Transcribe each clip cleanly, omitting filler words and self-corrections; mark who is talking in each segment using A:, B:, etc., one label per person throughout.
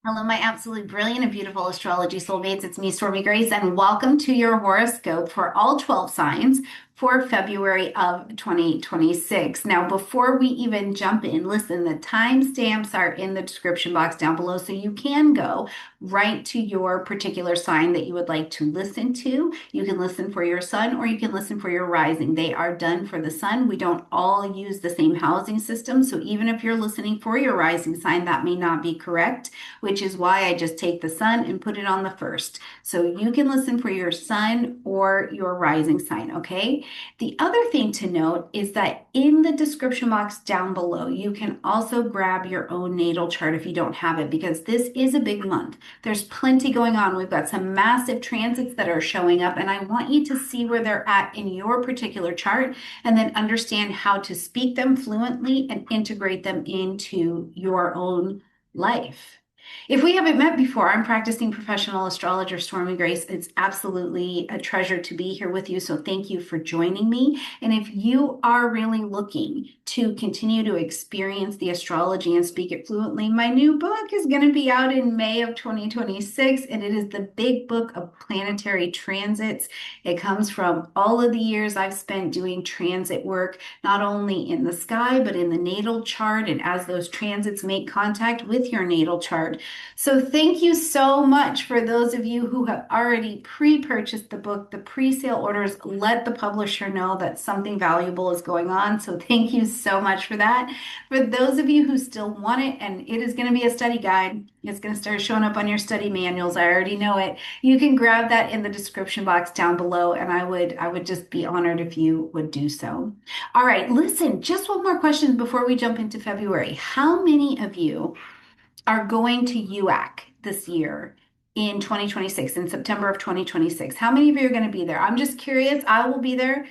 A: Hello, my absolutely brilliant and beautiful astrology soulmates. It's me, Stormy Grace, and welcome to your horoscope for all 12 signs for February of 2026. Now, before we even jump in, listen, the timestamps are in the description box down below, so you can go right to your particular sign that you would like to listen to. You can listen for your sun or you can listen for your rising. They are done for the sun. We don't all use the same housing system, so even if you're listening for your rising sign, that may not be correct, which is why I just take the sun and put it on the first. So you can listen for your sun or your rising sign, okay? The other thing to note is that in the description box down below, you can also grab your own natal chart if you don't have it, because this is a big month. There's plenty going on. We've got some massive transits that are showing up, and I want you to see where they're at in your particular chart and then understand how to speak them fluently and integrate them into your own life. If we haven't met before, I'm practicing professional astrologer Stormy Grace. It's absolutely a treasure to be here with you. So thank you for joining me. And if you are really looking to continue to experience the astrology and speak it fluently, my new book is going to be out in May of 2026, and it is the Big Book of Planetary Transits. It comes from all of the years I've spent doing transit work, not only in the sky, but in the natal chart, and as those transits make contact with your natal chart. So thank you so much for those of you who have already pre-purchased the book. The pre-sale orders let the publisher know that something valuable is going on. So thank you so much for that. For those of you who still want it, and it is going to be a study guide, it's going to start showing up on your study manuals. I already know it. You can grab that in the description box down below, and I would just be honored if you would do so. All right, listen, just one more question before we jump into February. How many of you are going to UAC this year in 2026, in September of 2026? How many of you are going to be there? I'm just curious. I will be there.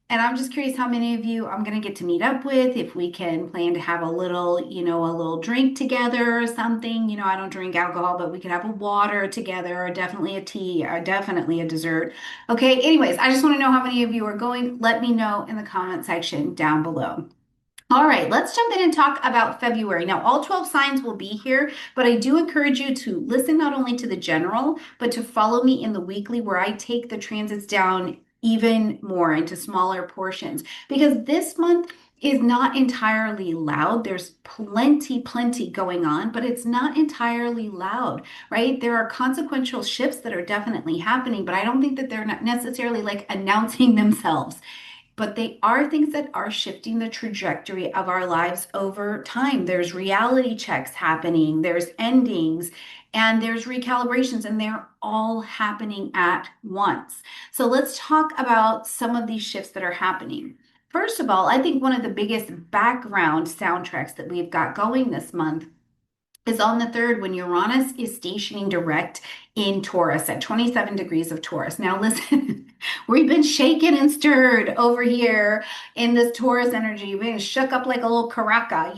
A: And I'm just curious how many of you I'm going to get to meet up with, if we can plan to have a little, a little drink together or something. I don't drink alcohol, but we could have a water together, or definitely a tea, or definitely a dessert. Okay. Anyways, I just want to know how many of you are going. Let me know in the comment section down below. All right, let's jump in and talk about February. Now, all 12 signs will be here, but I do encourage you to listen not only to the general, but to follow me in the weekly, where I take the transits down even more into smaller portions, because this month is not entirely loud. There's plenty going on, but it's not entirely loud, right? There are consequential shifts that are definitely happening, but I don't think that they're not necessarily like announcing themselves, but they are things that are shifting the trajectory of our lives over time. There's reality checks happening, there's endings, and there's recalibrations, and they're all happening at once. So let's talk about some of these shifts that are happening. First of all, I think one of the biggest background soundtracks that we've got going this month is on the 3rd, when Uranus is stationing direct in Taurus at 27 degrees of Taurus. Now, listen, we've been shaken and stirred over here in this Taurus energy. We've been shook up like a little caraca.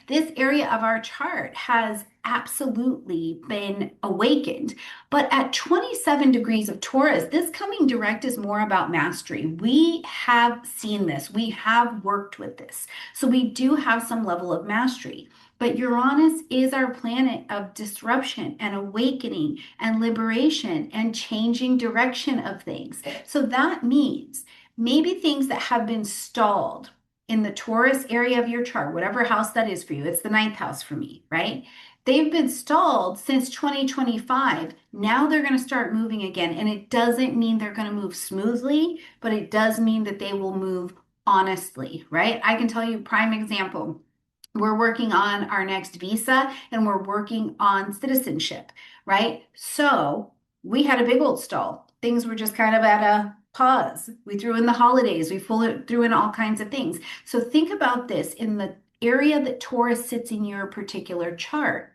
A: This area of our chart has absolutely been awakened. But at 27 degrees of Taurus, this coming direct is more about mastery. We have seen this, we have worked with this. So we do have some level of mastery. But Uranus is our planet of disruption and awakening and liberation and changing direction of things. So that means maybe things that have been stalled in the Taurus area of your chart, whatever house that is for you, it's the 9th house for me, right? They've been stalled since 2025. Now they're going to start moving again. And it doesn't mean they're going to move smoothly, but it does mean that they will move honestly, right? I can tell you, prime example. We're working on our next visa, and we're working on citizenship, right? So we had a big old stall. Things were just kind of at a pause. We threw in the holidays. We threw in all kinds of things. So think about this in the area that Taurus sits in your particular chart.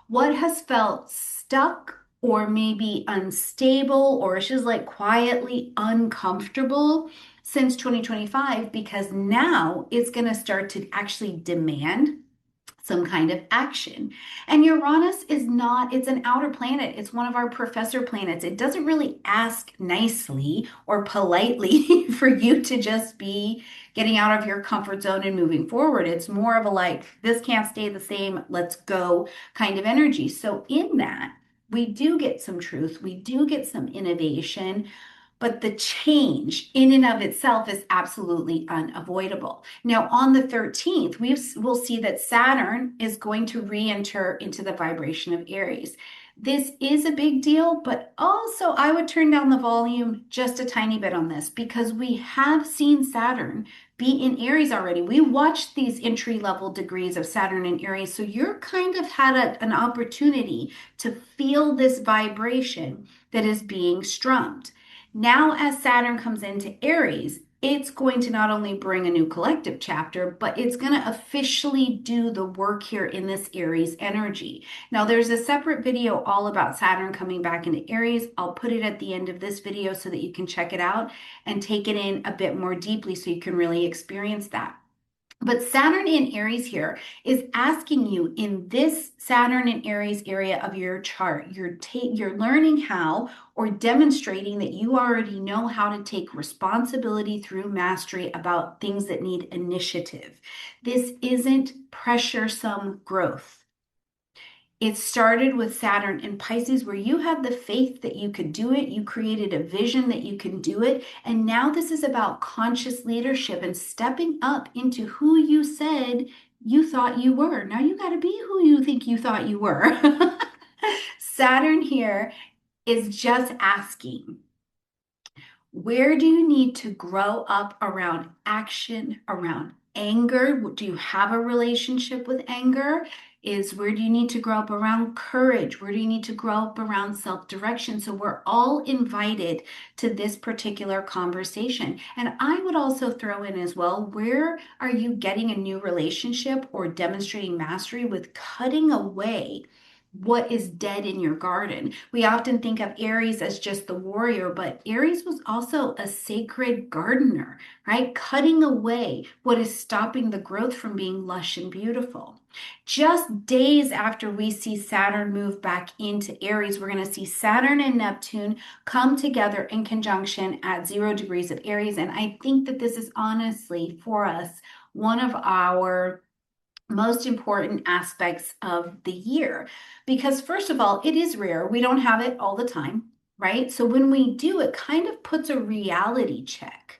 A: What has felt stuck or maybe unstable, or it's just like quietly uncomfortable since 2025, because now it's going to start to actually demand some kind of action. And Uranus is not, it's an outer planet. It's one of our professor planets. It doesn't really ask nicely or politely for you to just be getting out of your comfort zone and moving forward. It's more of a like, this can't stay the same, let's go kind of energy. So, in that, we do get some truth, we do get some innovation, but the change in and of itself is absolutely unavoidable. Now, on the 13th, we'll see that Saturn is going to re-enter into the vibration of Aries. This is a big deal, but also I would turn down the volume just a tiny bit on this because we have seen Saturn be in Aries already. We watched these entry level degrees of Saturn in Aries. So you're kind of had an opportunity to feel this vibration that is being strummed. Now, as Saturn comes into Aries, it's going to not only bring a new collective chapter, but it's going to officially do the work here in this Aries energy. Now, there's a separate video all about Saturn coming back into Aries. I'll put it at the end of this video so that you can check it out and take it in a bit more deeply so you can really experience that. But Saturn in Aries here is asking you in this Saturn in Aries area of your chart, you're learning how or demonstrating that you already know how to take responsibility through mastery about things that need initiative. This isn't pressuresome growth. It started with Saturn in Pisces, where you had the faith that you could do it. You created a vision that you can do it. And now this is about conscious leadership and stepping up into who you said you thought you were. Now you got to be who you think you thought you were. Saturn here is just asking, where do you need to grow up around action, around anger? Do you have a relationship with anger? Where do you need to grow up around courage? Where do you need to grow up around self-direction? So we're all invited to this particular conversation. And I would also throw in as well, where are you getting a new relationship or demonstrating mastery with cutting away what is dead in your garden? We often think of Aries as just the warrior, but Aries was also a sacred gardener, right? Cutting away what is stopping the growth from being lush and beautiful. Just days after we see Saturn move back into Aries, we're going to see Saturn and Neptune come together in conjunction at 0 degrees of Aries. And I think that this is honestly for us one of our most important aspects of the year. Because, first of all, it is rare. We don't have it all the time, right? So when we do, it kind of puts a reality check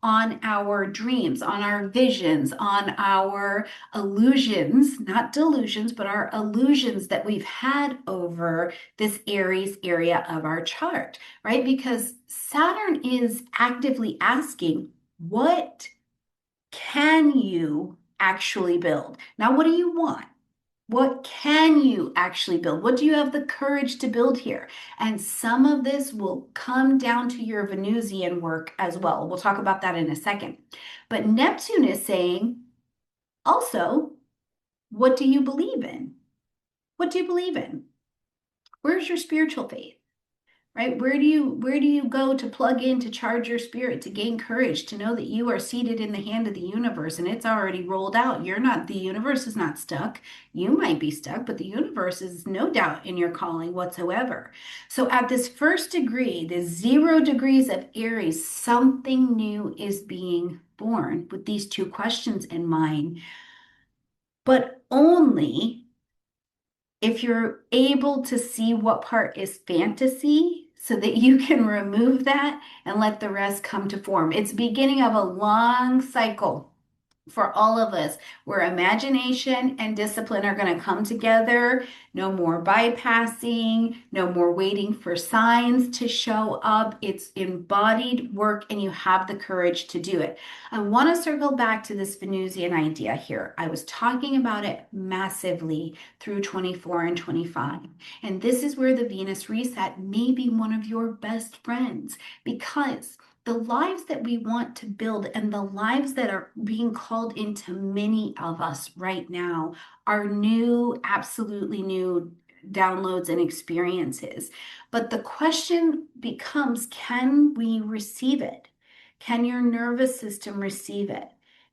A: on our dreams, on our visions, on our illusions, not delusions, but our illusions that we've had over this Aries area of our chart, right? Because Saturn is actively asking, what can you actually build? Now, what do you want? What can you actually build? What do you have the courage to build here? And some of this will come down to your Venusian work as well. We'll talk about that in a second. But Neptune is saying also, what do you believe in? What do you believe in? Where's your spiritual faith? Right? Where do you go to plug in to charge your spirit, to gain courage, to know that you are seated in the hand of the universe and it's already rolled out? The universe is not stuck. You might be stuck, but the universe is no doubt in your calling whatsoever. So at this first degree, the 0 degrees of Aries, something new is being born with these two questions in mind, but only if you're able to see what part is fantasy so that you can remove that and let the rest come to form. It's beginning of a long cycle for all of us where imagination and discipline are going to come together. No more bypassing, no more waiting for signs to show up. It's embodied work and you have the courage to do it. I want to circle back to this Venusian idea here. I was talking about it massively through 24 and 25. And this is where the Venus reset may be one of your best friends, because the lives that we want to build and the lives that are being called into many of us right now are new, absolutely new downloads and experiences. But the question becomes, can we receive it? Can your nervous system receive it?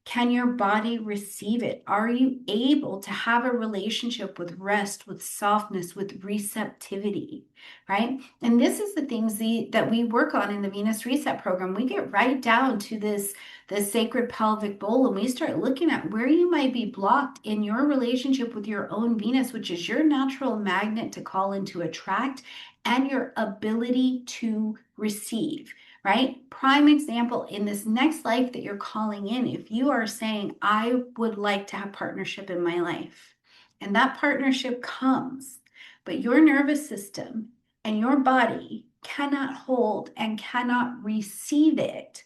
A: Can your body receive it? Are you able to have a relationship with rest, with softness, with receptivity, right? And this is the things that we work on in the Venus Reset program. We get right down to this sacred pelvic bowl, and we start looking at where you might be blocked in your relationship with your own Venus, which is your natural magnet to call and to attract, and your ability to receive, right? Prime example, in this next life that you're calling in, if you are saying, I would like to have partnership in my life, and that partnership comes, but your nervous system and your body cannot hold and cannot receive it,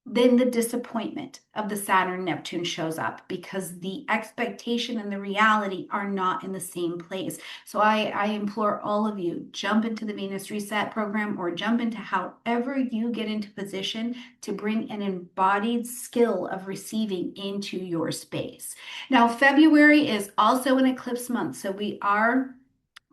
A: then the disappointment of the Saturn Neptune shows up, because the expectation and the reality are not in the same place. So I implore all of you, jump into the Venus Reset program, or jump into however you get into position to bring an embodied skill of receiving into your space. Now, February is also an eclipse month, so we are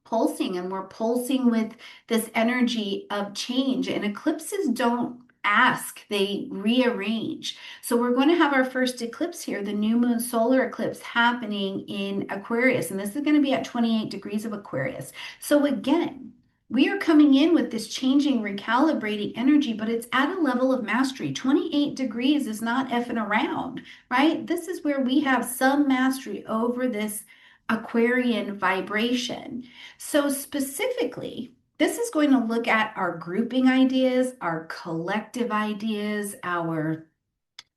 A: pulsing, and we're pulsing with this energy of change, and eclipses don't ask, they rearrange. So we're going to have our first eclipse here, the new moon solar eclipse, happening in Aquarius, and this is going to be at 28 degrees of Aquarius. So again, we are coming in with this changing, recalibrating energy, but it's at a level of mastery. 28 degrees is not effing around, right? This is where we have some mastery over this Aquarian vibration. So specifically, this is going to look at our grouping ideas, our collective ideas, our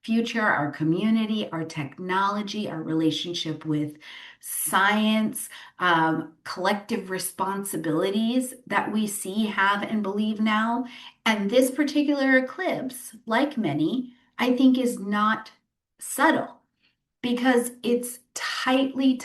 A: future, our community, our technology, our relationship with science, collective responsibilities that we see, have, and believe now. And this particular eclipse, like many, I think is not subtle, because it's tightly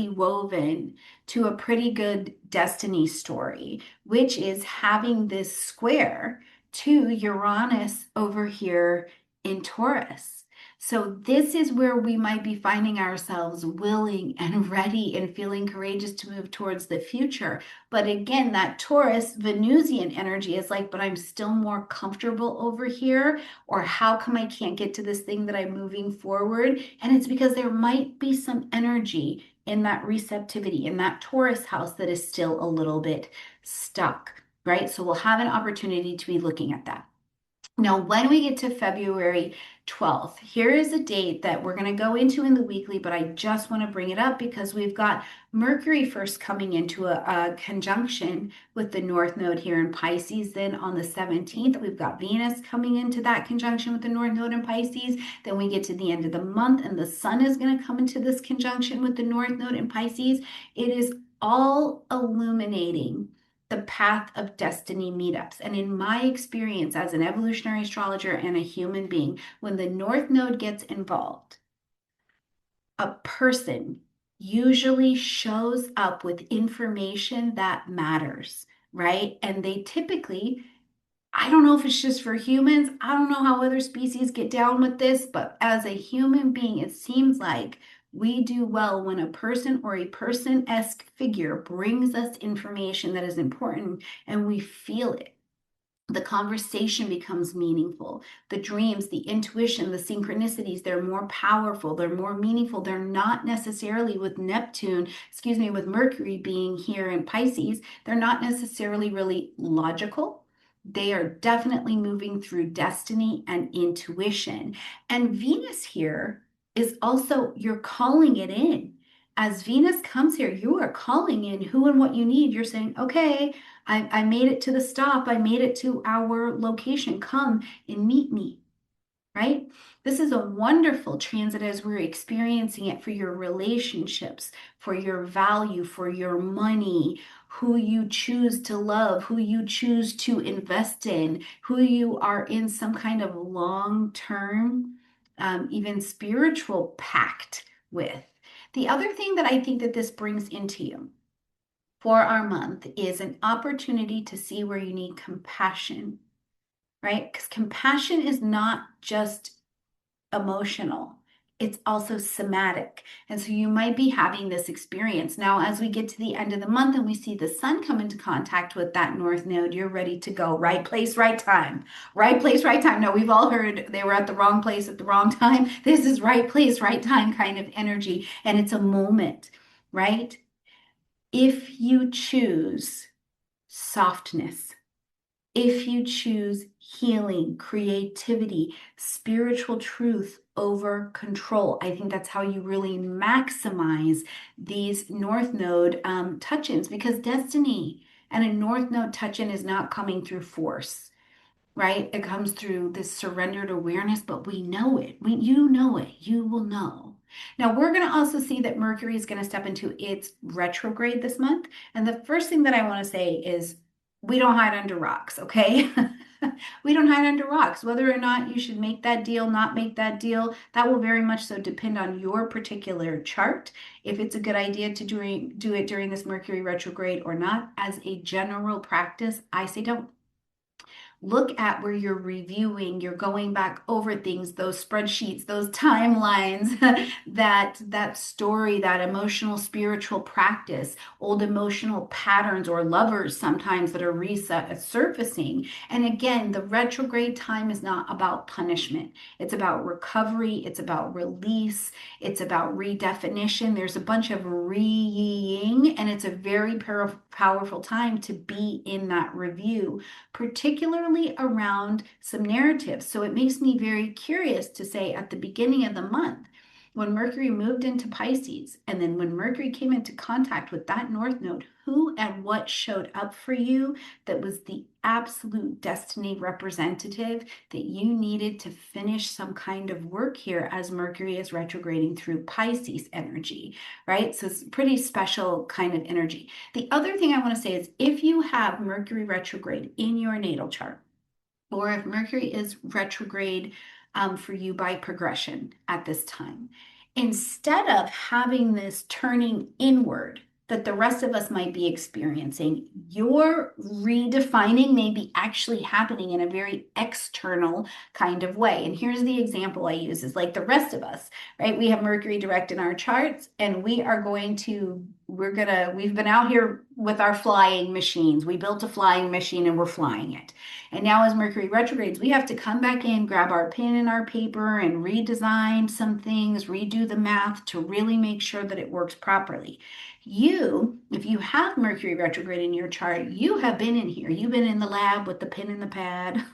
A: woven to a pretty good destiny story, which is having this square to Uranus over here in Taurus. So this is where we might be finding ourselves willing and ready and feeling courageous to move towards the future. But again, that Taurus Venusian energy is like, but I'm still more comfortable over here, or how come I can't get to this thing that I'm moving forward? And it's because there might be some energy in that receptivity, in that Taurus house, that is still a little bit stuck, right? So we'll have an opportunity to be looking at that. Now, when we get to February 12th, here is a date that we're going to go into in the weekly, but I just want to bring it up because we've got Mercury first coming into a conjunction with the North Node here in Pisces. Then on the 17th, we've got Venus coming into that conjunction with the North Node in Pisces. Then we get to the end of the month, and the Sun is going to come into this conjunction with the North Node in Pisces. It is all illuminating the path of destiny meetups. And in my experience as an evolutionary astrologer and a human being, when the North Node gets involved, a person usually shows up with information that matters, right? And they typically, I don't know if it's just for humans, I don't know how other species get down with this, but as a human being, it seems like we do well when a person or a person-esque figure brings us information that is important and we feel it. The conversation becomes meaningful. The dreams, the intuition, the synchronicities, they're more powerful, they're more meaningful. They're not necessarily, with with Mercury being here in Pisces, they're not necessarily really logical. They are definitely moving through destiny and intuition. And Venus here is also, you're calling it in. As Venus comes here, you are calling in who and what you need. You're saying, okay, I made it to the stop. I made it to our location. Come and meet me, right? This is a wonderful transit as we're experiencing it for your relationships, for your value, for your money, who you choose to love, who you choose to invest in, who you are in some kind of long-term, even spiritual pact with. The other thing that I think that this brings into you for our month is an opportunity to see where you need compassion, right? Because compassion is not just emotional. it's also somatic. And so you might be having this experience. Now, as we get to the end of the month and we see the sun come into contact with that north node, you're ready to go. Right place, right time. Right place, right time. No, we've all heard they were at the wrong place at the wrong time. This is right place, right time kind of energy. And it's a moment, right? If you choose softness, if you choose healing, creativity, spiritual truth over control, I think that's how you really maximize these North Node touch-ins, because destiny and a North Node touch-in is not coming through force, right? It comes through this surrendered awareness, but we know it. You know it. You will know. Now, we're going to also see that Mercury is going to step into its retrograde this month. And the first thing that I want to say is we don't hide under rocks, okay? We don't hide under rocks. Whether or not you should make that deal, not make that deal, that will very much so depend on your particular chart. If it's a good idea to do it during this Mercury retrograde or not, as a general practice, I say don't. Look at where you're reviewing, you're going back over things, those spreadsheets, those timelines, that story, that emotional spiritual practice, old emotional patterns or lovers sometimes that are surfacing. And again, the retrograde time is not about punishment. It's about recovery, it's about release, it's about redefinition. There's a bunch of re-ing, and it's a very powerful time to be in that review, particularly around some narratives. So it makes me very curious to say at the beginning of the month, when Mercury moved into Pisces, and then when Mercury came into contact with that North Node, who and what showed up for you that was the absolute destiny representative that you needed to finish some kind of work here as Mercury is retrograding through Pisces energy, right? So it's a pretty special kind of energy. The other thing I want to say is if you have Mercury retrograde in your natal chart, or if Mercury is retrograde for you by progression at this time, instead of having this turning inward that the rest of us might be experiencing, your redefining may be actually happening in a very external kind of way. And here's the example I use is like the rest of us, right? We have Mercury direct in our charts, and we've been out here with our flying machines. We built a flying machine and we're flying it. And now as Mercury retrogrades, we have to come back in, grab our pen and our paper and redesign some things, redo the math to really make sure that it works properly. If you have Mercury retrograde in your chart, you have been in here. You've been in the lab with the pen and the pad.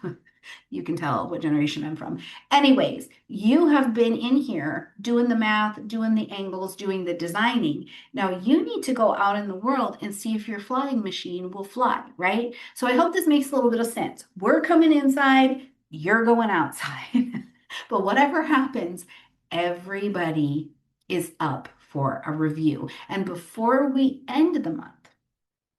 A: You can tell what generation I'm from. Anyways, you have been in here doing the math, doing the angles, doing the designing. Now you need to go out in the world and see if your flying machine will fly, right? So I hope this makes a little bit of sense. We're coming inside, you're going outside. But whatever happens, everybody is up for a review. And before we end the month,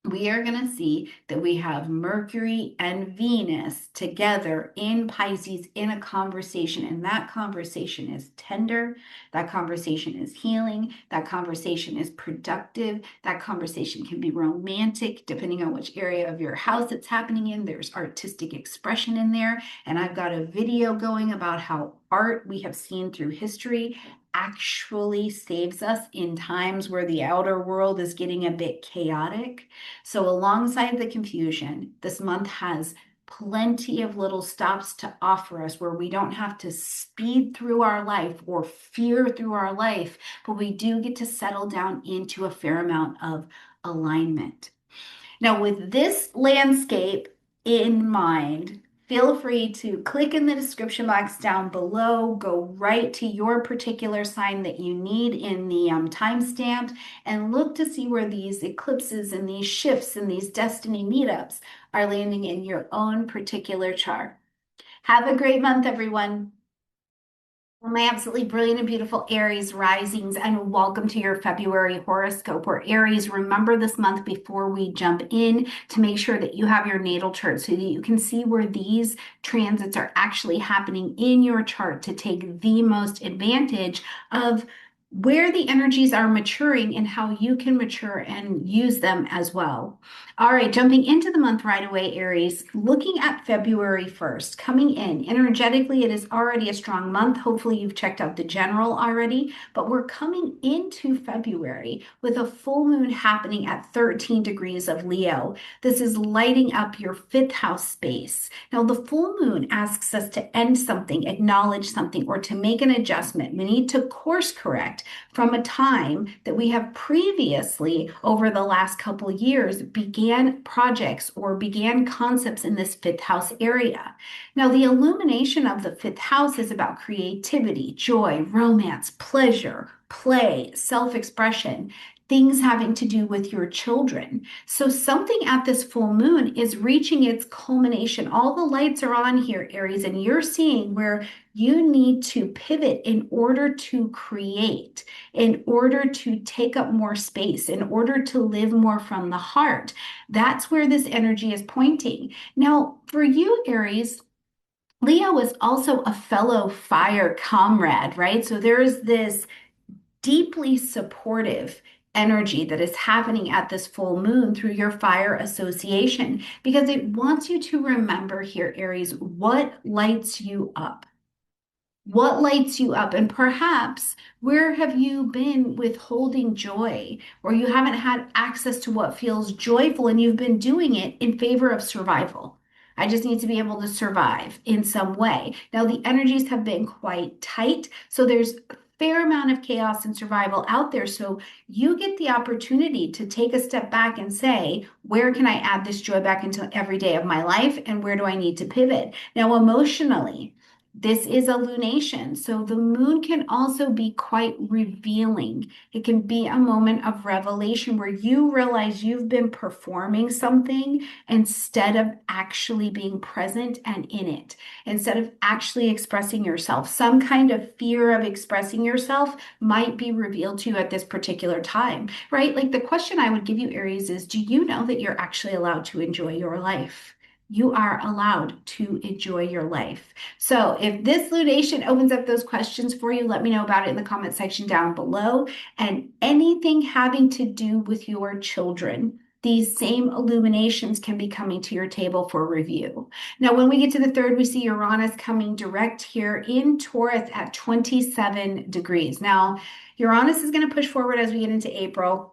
A: we are going to see that we have Mercury and Venus together in Pisces in a conversation. And that conversation is tender. That conversation is healing. That conversation is productive. That conversation can be romantic, depending on which area of your house it's happening in. There's artistic expression in there. And I've got a video going about how art we have seen through history actually saves us in times where the outer world is getting a bit chaotic. So alongside the confusion, this month has plenty of little stops to offer us where we don't have to speed through our life or fear through our life, but we do get to settle down into a fair amount of alignment. Now, with this landscape in mind, feel free to click in the description box down below, go right to your particular sign that you need in the timestamp, and look to see where these eclipses and these shifts and these destiny meetups are landing in your own particular chart. Have a great month, everyone. My absolutely brilliant and beautiful Aries risings, and welcome to your February horoscope. Or Aries, remember this month before we jump in to make sure that you have your natal chart so that you can see where these transits are actually happening in your chart to take the most advantage of where the energies are maturing and how you can mature and use them as well. All right, jumping into the month right away, Aries, looking at February 1st, coming in energetically, it is already a strong month. Hopefully, you've checked out the general already, but we're coming into February with a full moon happening at 13 degrees of Leo. This is lighting up your fifth house space. Now, the full moon asks us to end something, acknowledge something, or to make an adjustment. We need to course correct from a time that we have previously, over the last couple of years, began projects or began concepts in this fifth house area. Now, the illumination of the fifth house is about creativity, joy, romance, pleasure, play, self expression, things having to do with your children. So, something at this full moon is reaching its culmination. All the lights are on here, Aries, and you're seeing where you need to pivot in order to create, in order to take up more space, in order to live more from the heart. That's where this energy is pointing. Now, for you, Aries, Leo is also a fellow fire comrade, right? So there is this deeply supportive energy that is happening at this full moon through your fire association because it wants you to remember here, Aries, what lights you up. What lights you up? And perhaps where have you been withholding joy, or you haven't had access to what feels joyful and you've been doing it in favor of survival? I just need to be able to survive in some way. Now, the energies have been quite tight, so there's a fair amount of chaos and survival out there. So you get the opportunity to take a step back and say, where can I add this joy back into every day of my life? And where do I need to pivot? Now, emotionally, this is a lunation, so the moon can also be quite revealing. It can be a moment of revelation where you realize you've been performing something instead of actually being present and in it, instead of actually expressing yourself. Some kind of fear of expressing yourself might be revealed to you at this particular time, right? Like the question I would give you, Aries, is do you know that you're actually allowed to enjoy your life? You are allowed to enjoy your life. So if this lunation opens up those questions for you, let me know about it in the comment section down below. And anything having to do with your children, these same illuminations can be coming to your table for review. Now, when we get to the third, we see Uranus coming direct here in Taurus at 27 degrees. Now, Uranus is going to push forward as we get into April,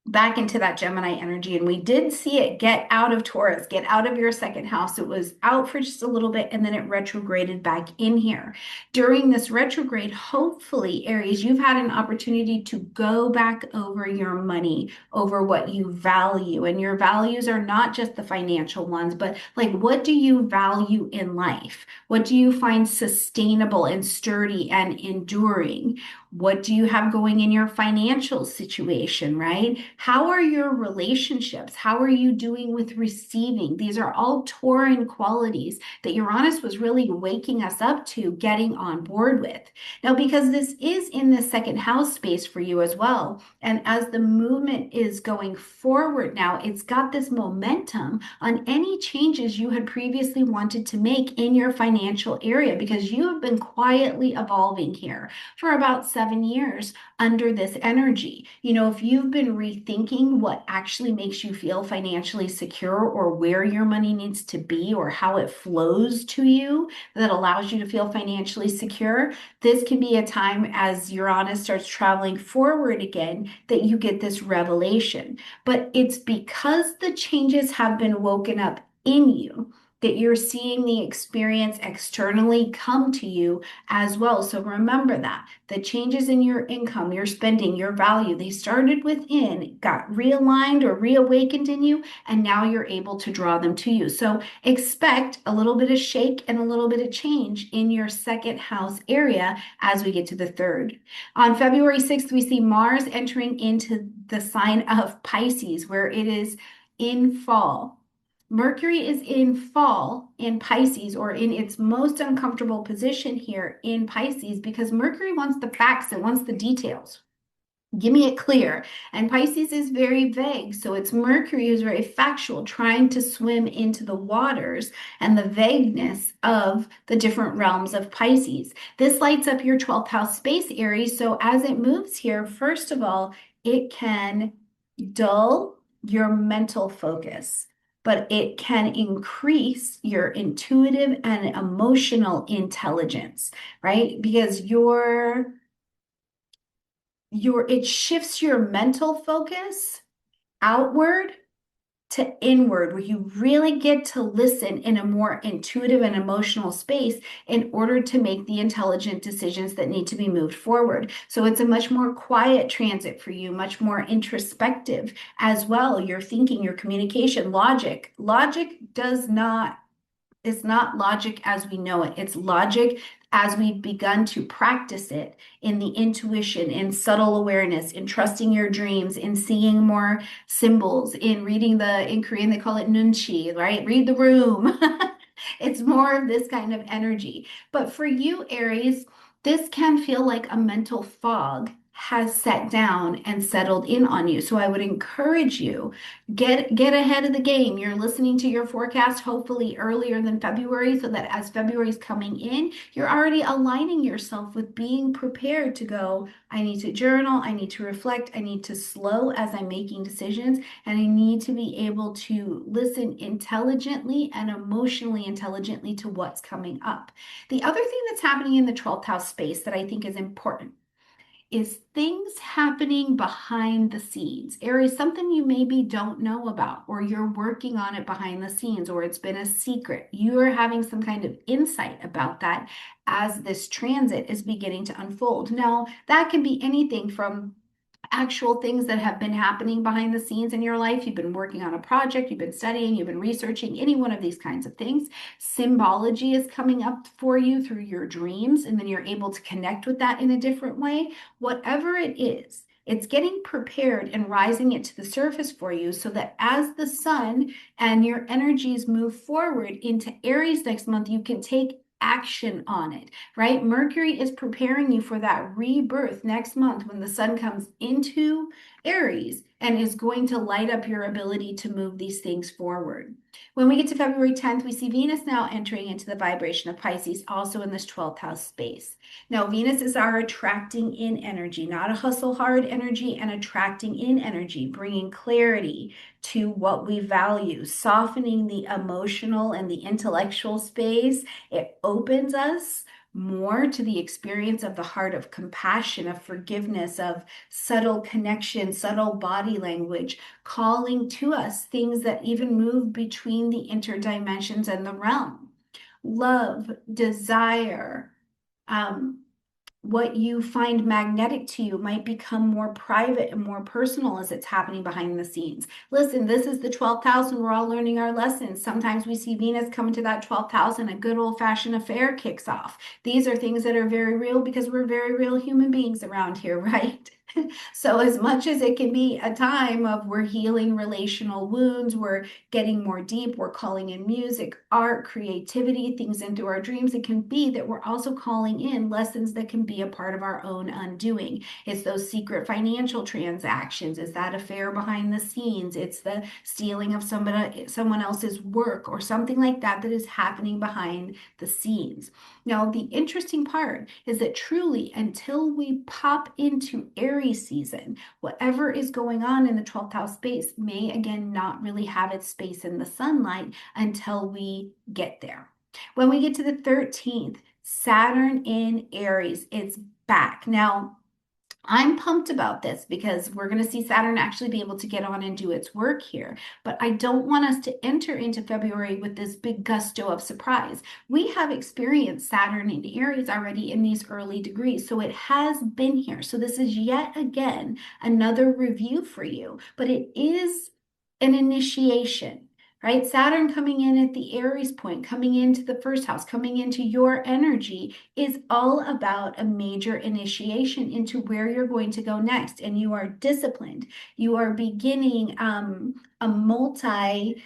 A: back into that Gemini energy. And we did see it get out of Taurus, get out of your second house. It was out for just a little bit and then it retrograded back in here. During this retrograde, hopefully, Aries, you've had an opportunity to go back over your money, over what you value. And your values are not just the financial ones, but like, what do you value in life? What do you find sustainable and sturdy and enduring? What do you have going in your financial situation, right? How are your relationships? How are you doing with receiving? These are all Tauran qualities that Uranus was really waking us up to getting on board with. Now, because this is in the second house space for you as well, and as the movement is going forward now, it's got this momentum on any changes you had previously wanted to make in your financial area because you have been quietly evolving here for about 7 years under this energy. You know, if you've been rethinking what actually makes you feel financially secure or where your money needs to be or how it flows to you that allows you to feel financially secure, this can be a time as Uranus starts traveling forward again that you get this revelation. But it's because the changes have been woken up in you that you're seeing the experience externally come to you as well. So remember that the changes in your income, your spending, your value, they started within, got realigned or reawakened in you, and now you're able to draw them to you. So expect a little bit of shake and a little bit of change in your second house area as we get to the third. On February 6th, we see Mars entering into the sign of Pisces, where it is in fall. Mercury is in fall in Pisces, or in its most uncomfortable position here in Pisces, because Mercury wants the facts, it wants the details. Give me it clear. And Pisces is very vague. So it's Mercury who's very factual, trying to swim into the waters and the vagueness of the different realms of Pisces. This lights up your 12th house space, Aries. So as it moves here, first of all, it can dull your mental focus, but it can increase your intuitive and emotional intelligence, right? Because it shifts your mental focus outward to inward, where you really get to listen in a more intuitive and emotional space in order to make the intelligent decisions that need to be moved forward. So it's a much more quiet transit for you, much more introspective as well. Your thinking, your communication, logic. Logic does not It's not logic as we know it. It's logic as we've begun to practice it in the intuition, in subtle awareness, in trusting your dreams, in seeing more symbols, in reading in Korean, they call it nunchi, right? Read the room. It's more of this kind of energy. But for you, Aries, this can feel like a mental fog has set down and settled in on you. So I would encourage you, get ahead of the game. You're listening to your forecast hopefully earlier than February, so that as February is coming in, you're already aligning yourself with being prepared to go, I need to journal, I need to reflect, I need to slow as I'm making decisions, and I need to be able to listen intelligently and emotionally intelligently to what's coming up. The other thing that's happening in the 12th house space that I think is important is things happening behind the scenes. Aries, something you maybe don't know about, or you're working on it behind the scenes, or it's been a secret. You are having some kind of insight about that as this transit is beginning to unfold. Now, that can be anything from actual things that have been happening behind the scenes in your life. You've been working on a project, you've been studying, you've been researching, any one of these kinds of things. Symbology is coming up for you through your dreams, and then you're able to connect with that in a different way. Whatever it is, it's getting prepared and rising it to the surface for you so that as the sun and your energies move forward into Aries next month, you can take action on it, right? Mercury is preparing you for that rebirth next month when the sun comes into Aries and is going to light up your ability to move these things forward. When we get to February 10th, we see Venus now entering into the vibration of Pisces, also in this 12th house space. Now, Venus is our attracting in energy, not a hustle hard energy, and attracting in energy, bringing clarity to what we value, softening the emotional and the intellectual space. It opens us more to the experience of the heart, of compassion, of forgiveness, of subtle connection, subtle body language, calling to us things that even move between the interdimensions and the realm. Love, desire, um, what you find magnetic to you might become more private and more personal as it's happening behind the scenes. Listen, this is the 12th house and we're all learning our lessons. Sometimes we see Venus come into that 12th house and a good old-fashioned affair kicks off. These are things that are very real because we're very real human beings around here, right? So as much as it can be a time of we're healing relational wounds, we're getting more deep, we're calling in music, art, creativity, things into our dreams, it can be that we're also calling in lessons that can be a part of our own undoing. It's those secret financial transactions, it's that affair behind the scenes, it's the stealing of someone else's work or something like that that is happening behind the scenes. Now, the interesting part is that truly, until we pop into Aries season, whatever is going on in the 12th house space may again not really have its space in the sunlight until we get there. When we get to the 13th, Saturn in Aries, it's back. Now, I'm pumped about this because we're going to see Saturn actually be able to get on and do its work here. But I don't want us to enter into February with this big gusto of surprise. We have experienced Saturn in Aries already in these early degrees, so it has been here. So this is yet again another review for you, but it is an initiation. Right? Saturn coming in at the Aries point, coming into the first house, coming into your energy is all about a major initiation into where you're going to go next. And you are disciplined. You are beginning a multi-year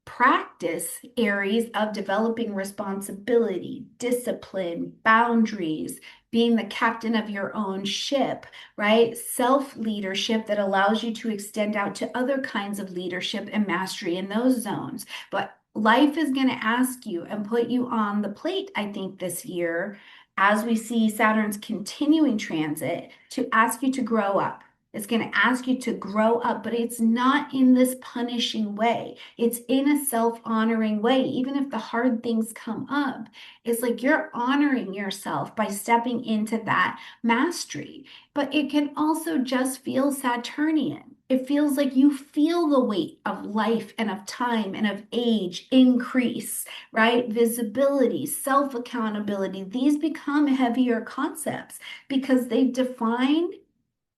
A: practice, Aries, of developing responsibility, discipline, boundaries, being the captain of your own ship, right? Self-leadership that allows you to extend out to other kinds of leadership and mastery in those zones. But life is going to ask you and put you on the plate, I think, this year, as we see Saturn's continuing transit, to ask you to grow up. It's going to ask you to grow up, but it's not in this punishing way. It's in a self-honoring way. Even if the hard things come up, it's like you're honoring yourself by stepping into that mastery. But it can also just feel Saturnian. It feels like you feel the weight of life and of time and of age increase, right? Visibility, self-accountability, these become heavier concepts because they've defined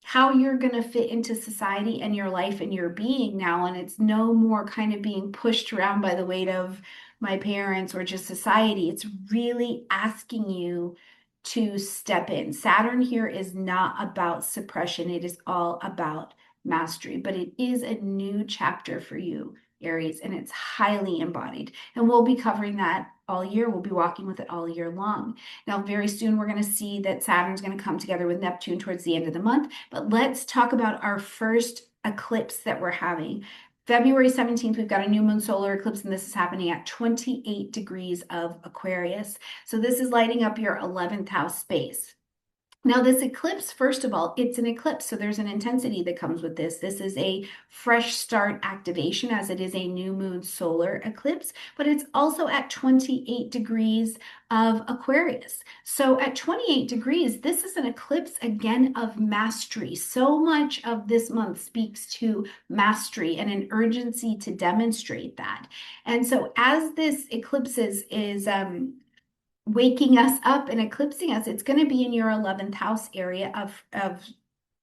A: how you're going to fit into society and your life and your being now. And it's no more kind of being pushed around by the weight of my parents or just society. It's really asking you to step in. Saturn here is not about suppression, it is all about mastery, but it is a new chapter for you, Aries, and it's highly embodied. And we'll be covering that all year. We'll be walking with it all year long. Now, very soon, we're going to see that Saturn's going to come together with Neptune towards the end of the month. But let's talk about our first eclipse that we're having. February 17th, we've got a new moon solar eclipse, and this is happening at 28 degrees of Aquarius. So this is lighting up your 11th house space. Now, this eclipse, first of all, it's an eclipse, so there's an intensity that comes with this. This is a fresh start activation as it is a new moon solar eclipse, but it's also at 28 degrees of Aquarius. So at 28 degrees, this is an eclipse again of mastery. So much of this month speaks to mastery and an urgency to demonstrate that. And so as this eclipse is waking us up and eclipsing us, it's going to be in your 11th house area of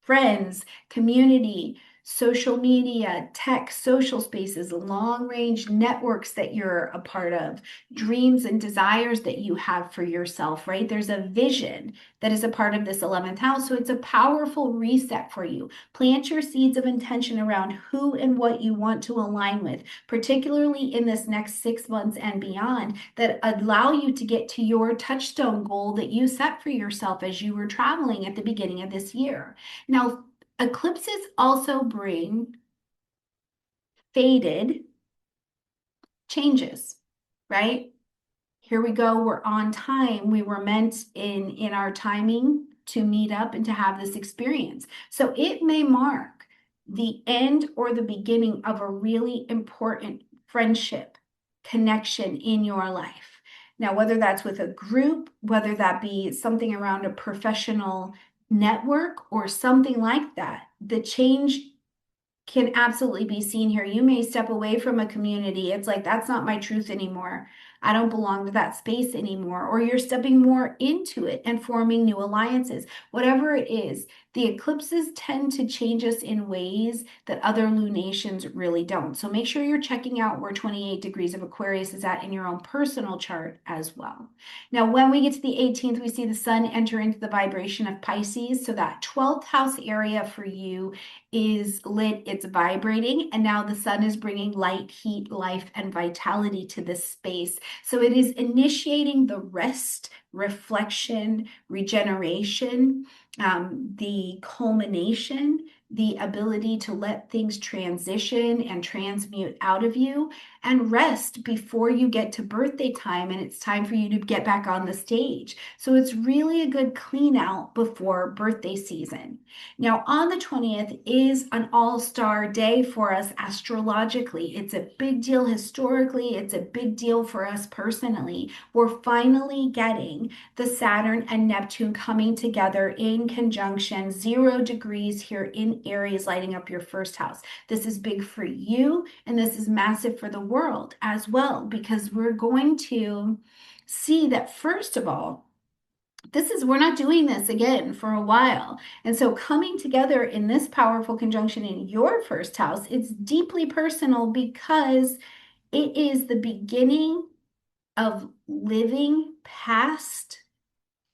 A: friends, community, social media, tech, social spaces, long range networks that you're a part of, dreams and desires that you have for yourself, right? There's a vision that is a part of this 11th house. So it's a powerful reset for you. Plant your seeds of intention around who and what you want to align with, particularly in this next 6 months and beyond, that allow you to get to your touchstone goal that you set for yourself as you were traveling at the beginning of this year. Now, eclipses also bring fated changes, right? Here we go, we're on time. We were meant in our timing to meet up and to have this experience. So it may mark the end or the beginning of a really important friendship connection in your life. Now, whether that's with a group, whether that be something around a professional network or something like that, the change can absolutely be seen here. You may step away from a community. It's like, that's not my truth anymore. I don't belong to that space anymore. Or you're stepping more into it and forming new alliances. Whatever it is, the eclipses tend to change us in ways that other lunations really don't. So make sure you're checking out where 28 degrees of Aquarius is at in your own personal chart as well. Now, when we get to the 18th, we see the sun enter into the vibration of Pisces. So that 12th house area for you is lit, it's vibrating, and now the sun is bringing light, heat, life, and vitality to this space. So it is initiating the rest, reflection, regeneration, the culmination, the ability to let things transition and transmute out of you and rest before you get to birthday time and it's time for you to get back on the stage. So it's really a good clean out before birthday season. Now, on the 20th is an all-star day for us astrologically. It's a big deal historically. It's a big deal for us personally. We're finally getting the Saturn and Neptune coming together in conjunction, 0 degrees here in Aries, lighting up your first house. This is big for you, and this is massive for the world as well, because we're going to see that, first of all, we're not doing this again for a while. And so coming together in this powerful conjunction in your first house, it's deeply personal because it is the beginning of living past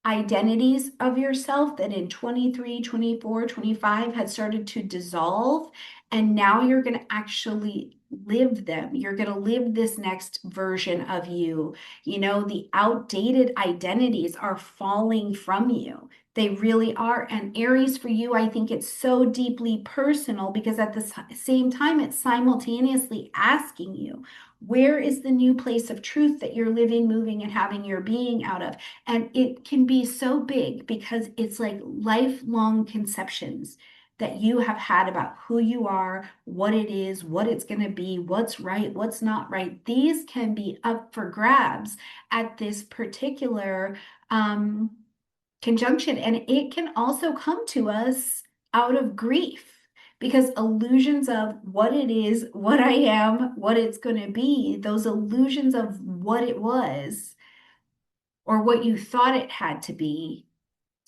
A: identities of yourself that in 23, 24, 25 had started to dissolve. And now you're going to actually live them. You're going to live this next version of you. You know, the outdated identities are falling from you. They really are. And Aries, for you, I think it's so deeply personal because at the same time, it's simultaneously asking you, where is the new place of truth that you're living, moving, and having your being out of? And it can be so big because it's like lifelong conceptions that you have had about who you are, what it is, what it's going to be, what's right, what's not right. These can be up for grabs at this particular conjunction. And it can also come to us out of grief because illusions of what it is, what I am, what it's going to be, those illusions of what it was or what you thought it had to be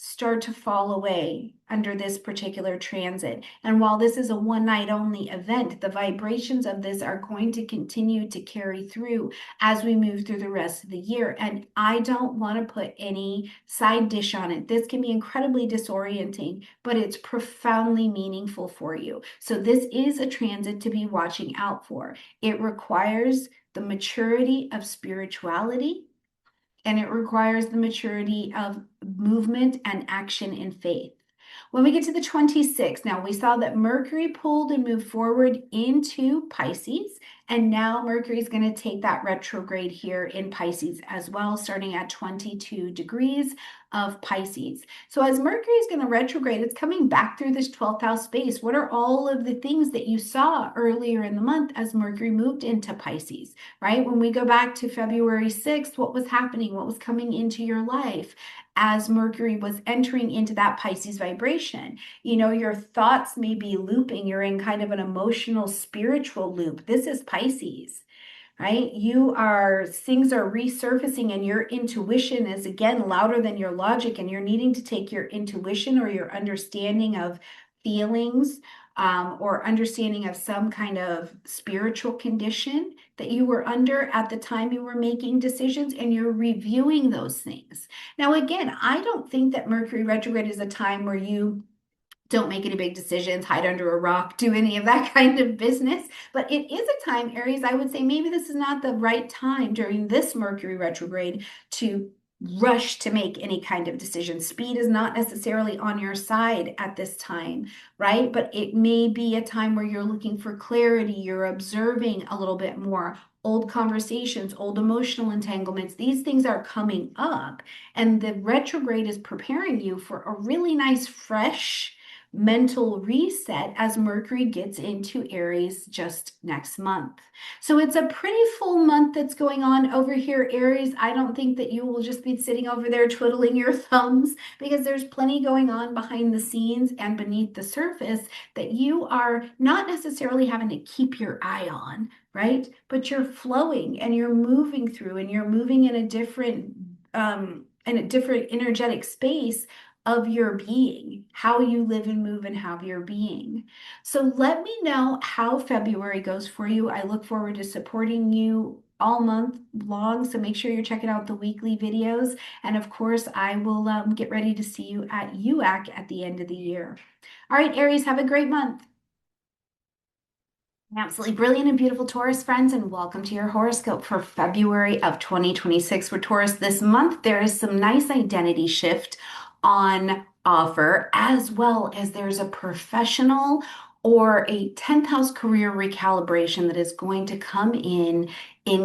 A: start to fall away under this particular transit. And while this is a one night only event, the vibrations of this are going to continue to carry through as we move through the rest of the year. And I don't want to put any side dish on it. This can be incredibly disorienting, but it's profoundly meaningful for you. So this is a transit to be watching out for. It requires the maturity of spirituality, and it requires the maturity of movement and action in faith. When we get to the 26th, now we saw that Mercury pulled and moved forward into Pisces, and now Mercury is going to take that retrograde here in Pisces as well, starting at 22 degrees of Pisces. So as Mercury is going to retrograde, it's coming back through this 12th house space. What are all of the things that you saw earlier in the month as Mercury moved into Pisces, right? When we go back to February 6th, what was happening? What was coming into your life as Mercury was entering into that Pisces vibration? You know, your thoughts may be looping. You're in kind of an emotional, spiritual loop. This is Pisces, right? Things are resurfacing and your intuition is again louder than your logic, and you're needing to take your intuition or your understanding of feelings, or understanding of some kind of spiritual condition that you were under at the time you were making decisions, and you're reviewing those things. Now, again, I don't think that Mercury retrograde is a time where you don't make any big decisions, hide under a rock, do any of that kind of business. But it is a time, Aries, I would say maybe this is not the right time during this Mercury retrograde to rush to make any kind of decision. Speed is not necessarily on your side at this time, right? But it may be a time where you're looking for clarity, you're observing a little bit more. Old conversations, old emotional entanglements, these things are coming up, and the retrograde is preparing you for a really nice, fresh, mental reset as Mercury gets into Aries just next month. So it's a pretty full month that's going on over here, Aries. I don't think that you will just be sitting over there twiddling your thumbs, because there's plenty going on behind the scenes and beneath the surface that you are not necessarily having to keep your eye on, right? But you're flowing and you're moving through, and you're moving in a different energetic space of your being, how you live and move and have your being. So let me know how February goes for you. I look forward to supporting you all month long. So make sure you're checking out the weekly videos. And of course, I will get ready to see you at UAC at the end of the year. All right, Aries, have a great month. Absolutely brilliant and beautiful Taurus friends, and welcome to your horoscope for February of 2026. For Taurus this month, there is some nice identity shift on offer, as well as there's a professional or a 10th house career recalibration that is going to come in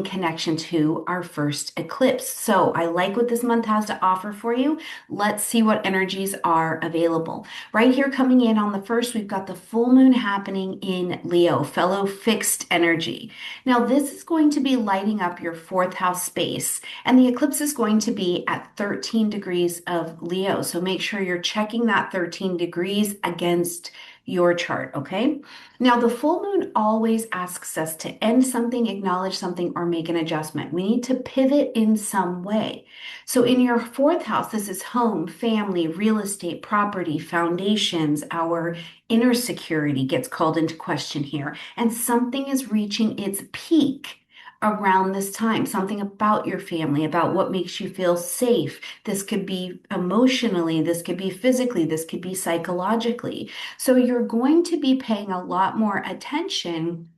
A: connection to our first eclipse. So I like what this month has to offer for you. Let's see what energies are available. Right here coming in on the first, we've got the full moon happening in Leo, fellow fixed energy. Now this is going to be lighting up your fourth house space, and the eclipse is going to be at 13 degrees of Leo. So make sure you're checking that 13 degrees against your chart, okay? Now, the full moon always asks us to end something, acknowledge something, or make an adjustment. We need to pivot in some way. So in your fourth house, this is home, family, real estate, property, foundations. Our inner security gets called into question here, and something is reaching its peak around this time, something about your family, about what makes you feel safe. This could be emotionally, this could be physically, this could be psychologically. So you're going to be paying a lot more attention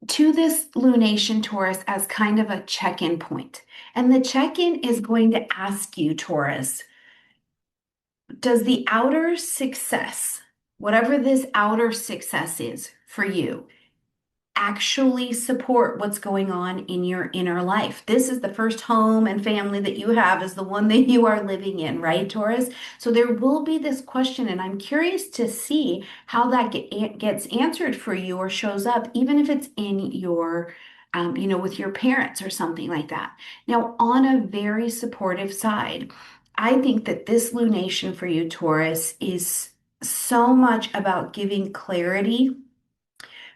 A: to this lunation, Taurus, as kind of a check-in point. And the check-in is going to ask you, Taurus, does the outer success, whatever this outer success is for you, actually support what's going on in your inner life? This is the first home and family that you have, is the one that you are living in, right, Taurus? So there will be this question, and I'm curious to see how that gets answered for you or shows up, even if it's in your with your parents or something like that. Now, on a very supportive side, I think that this lunation for you, Taurus, is so much about giving clarity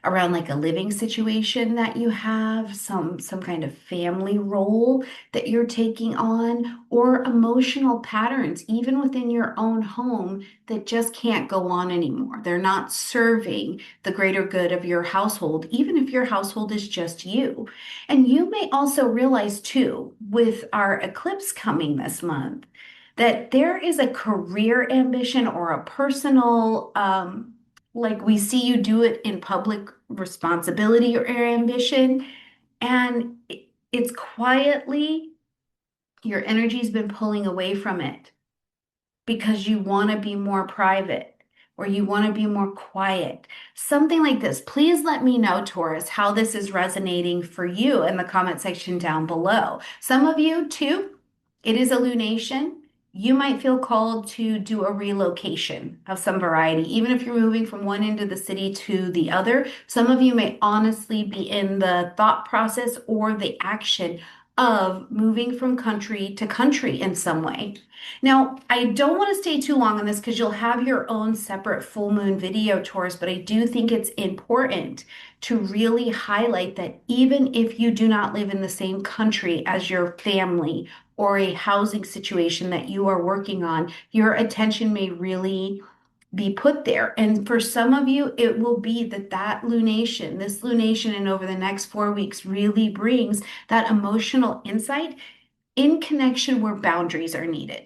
A: around like a living situation that you have, some kind of family role that you're taking on, or emotional patterns even within your own home that just can't go on anymore. They're not serving the greater good of your household, even if your household is just you. And you may also realize too, with our eclipse coming this month, that there is a career ambition or a personal like we see you do it in public responsibility or ambition, and it's quietly your energy's been pulling away from it because you want to be more private or you want to be more quiet. Something like this. Please let me know, Taurus, how this is resonating for you in the comment section down below. Some of you, too, it is a lunation. You might feel called to do a relocation of some variety, even if you're moving from one end of the city to the other. Some of you may honestly be in the thought process or the action of moving from country to country in some way. Now, I don't want to stay too long on this because you'll have your own separate full moon video, Taurus, but I do think it's important to really highlight that even if you do not live in the same country as your family or a housing situation that you are working on, your attention may really be put there. And for some of you, it will be that lunation, this lunation, and over the next 4 weeks really brings that emotional insight in connection where boundaries are needed.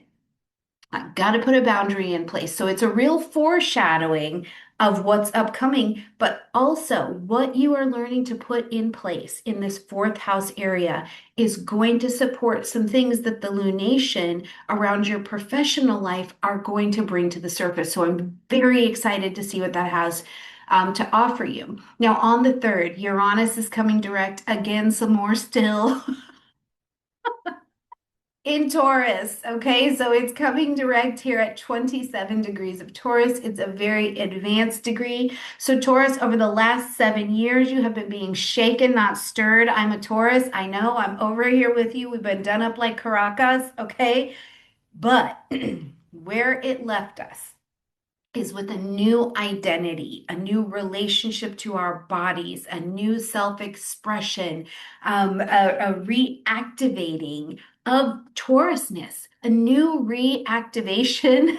A: I've got to put a boundary in place. So it's a real foreshadowing of what's upcoming, but also what you are learning to put in place in this fourth house area is going to support some things that the lunation around your professional life are going to bring to the surface. So I'm very excited to see what that has to offer you. Now, on the 3rd, Uranus is coming direct again, some more still. In Taurus, okay? So it's coming direct here at 27 degrees of Taurus. It's a very advanced degree. So Taurus, over the last 7 years, you have been being shaken, not stirred. I'm a Taurus. I know I'm over here with you. We've been done up like Caracas, okay? But where it left us is with a new identity, a new relationship to our bodies, a new self-expression, a reactivating of Taurusness, a new reactivation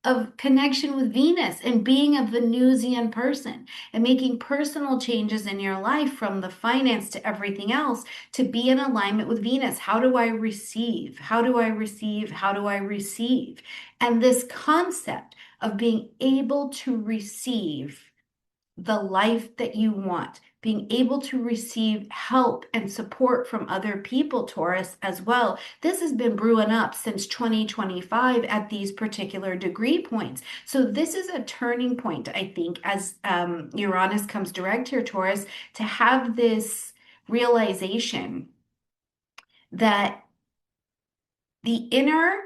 A: of connection with Venus and being a Venusian person and making personal changes in your life from the finance to everything else to be in alignment with Venus. How do I receive? How do I receive? How do I receive? And this concept of being able to receive the life that you want, being able to receive help and support from other people, Taurus, as well. This has been brewing up since 2025 at these particular degree points. So this is a turning point, I think, as Uranus comes direct here, Taurus, to have this realization that the inner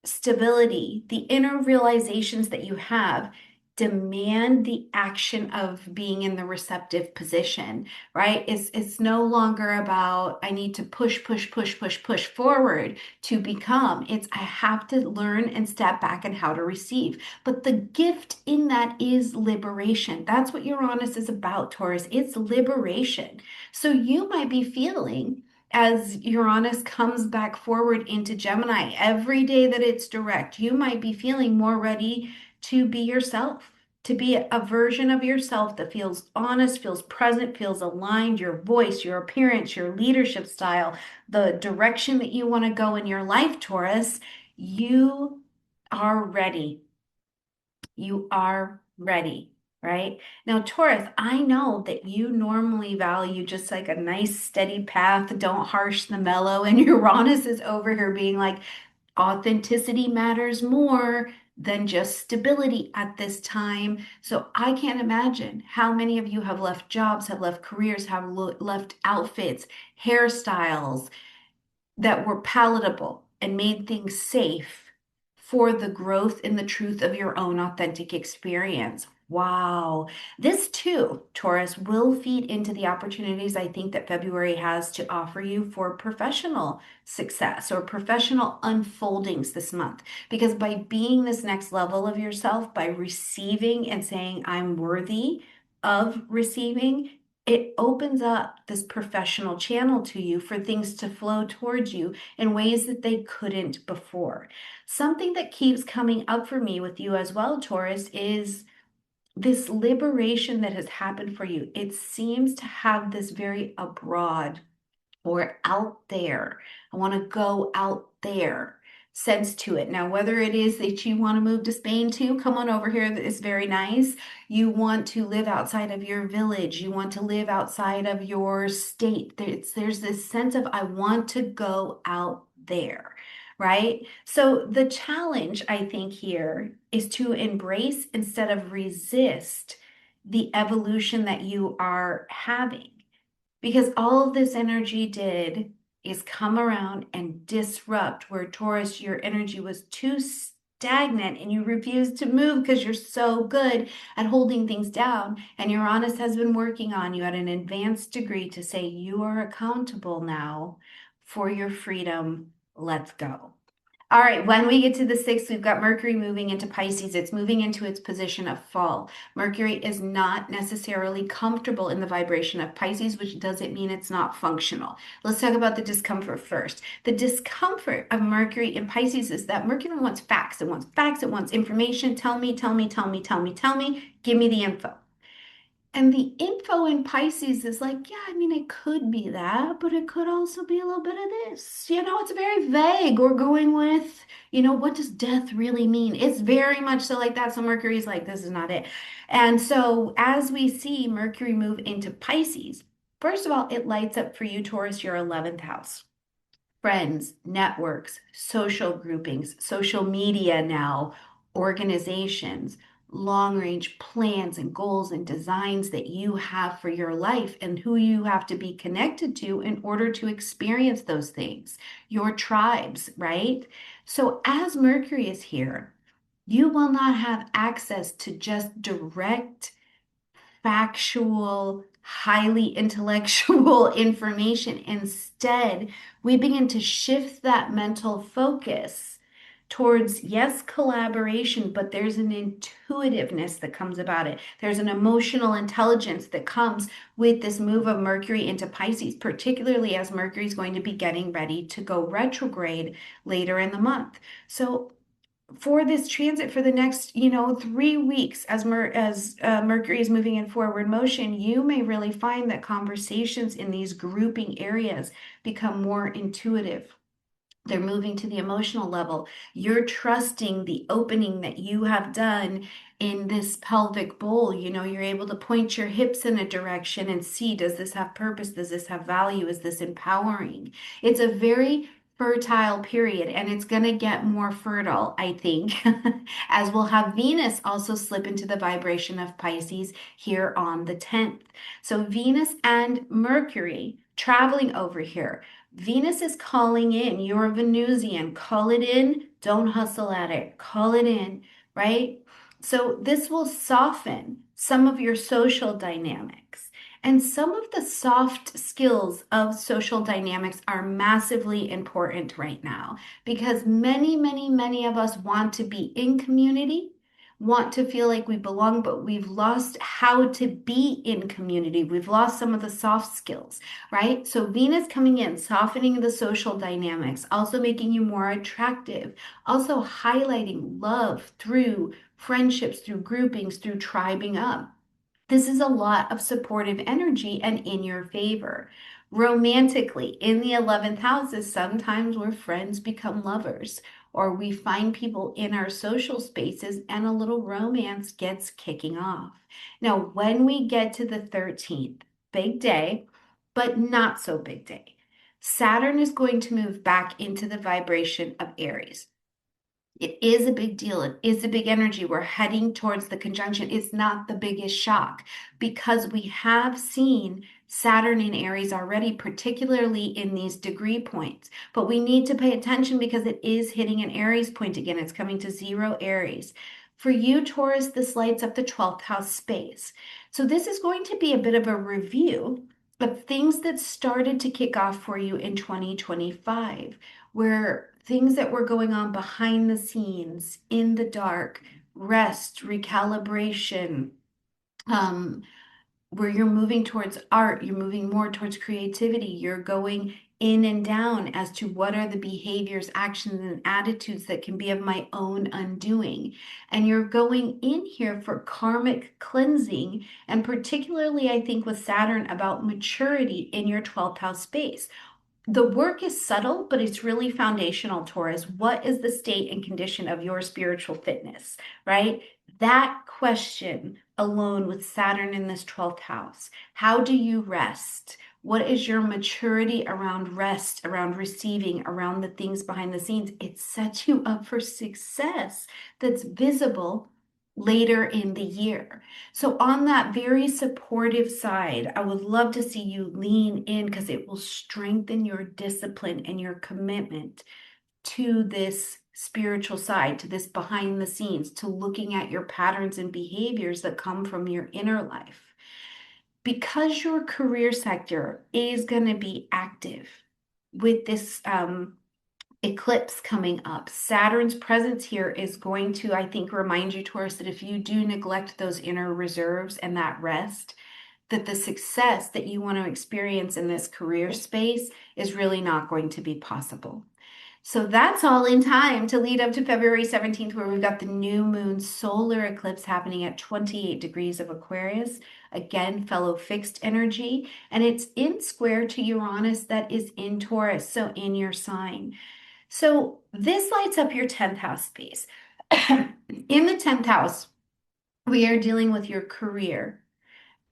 A: stability, the inner realizations that you have demand the action of being in the receptive position, right? It's no longer about I need to push forward to become. It's I have to learn and step back and how to receive. But the gift in that is liberation. That's what Uranus is about, Taurus. It's liberation. So you might be feeling as Uranus comes back forward into Gemini, every day that it's direct, you might be feeling more ready to be yourself, to be a version of yourself that feels honest, feels present, feels aligned, your voice, your appearance, your leadership style, the direction that you want to go in your life, Taurus, you are ready. You are ready, right? Now, Taurus, I know that you normally value just like a nice steady path, don't harsh the mellow, and Uranus is over here being like, authenticity matters more than just stability at this time. So I can't imagine how many of you have left jobs, have left careers, have left outfits, hairstyles that were palatable and made things safe for the growth in the truth of your own authentic experience. Wow. This too, Taurus, will feed into the opportunities I think that February has to offer you for professional success or professional unfoldings this month. Because by being this next level of yourself, by receiving and saying, I'm worthy of receiving, it opens up this professional channel to you for things to flow towards you in ways that they couldn't before. Something that keeps coming up for me with you as well, Taurus, is this liberation that has happened for you. It seems to have this very abroad or out there. I want to go out there sense to it. Now, whether it is that you want to move to Spain too, come on over here. That is very nice. You want to live outside of your village. You want to live outside of your state. There's this sense of, I want to go out there. Right? So the challenge, I think, here is to embrace instead of resist the evolution that you are having. Because all of this energy did is come around and disrupt where Taurus, your energy was too stagnant and you refused to move because you're so good at holding things down. And Uranus has been working on you at an advanced degree to say you are accountable now for your freedom. Let's go. All right, when we get to the 6th, we've got Mercury moving into Pisces. It's moving into its position of fall. Mercury is not necessarily comfortable in the vibration of Pisces, which doesn't mean it's not functional. Let's talk about the discomfort first. The discomfort of Mercury in Pisces is that Mercury wants facts. It wants facts. It wants information. Tell me, tell me, tell me, tell me, tell me. Give me the info. And the info in Pisces is like, yeah, I mean, it could be that, but it could also be a little bit of this. It's very vague. We're going with, what does death really mean? It's very much so like that. So Mercury's like, this is not it. And so as we see Mercury move into Pisces, first of all, it lights up for you, Taurus, your 11th house. Friends, networks, social groupings, social media now, organizations, long range plans and goals and designs that you have for your life and who you have to be connected to in order to experience those things, your tribes, right? So as Mercury is here, you will not have access to just direct factual, highly intellectual information. Instead, we begin to shift that mental focus towards, yes, collaboration, but there's an intuitiveness that comes about it. There's an emotional intelligence that comes with this move of Mercury into Pisces, particularly as Mercury is going to be getting ready to go retrograde later in the month. So for this transit for the next 3 weeks as Mercury is moving in forward motion, you may really find that conversations in these grouping areas become more intuitive. They're moving to the emotional level. You're trusting the opening that you have done in this pelvic bowl. You're able to point your hips in a direction and see, does this have purpose? Does this have value? Is this empowering? It's a very fertile period, and it's going to get more fertile, I think, as we'll have Venus also slip into the vibration of Pisces here on the 10th. So Venus and Mercury traveling over here. Venus is calling in. You're a Venusian. Call it in. Don't hustle at it. Call it in, right? So this will soften some of your social dynamics. And some of the soft skills of social dynamics are massively important right now because many, many, many of us want to be in community, want to feel like we belong, but we've lost how to be in community. We've lost some of the soft skills, right? So Venus coming in, softening the social dynamics, also making you more attractive, also highlighting love through friendships, through groupings, through tribing up. This is a lot of supportive energy and in your favor. Romantically, in the 11th house is sometimes where friends become lovers, or we find people in our social spaces and a little romance gets kicking off. Now, when we get to the 13th, big day, but not so big day, Saturn is going to move back into the vibration of Aries. It is a big deal. It is a big energy. We're heading towards the conjunction. It's not the biggest shock because we have seen Saturn in Aries already, particularly in these degree points. But we need to pay attention because it is hitting an Aries point again. It's coming to 0 Aries. For you, Taurus, this lights up the 12th house space. So this is going to be a bit of a review of things that started to kick off for you in 2025, where things that were going on behind the scenes, in the dark, rest, recalibration, where you're moving towards art, you're moving more towards creativity, you're going in and down as to what are the behaviors, actions, and attitudes that can be of my own undoing. And you're going in here for karmic cleansing, and particularly, I think, with Saturn about maturity in your 12th house space. The work is subtle, but it's really foundational, Taurus. What is the state and condition of your spiritual fitness, right? That question alone with Saturn in this 12th house. How do you rest? What is your maturity around rest, around receiving, around the things behind the scenes? It sets you up for success that's visible later in the year. So, on that very supportive side, I would love to see you lean in because it will strengthen your discipline and your commitment to this spiritual side, to this behind the scenes, to looking at your patterns and behaviors that come from your inner life. Because your career sector is going to be active with this eclipse coming up. Saturn's presence here is going to, I think, remind you, Taurus, that if you do neglect those inner reserves and that rest, that the success that you want to experience in this career space is really not going to be possible. So that's all in time to lead up to February 17th, where we've got the new moon solar eclipse happening at 28 degrees of Aquarius. Again, fellow fixed energy, and it's in square to Uranus that is in Taurus, so in your sign. So this lights up your 10th house space. In the 10th house, we are dealing with your career,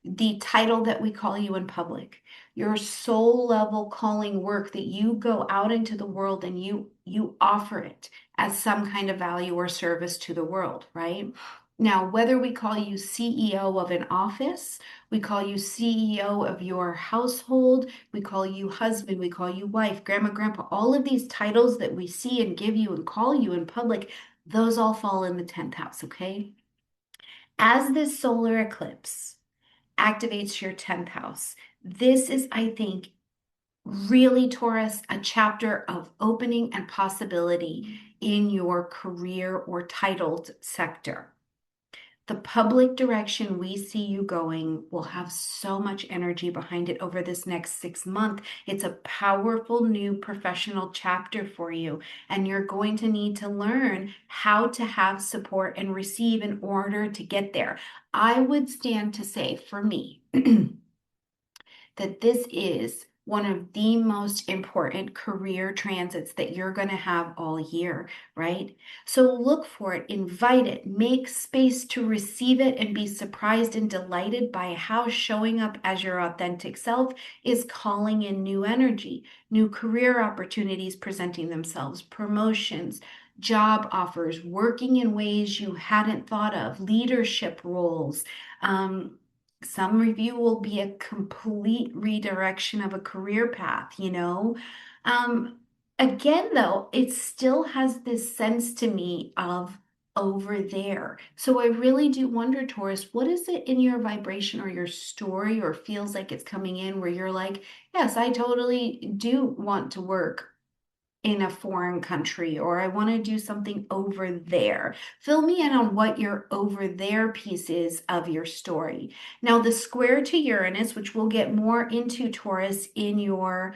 A: the title that we call you in public, your soul level calling work that you go out into the world and you offer it as some kind of value or service to the world, right? Now, whether we call you CEO of an office, we call you CEO of your household, we call you husband, we call you wife, grandma, grandpa, all of these titles that we see and give you and call you in public, those all fall in the 10th house, okay? As this solar eclipse activates your 10th house, this is, I think, really, Taurus, a chapter of opening and possibility in your career or titled sector. The public direction we see you going will have so much energy behind it over this next 6 months. It's a powerful new professional chapter for you, and you're going to need to learn how to have support and receive in order to get there. I would stand to say, for me, that this is one of the most important career transits that you're going to have all year, right? So look for it, invite it, make space to receive it, and be surprised and delighted by how showing up as your authentic self is calling in new energy, new career opportunities presenting themselves, promotions, job offers, working in ways you hadn't thought of, leadership roles. Some review will be a complete redirection of a career path, you know. Again, though, it still has this sense to me of over there. So I really do wonder, Taurus, what is it in your vibration or your story or feels like it's coming in where you're like, yes, I totally do want to work in a foreign country, or I want to do something over there. Fill me in on what your over there piece is of your story. Now, the square to Uranus, which we'll get more into, Taurus, in your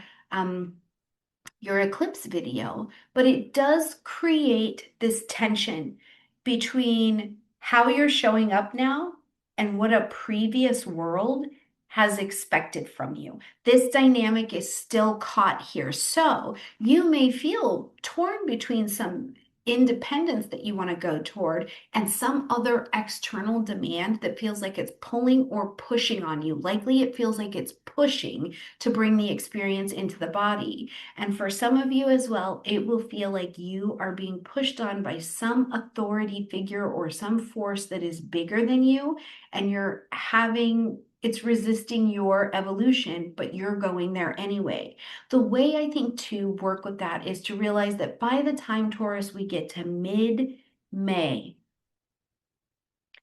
A: eclipse video, but it does create this tension between how you're showing up now and what a previous world has expected from you. This dynamic is still caught here. So you may feel torn between some independence that you want to go toward and some other external demand that feels like it's pulling or pushing on you. Likely it feels like it's pushing to bring the experience into the body. And for some of you as well, it will feel like you are being pushed on by some authority figure or some force that is bigger than you, and it's resisting your evolution, but you're going there anyway. The way I think to work with that is to realize that by the time, Taurus, we get to mid-May,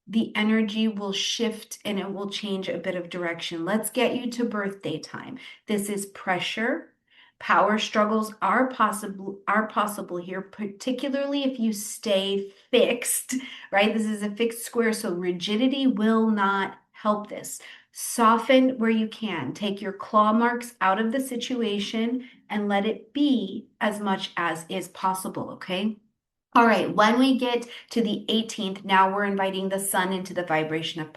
A: the energy will shift and it will change a bit of direction. Let's get you to birthday time. This is pressure. Power struggles are possible here, particularly if you stay fixed, right? This is a fixed square, so rigidity will not help this. Soften where you can. Take your claw marks out of the situation and let it be as much as is possible, okay? All right, when we get to the 18th, now we're inviting the sun into the vibration of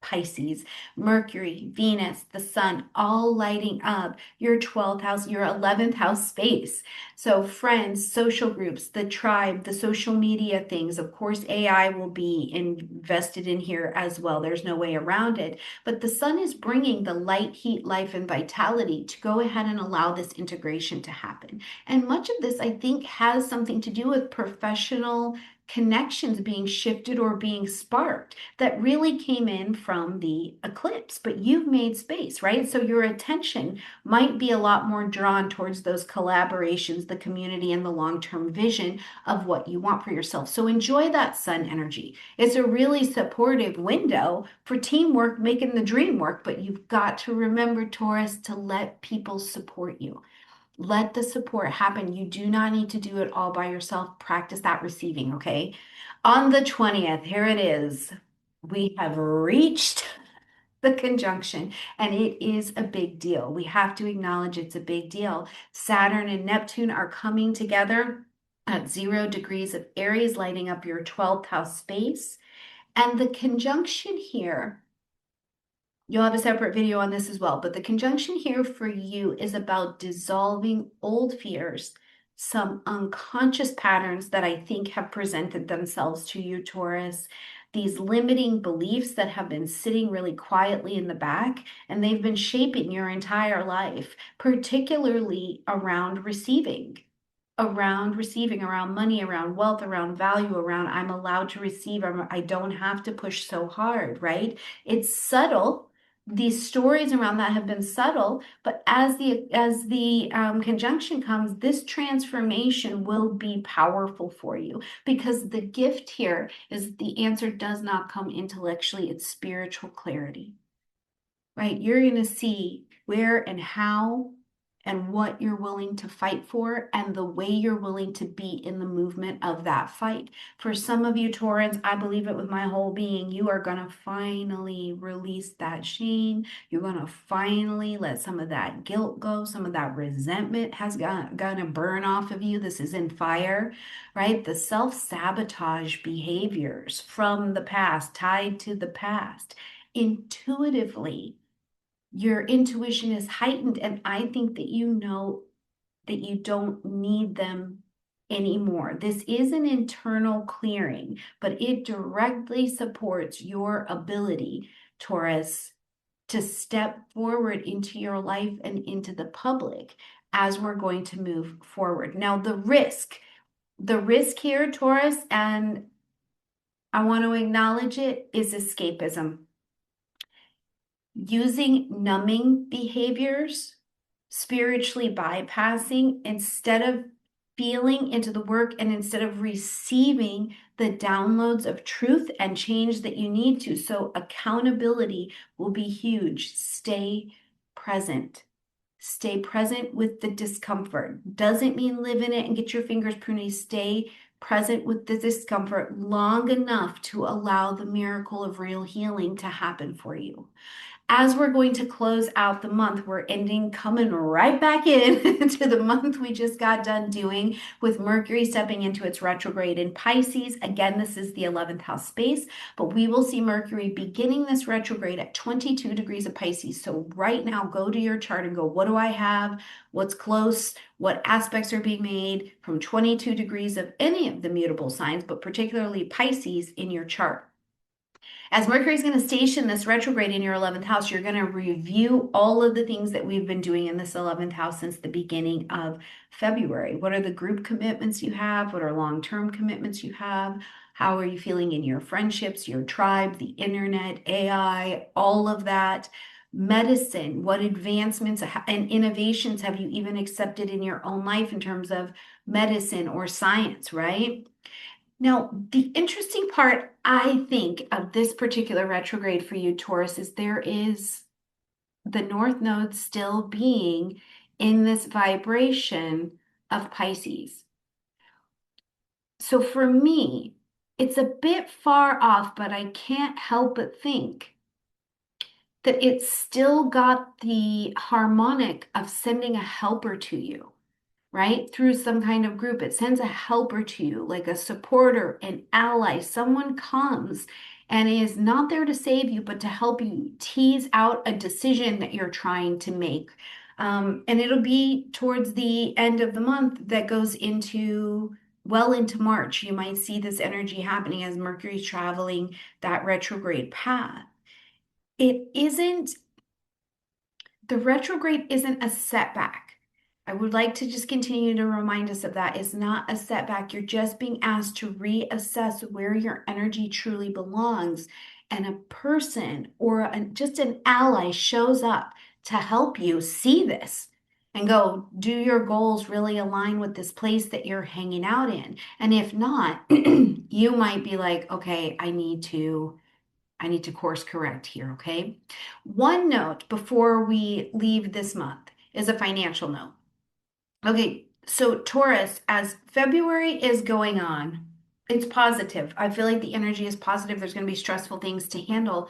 A: Pisces, Mercury, Venus, the sun, all lighting up your 12th house, your 11th house space. So friends, social groups, the tribe, the social media things, of course, AI will be invested in here as well. There's no way around it. But the sun is bringing the light, heat, life, and vitality to go ahead and allow this integration to happen. And much of this, I think, has something to do with professional connections being shifted or being sparked that really came in from the eclipse, but you've made space, right? So your attention might be a lot more drawn towards those collaborations, the community, and the long-term vision of what you want for yourself. So enjoy that sun energy. It's a really supportive window for teamwork, making the dream work, but you've got to remember, Taurus, to let people support you. Let the support happen. You do not need to do it all by yourself. Practice that receiving, okay? On the 20th, here it is. We have reached the conjunction, and it is a big deal. We have to acknowledge it's a big deal. Saturn and Neptune are coming together at 0 degrees of Aries, lighting up your 12th house space. And the conjunction here, you'll have a separate video on this as well, but the conjunction here for you is about dissolving old fears, some unconscious patterns that I think have presented themselves to you, Taurus, these limiting beliefs that have been sitting really quietly in the back, and they've been shaping your entire life, particularly around receiving. Around receiving, around money, around wealth, around value, around I'm allowed to receive, I don't have to push so hard, right? It's subtle. These stories around that have been subtle, but as the conjunction comes, this transformation will be powerful for you because the gift here is the answer does not come intellectually, it's spiritual clarity, right? You're going to see where and how and what you're willing to fight for and the way you're willing to be in the movement of that fight. For some of you, Taurans, I believe it with my whole being, you are going to finally release that shame. You're going to finally let some of that guilt go. Some of that resentment has going to burn off of you. This is in fire, right? The self-sabotage behaviors from the past, tied to the past, intuitively your intuition is heightened, and I think that you know that you don't need them anymore. This is an internal clearing, but it directly supports your ability, Taurus, to step forward into your life and into the public as we're going to move forward. Now, the risk here, Taurus, and I want to acknowledge it, is escapism. Using numbing behaviors, spiritually bypassing instead of feeling into the work and instead of receiving the downloads of truth and change that you need to. So accountability will be huge. Stay present. Stay present with the discomfort. Doesn't mean live in it and get your fingers pruny. Stay present with the discomfort long enough to allow the miracle of real healing to happen for you. As we're going to close out the month, we're ending coming right back in to the month we just got done doing with Mercury stepping into its retrograde in Pisces. Again, this is the 11th house space, but we will see Mercury beginning this retrograde at 22 degrees of Pisces. So right now, go to your chart and go, what do I have? What's close? What aspects are being made from 22 degrees of any of the mutable signs, but particularly Pisces in your chart? As Mercury is going to station this retrograde in your 11th house, you're going to review all of the things that we've been doing in this 11th house since the beginning of February. What are the group commitments you have? What are long-term commitments you have? How are you feeling in your friendships, your tribe, the internet, AI, all of that? Medicine, what advancements and innovations have you even accepted in your own life in terms of medicine or science, right? Now, the interesting part, I think, of this particular retrograde for you, Taurus, is there is the North Node still being in this vibration of Pisces. So for me, it's a bit far off, but I can't help but think that it's still got the harmonic of sending a helper to you, right? Through some kind of group. It sends a helper to you, like a supporter, an ally. Someone comes and is not there to save you, but to help you tease out a decision that you're trying to make. And it'll be towards the end of the month that goes into well into March. You might see this energy happening as Mercury's traveling that retrograde path. It isn't, the retrograde isn't a setback. I would like to just continue to remind us of that. It's not a setback. You're just being asked to reassess where your energy truly belongs. And a person or just an ally shows up to help you see this and go, do your goals really align with this place that you're hanging out in? And if not, you might be like, okay, I need to course correct here, okay? One note before we leave this month is a financial note. Okay, so Taurus, as February is going on, it's positive. I feel like the energy is positive. There's going to be stressful things to handle,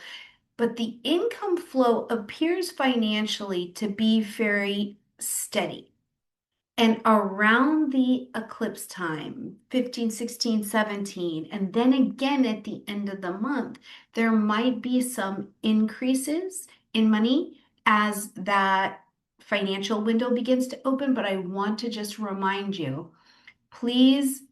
A: but the income flow appears financially to be very steady. And around the eclipse time, 15, 16, 17, and then again at the end of the month, there might be some increases in money as that financial window begins to open. But I want to just remind you, please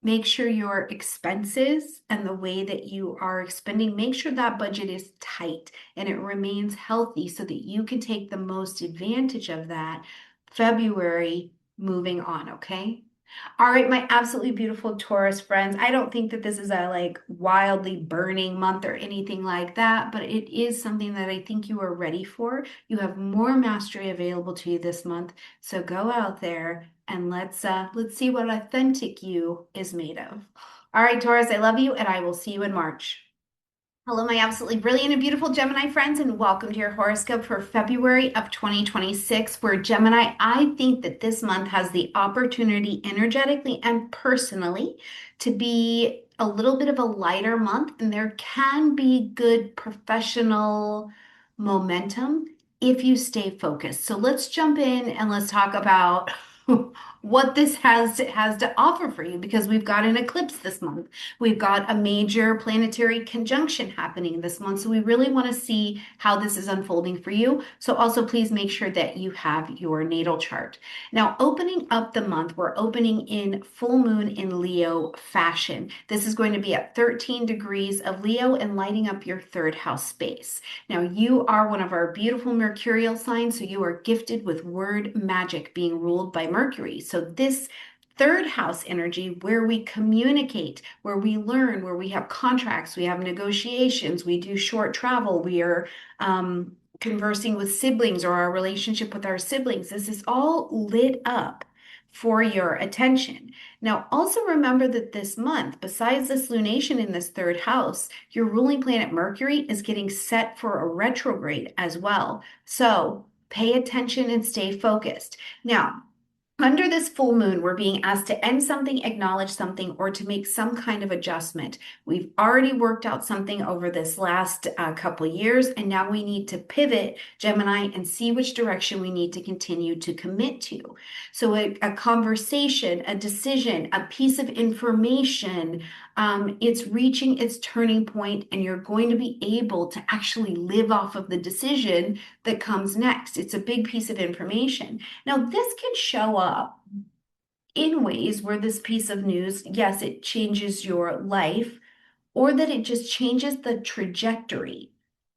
A: make sure your expenses and the way that you are expending, make sure that budget is tight and it remains healthy so that you can take the most advantage of that February moving on, okay? All right, my absolutely beautiful Taurus friends. I don't think that this is a like wildly burning month or anything like that, but it is something that I think you are ready for. You have more mastery available to you this month. So go out there and let's see what authentic you is made of. All right, Taurus, I love you and I will see you in March. Hello, my absolutely brilliant and beautiful Gemini friends, and welcome to your horoscope for February of 2026. Where Gemini, I think that this month has the opportunity, energetically and personally, to be a little bit of a lighter month, and there can be good professional momentum if you stay focused. So let's jump in and let's talk about what this has to offer for you, because we've got an eclipse this month. We've got a major planetary conjunction happening this month. So we really want to see how this is unfolding for you. So also please make sure that you have your natal chart. Now, opening up the month, we're opening in full moon in Leo fashion. This is going to be at 13 degrees of Leo and lighting up your third house space. Now, you are one of our beautiful mercurial signs, so you are gifted with word magic being ruled by Mercury. So this third house energy, where we communicate, where we learn, where we have contracts, we have negotiations, we do short travel, we are conversing with siblings or our relationship with our siblings. This is all lit up for your attention. Now, also remember that this month, besides this lunation in this third house, your ruling planet Mercury is getting set for a retrograde as well. So pay attention and stay focused. Now, Under this full moon, we're being asked to end something, acknowledge something, or to make some kind of adjustment. We've already worked out something over this last couple years, and now we need to pivot, Gemini, and see which direction we need to continue to commit to. So, a conversation, a decision, a piece of information, it's reaching its turning point, and you're going to be able to actually live off of the decision that comes next. It's a big piece of information. Now, this can show up in ways where this piece of news, yes, it changes your life, or that it just changes the trajectory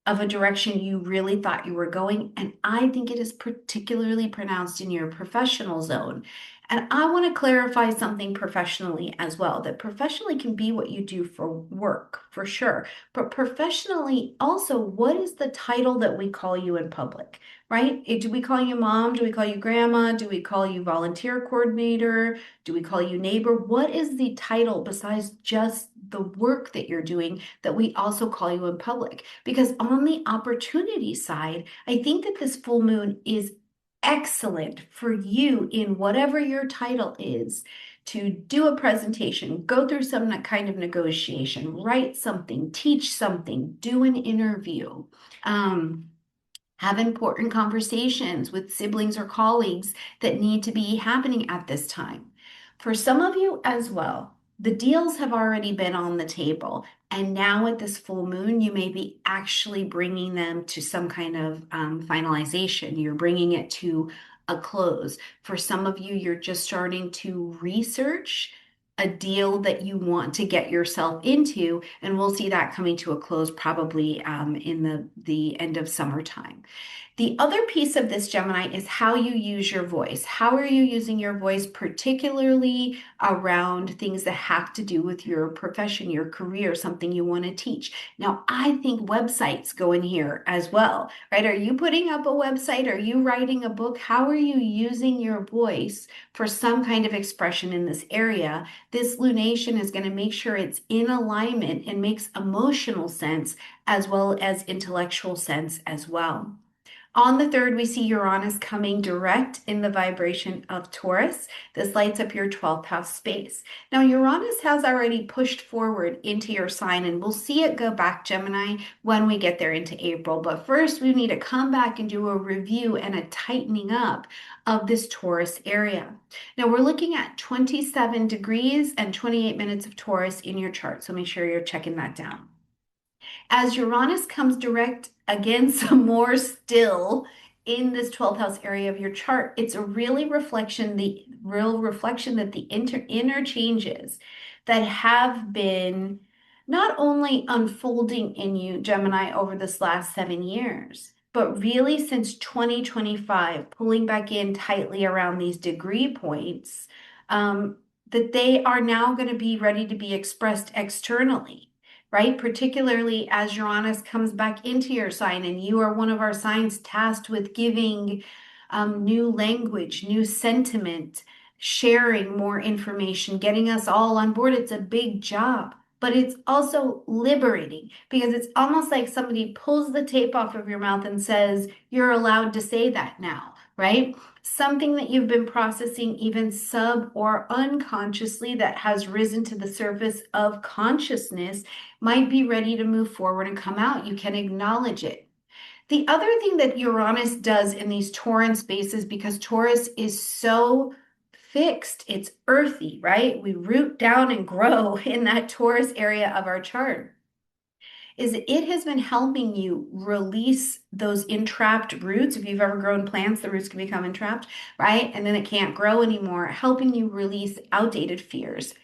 A: of a direction you really thought you were going. And I think it is particularly pronounced in your professional zone. And I want to clarify something professionally as well, that professionally can be what you do for work, for sure. But professionally, also, what is the title that we call you in public, right? Do we call you mom? Do we call you grandma? Do we call you volunteer coordinator? Do we call you neighbor? What is the title besides just the work that you're doing that we also call you in public? Because on the opportunity side, I think that this full moon is excellent for you in whatever your title is to do a presentation, go through some kind of negotiation, write something, teach something, do an interview. Have important conversations with siblings or colleagues that need to be happening at this time. For some of you as well, the deals have already been on the table, and now at this full moon, you may be actually bringing them to some kind of finalization. You're bringing it to a close. For some of you, you're just starting to research a deal that you want to get yourself into, and we'll see that coming to a close probably in the end of summertime. The other piece of this, Gemini, is how you use your voice. How are you using your voice, particularly around things that have to do with your profession, your career, something you want to teach? Now, I think websites go in here as well, right? Are you putting up a website? Are you writing a book? How are you using your voice for some kind of expression in this area? This lunation is going to make sure it's in alignment and makes emotional sense as well as intellectual sense as well. On the 3rd, we see Uranus coming direct in the vibration of Taurus. This lights up your 12th house space. Now, Uranus has already pushed forward into your sign, and we'll see it go back, Gemini, when we get there into April. But first, we need to come back and do a review and a tightening up of this Taurus area. Now, we're looking at 27 degrees and 28 minutes of Taurus in your chart, so make sure you're checking that down. As Uranus comes direct again, some more still in this 12th house area of your chart, it's a really reflection, the real reflection that the inner changes that have been not only unfolding in you, Gemini, over this last 7 years, but really since 2025, pulling back in tightly around these degree points, that they are now going to be ready to be expressed externally, right? Particularly as Uranus comes back into your sign, and you are one of our signs tasked with giving new language, new sentiment, sharing more information, getting us all on board. It's a big job, but it's also liberating because it's almost like somebody pulls the tape off of your mouth and says, you're allowed to say that now, right? Something that you've been processing even sub or unconsciously that has risen to the surface of consciousness might be ready to move forward and come out. You can acknowledge it. The other thing that Uranus does in these Tauran spaces, because Taurus is so fixed, it's earthy, right? We root down and grow in that Taurus area of our chart, is it has been helping you release those entrapped roots. If you've ever grown plants, the roots can become entrapped, right? And then it can't grow anymore, helping you release outdated fears,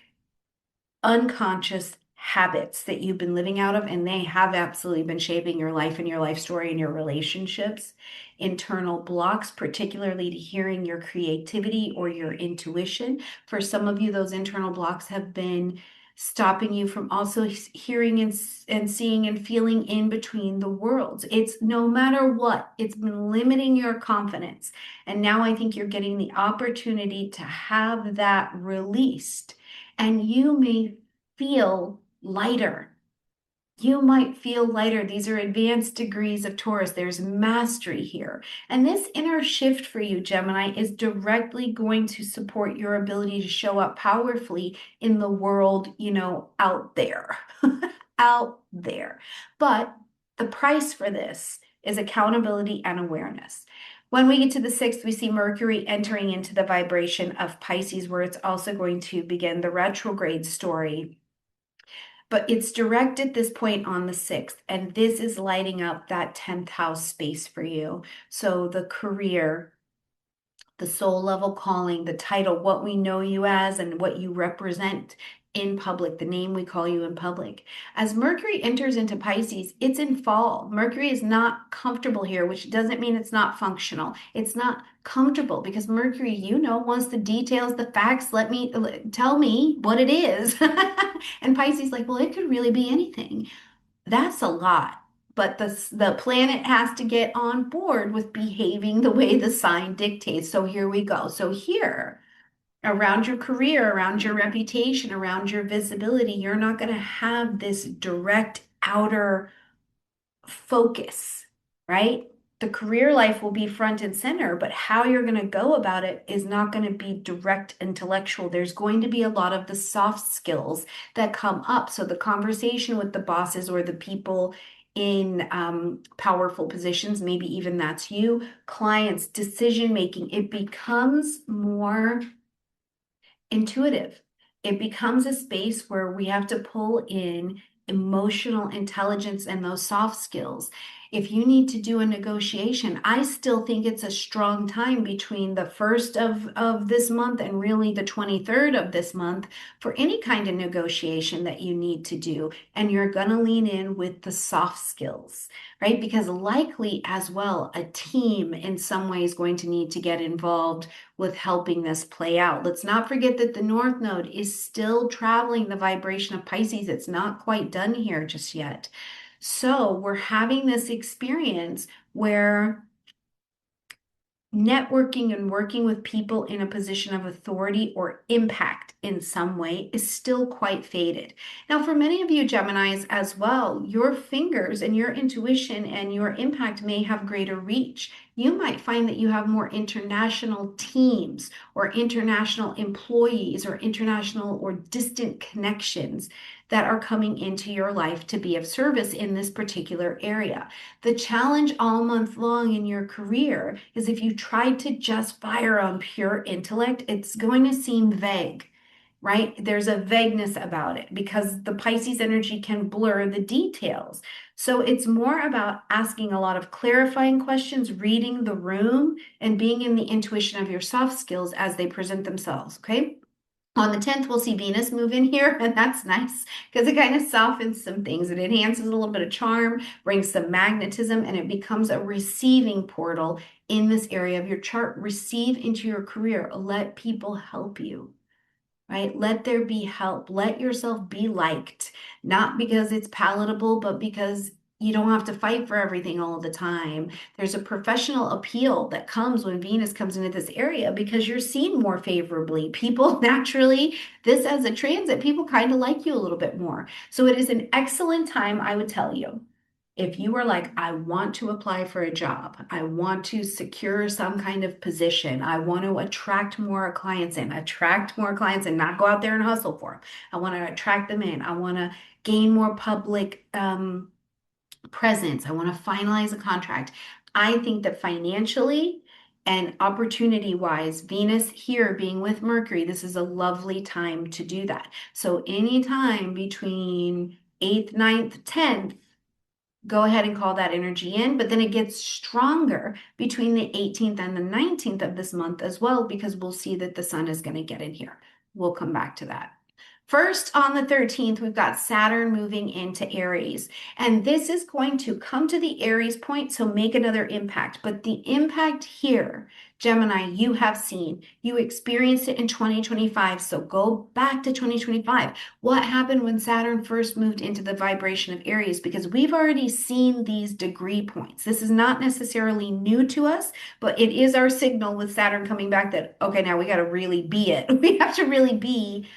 A: unconscious habits that you've been living out of, and they have absolutely been shaping your life and your life story and your relationships. Internal blocks, particularly to hearing your creativity or your intuition. For some of you, those internal blocks have been stopping you from also hearing and seeing and feeling in between the worlds. It's no matter what, it's been limiting your confidence. And now I think you're getting the opportunity to have that released, and you may feel lighter, You might feel lighter. These are advanced degrees of Taurus. There's mastery here. And this inner shift for you, Gemini, is directly going to support your ability to show up powerfully in the world, out there. Out there. But the price for this is accountability and awareness. When we get to the 6th, we see Mercury entering into the vibration of Pisces, where it's also going to begin the retrograde story, but it's direct at this point on the 6th, and this is lighting up that 10th house space for you. So the career, the soul level calling, the title, what we know you as, and what you represent in public, the name we call you in public. As Mercury enters into Pisces, it's in fall. Mercury is not comfortable here, which doesn't mean it's not functional. It's not comfortable because Mercury, wants the details, the facts. Tell me what it is. And Pisces, like, well, it could really be anything. That's a lot. But the planet has to get on board with behaving the way the sign dictates. So here we go. So here, around your career, around your reputation, around your visibility, you're not going to have this direct outer focus, right? The career life will be front and center, but how you're going to go about it is not going to be direct intellectual. There's going to be a lot of the soft skills that come up. So the conversation with the bosses or the people in powerful positions, maybe even that's you, clients, decision making, it becomes more intuitive. It becomes a space where we have to pull in emotional intelligence and those soft skills. If you need to do a negotiation, I still think it's a strong time between the 1st of this month and really the 23rd of this month for any kind of negotiation that you need to do. And you're going to lean in with the soft skills, right? Because likely as well, a team in some way is going to need to get involved with helping this play out. Let's not forget that the North Node is still traveling the vibration of Pisces. It's not quite done here just yet. So we're having this experience where networking and working with people in a position of authority or impact in some way is still quite faded. Now, for many of you Geminis as well, your fingers and your intuition and your impact may have greater reach. You might find that you have more international teams or international employees or international or distant connections that are coming into your life to be of service in this particular area. The challenge all month long in your career is if you try to just fire on pure intellect, it's going to seem vague, right? There's a vagueness about it because the Pisces energy can blur the details. So it's more about asking a lot of clarifying questions, reading the room, and being in the intuition of your soft skills as they present themselves, okay? On the 10th, we'll see Venus move in here, and that's nice because it kind of softens some things. It enhances a little bit of charm, brings some magnetism, and it becomes a receiving portal in this area of your chart. Receive into your career. Let people help you, right? Let there be help. Let yourself be liked, not because it's palatable, but because you don't have to fight for everything all the time. There's a professional appeal that comes when Venus comes into this area because you're seen more favorably. People naturally, this as a transit, people kind of like you a little bit more. So it is an excellent time, I would tell you. If you are like, I want to apply for a job, I want to secure some kind of position, I want to attract more clients in, not go out there and hustle for them. I want to attract them in. I want to gain more public presence. I want to finalize a contract. I think that financially and opportunity wise, Venus here being with Mercury, this is a lovely time to do that. So anytime between 8th, 9th, 10th, go ahead and call that energy in, but then it gets stronger between the 18th and the 19th of this month as well, because we'll see that the sun is going to get in here. We'll come back to that. First, on the 13th, we've got Saturn moving into Aries, and this is going to come to the Aries point, so make another impact. But the impact here, Gemini, you have seen, you experienced it in 2025, so go back to 2025. What happened when Saturn first moved into the vibration of Aries? Because we've already seen these degree points. This is not necessarily new to us, but it is our signal with Saturn coming back that, okay, now we got to really be it. We have to really be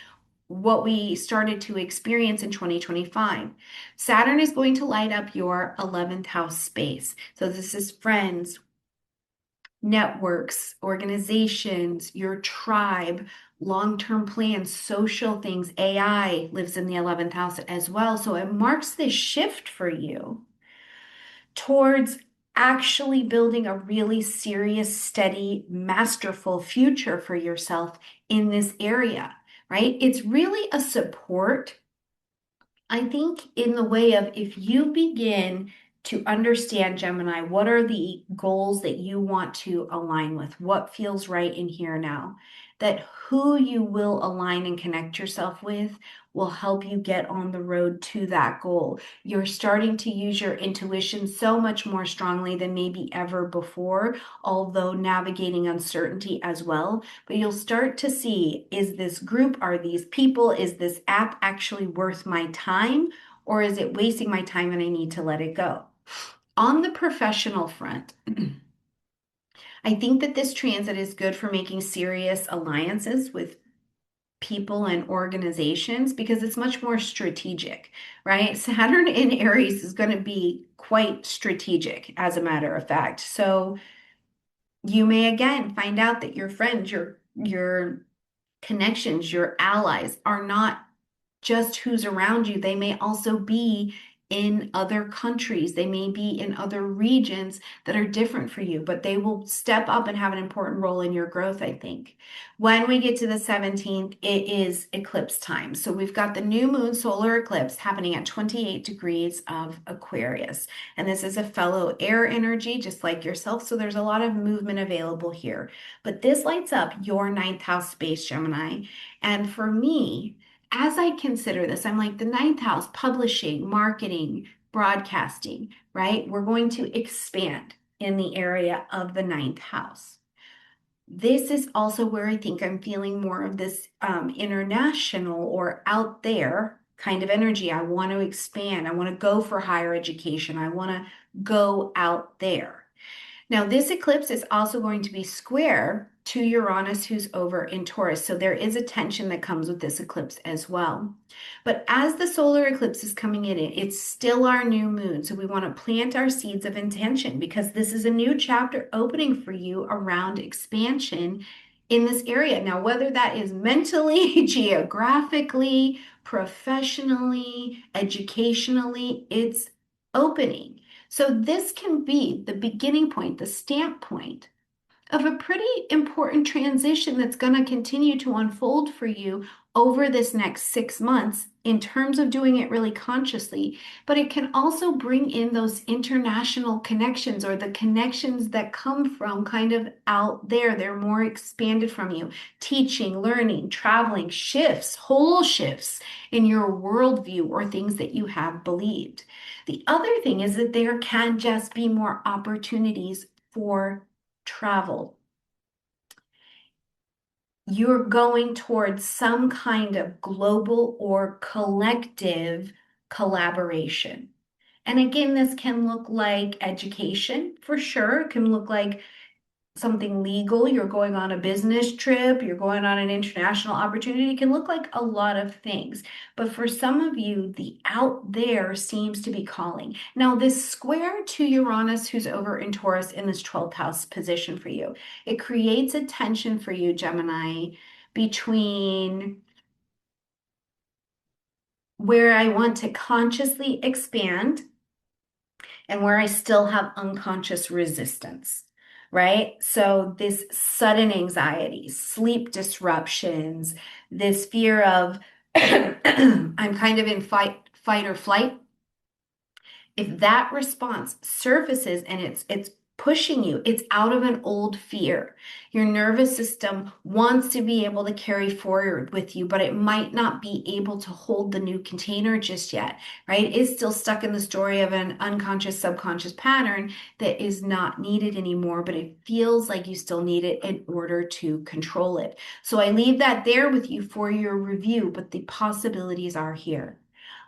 A: what we started to experience in 2025. Saturn is going to light up your 11th house space. So this is friends, networks, organizations, your tribe, long-term plans, social things. AI lives in the 11th house as well. So it marks this shift for you towards actually building a really serious, steady, masterful future for yourself in this area, right? It's really a support, I think, in the way of if you begin to understand, Gemini, what are the goals that you want to align with? What feels right in here now? That who you will align and connect yourself with will help you get on the road to that goal. You're starting to use your intuition so much more strongly than maybe ever before, although navigating uncertainty as well. But you'll start to see, is this group, are these people, is this app actually worth my time, or is it wasting my time and I need to let it go? On the professional front, I think that this transit is good for making serious alliances with people and organizations because it's much more strategic, right? Saturn in Aries is going to be quite strategic, as a matter of fact. So you may again find out that your friends, your connections, your allies are not just who's around you. They may also be in other countries. They may be in other regions that are different for you, but they will step up and have an important role in your growth, I think. When we get to the 17th, it is eclipse time. So we've got the new moon solar eclipse happening at 28 degrees of Aquarius. And this is a fellow air energy, just like yourself. So there's a lot of movement available here. But this lights up your ninth house space, Gemini. And for me, as I consider this, I'm like the ninth house, publishing, marketing, broadcasting, right? We're going to expand in the area of the ninth house. This is also where I think I'm feeling more of this international or out there kind of energy. I want to expand. I want to go for higher education. I want to go out there. Now, this eclipse is also going to be square to Uranus, who's over in Taurus. So there is a tension that comes with this eclipse as well. But as the solar eclipse is coming in, it's still our new moon. So we want to plant our seeds of intention because this is a new chapter opening for you around expansion in this area. Now, whether that is mentally, geographically, professionally, educationally, it's opening. So this can be the beginning point, the stamp point of a pretty important transition that's going to continue to unfold for you over this next 6 months in terms of doing it really consciously. But it can also bring in those international connections or the connections that come from kind of out there. They're more expanded from you. Teaching, learning, traveling, shifts, whole shifts in your worldview or things that you have believed. The other thing is that there can just be more opportunities for travel. You're going towards some kind of global or collective collaboration. And again, this can look like education for sure. It can look like something legal, you're going on a business trip, you're going on an international opportunity. It can look like a lot of things. But for some of you, the out there seems to be calling. Now, this square to Uranus, who's over in Taurus in this 12th house position for you, it creates a tension for you, Gemini, between where I want to consciously expand and where I still have unconscious resistance, right? So this sudden anxiety, sleep disruptions, this fear of I'm kind of in fight or flight. If that response surfaces and it's pushing you, it's out of an old fear. Your nervous system wants to be able to carry forward with you, but it might not be able to hold the new container just yet, right? It's still stuck in the story of an unconscious, subconscious pattern that is not needed anymore, but it feels like you still need it in order to control it. So I leave that there with you for your review, but the possibilities are here.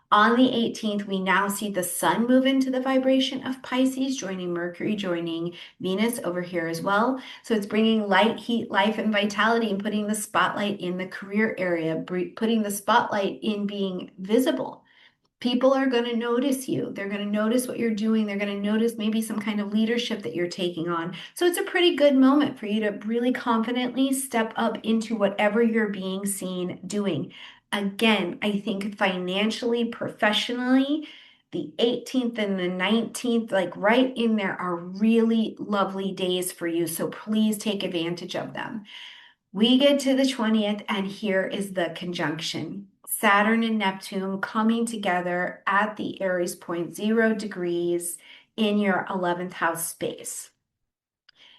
A: On the 18th, we now see the sun move into the vibration of Pisces, joining Mercury, joining Venus over here as well. So it's bringing light, heat, life, and vitality and putting the spotlight in the career area, putting the spotlight in being visible. People are going to notice you. They're going to notice what you're doing. They're going to notice maybe some kind of leadership that you're taking on. So it's a pretty good moment for you to really confidently step up into whatever you're being seen doing. Again, I think financially, professionally, the 18th and the 19th, like right in there, are really lovely days for you. So please take advantage of them. We get to the 20th, and here is the conjunction. Saturn and Neptune coming together at the Aries point, 0 degrees in your 11th house space.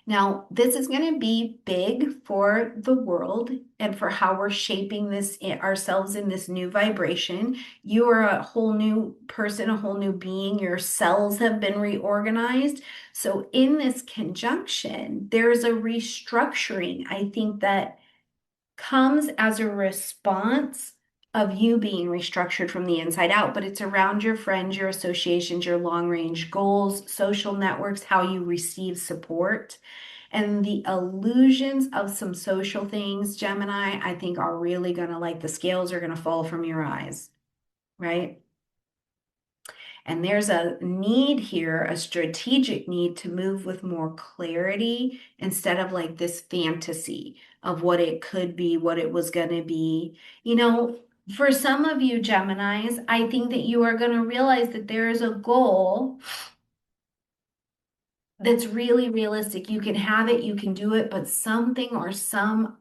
A: Now, this is going to be big for the world and for how we're shaping this ourselves in this new vibration. You are a whole new person, a whole new being. Your cells have been reorganized. So, in this conjunction, there's a restructuring, I think, that comes as a response of you being restructured from the inside out, but it's around your friends, your associations, your long range goals, social networks, how you receive support. And the illusions of some social things, Gemini, I think are really going to, like, the scales are going to fall from your eyes, right? And there's a need here, a strategic need to move with more clarity instead of like this fantasy of what it could be, what it was going to be. You know, for some of you Geminis, I think that you are going to realize that there is a goal that's really realistic. You can have it, you can do it, but something or some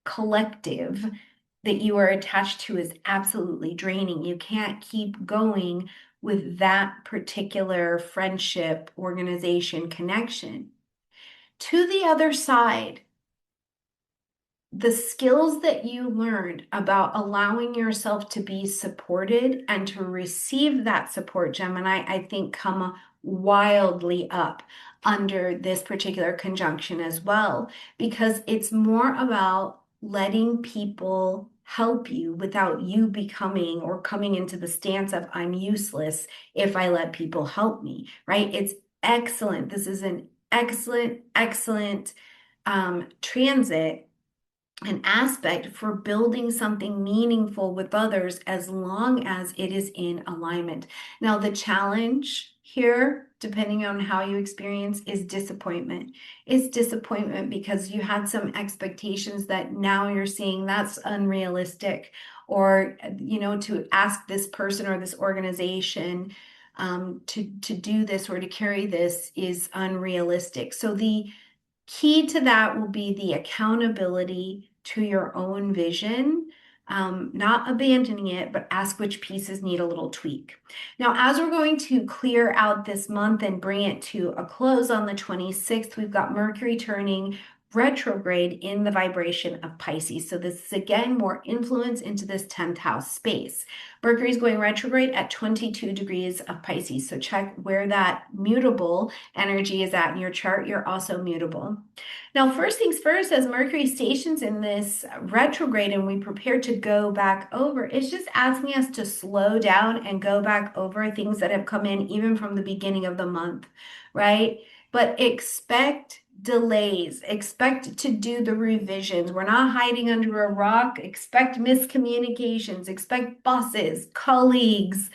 A: collective that you are attached to is absolutely draining. You can't keep going with that particular friendship, organization, connection. To the other side, the skills that you learned about allowing yourself to be supported and to receive that support, Gemini, I think come wildly up under this particular conjunction as well, because it's more about letting people help you without you becoming or coming into the stance of I'm useless if I let people help me, right? It's excellent. This is an excellent transit, an aspect for building something meaningful with others as long as it is in alignment. Now, the challenge here, depending on how you experience, is disappointment. It's disappointment because you had some expectations that now you're seeing that's unrealistic, or, you know, to ask this person or this organization to do this or to carry this is unrealistic. So the key to that will be the accountability to your own vision, not abandoning it, but ask which pieces need a little tweak. Now, as we're going to clear out this month and bring it to a close on the 26th, we've got Mercury turning retrograde in the vibration of Pisces. So this is again more influence into this 10th house space. Mercury is going retrograde at 22 degrees of Pisces. So check where that mutable energy is at in your chart. You're also mutable. Now, first things first, as Mercury stations in this retrograde and we prepare to go back over, it's just asking us to slow down and go back over things that have come in even from the beginning of the month, right? But expect delays, expect to do the revisions. We're not hiding under a rock. Expect miscommunications, expect bosses, colleagues,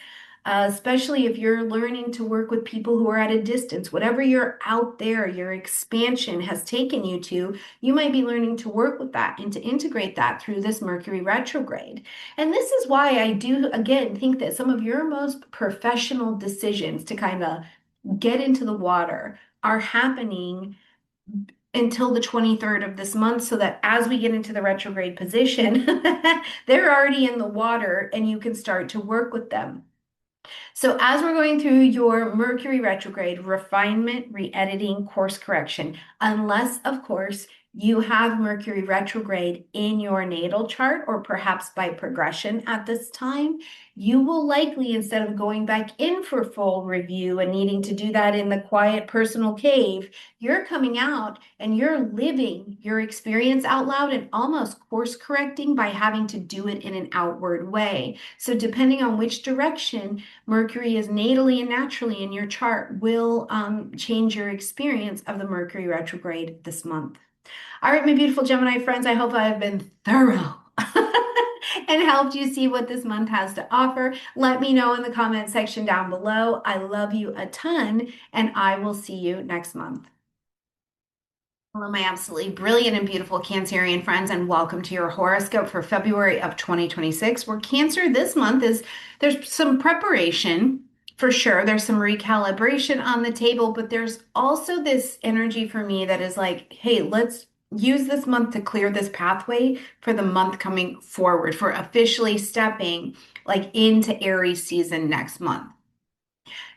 A: especially if you're learning to work with people who are at a distance. Whatever you're out there, your expansion has taken you to, you might be learning to work with that and to integrate that through this Mercury retrograde. And this is why I do, again, think that some of your most professional decisions to kind of get into the water are happening until the 23rd of this month, so that as we get into the retrograde position, they're already in the water and you can start to work with them. So as we're going through your Mercury retrograde, refinement, re-editing, course correction, unless, of course, you have Mercury retrograde in your natal chart, or perhaps by progression at this time, you will likely, instead of going back in for full review and needing to do that in the quiet personal cave, you're coming out and you're living your experience out loud and almost course correcting by having to do it in an outward way. So, depending on which direction Mercury is natally and naturally in your chart, will change your experience of the Mercury retrograde this month. All right, my beautiful Gemini friends, I hope I have been thorough and helped you see what this month has to offer. Let me know in the comment section down below. I love you a ton, and I will see you next month. Hello, my absolutely brilliant and beautiful Cancerian friends, and welcome to your horoscope for February of 2026. Where Cancer this month is, there's some preparation for sure. There's some recalibration on the table, but there's also this energy for me that is like, hey, let's use this month to clear this pathway for the month coming forward, for officially stepping like into Aries season next month.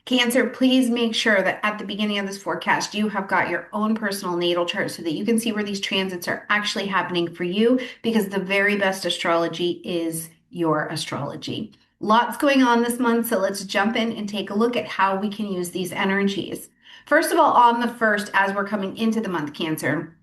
A: Cancer, please make sure that at the beginning of this forecast, you have got your own personal natal chart so that you can see where these transits are actually happening for you, because the very best astrology is your astrology. Lots going on this month, so let's jump in and take a look at how we can use these energies. First of all, on the first, as we're coming into the month, Cancer,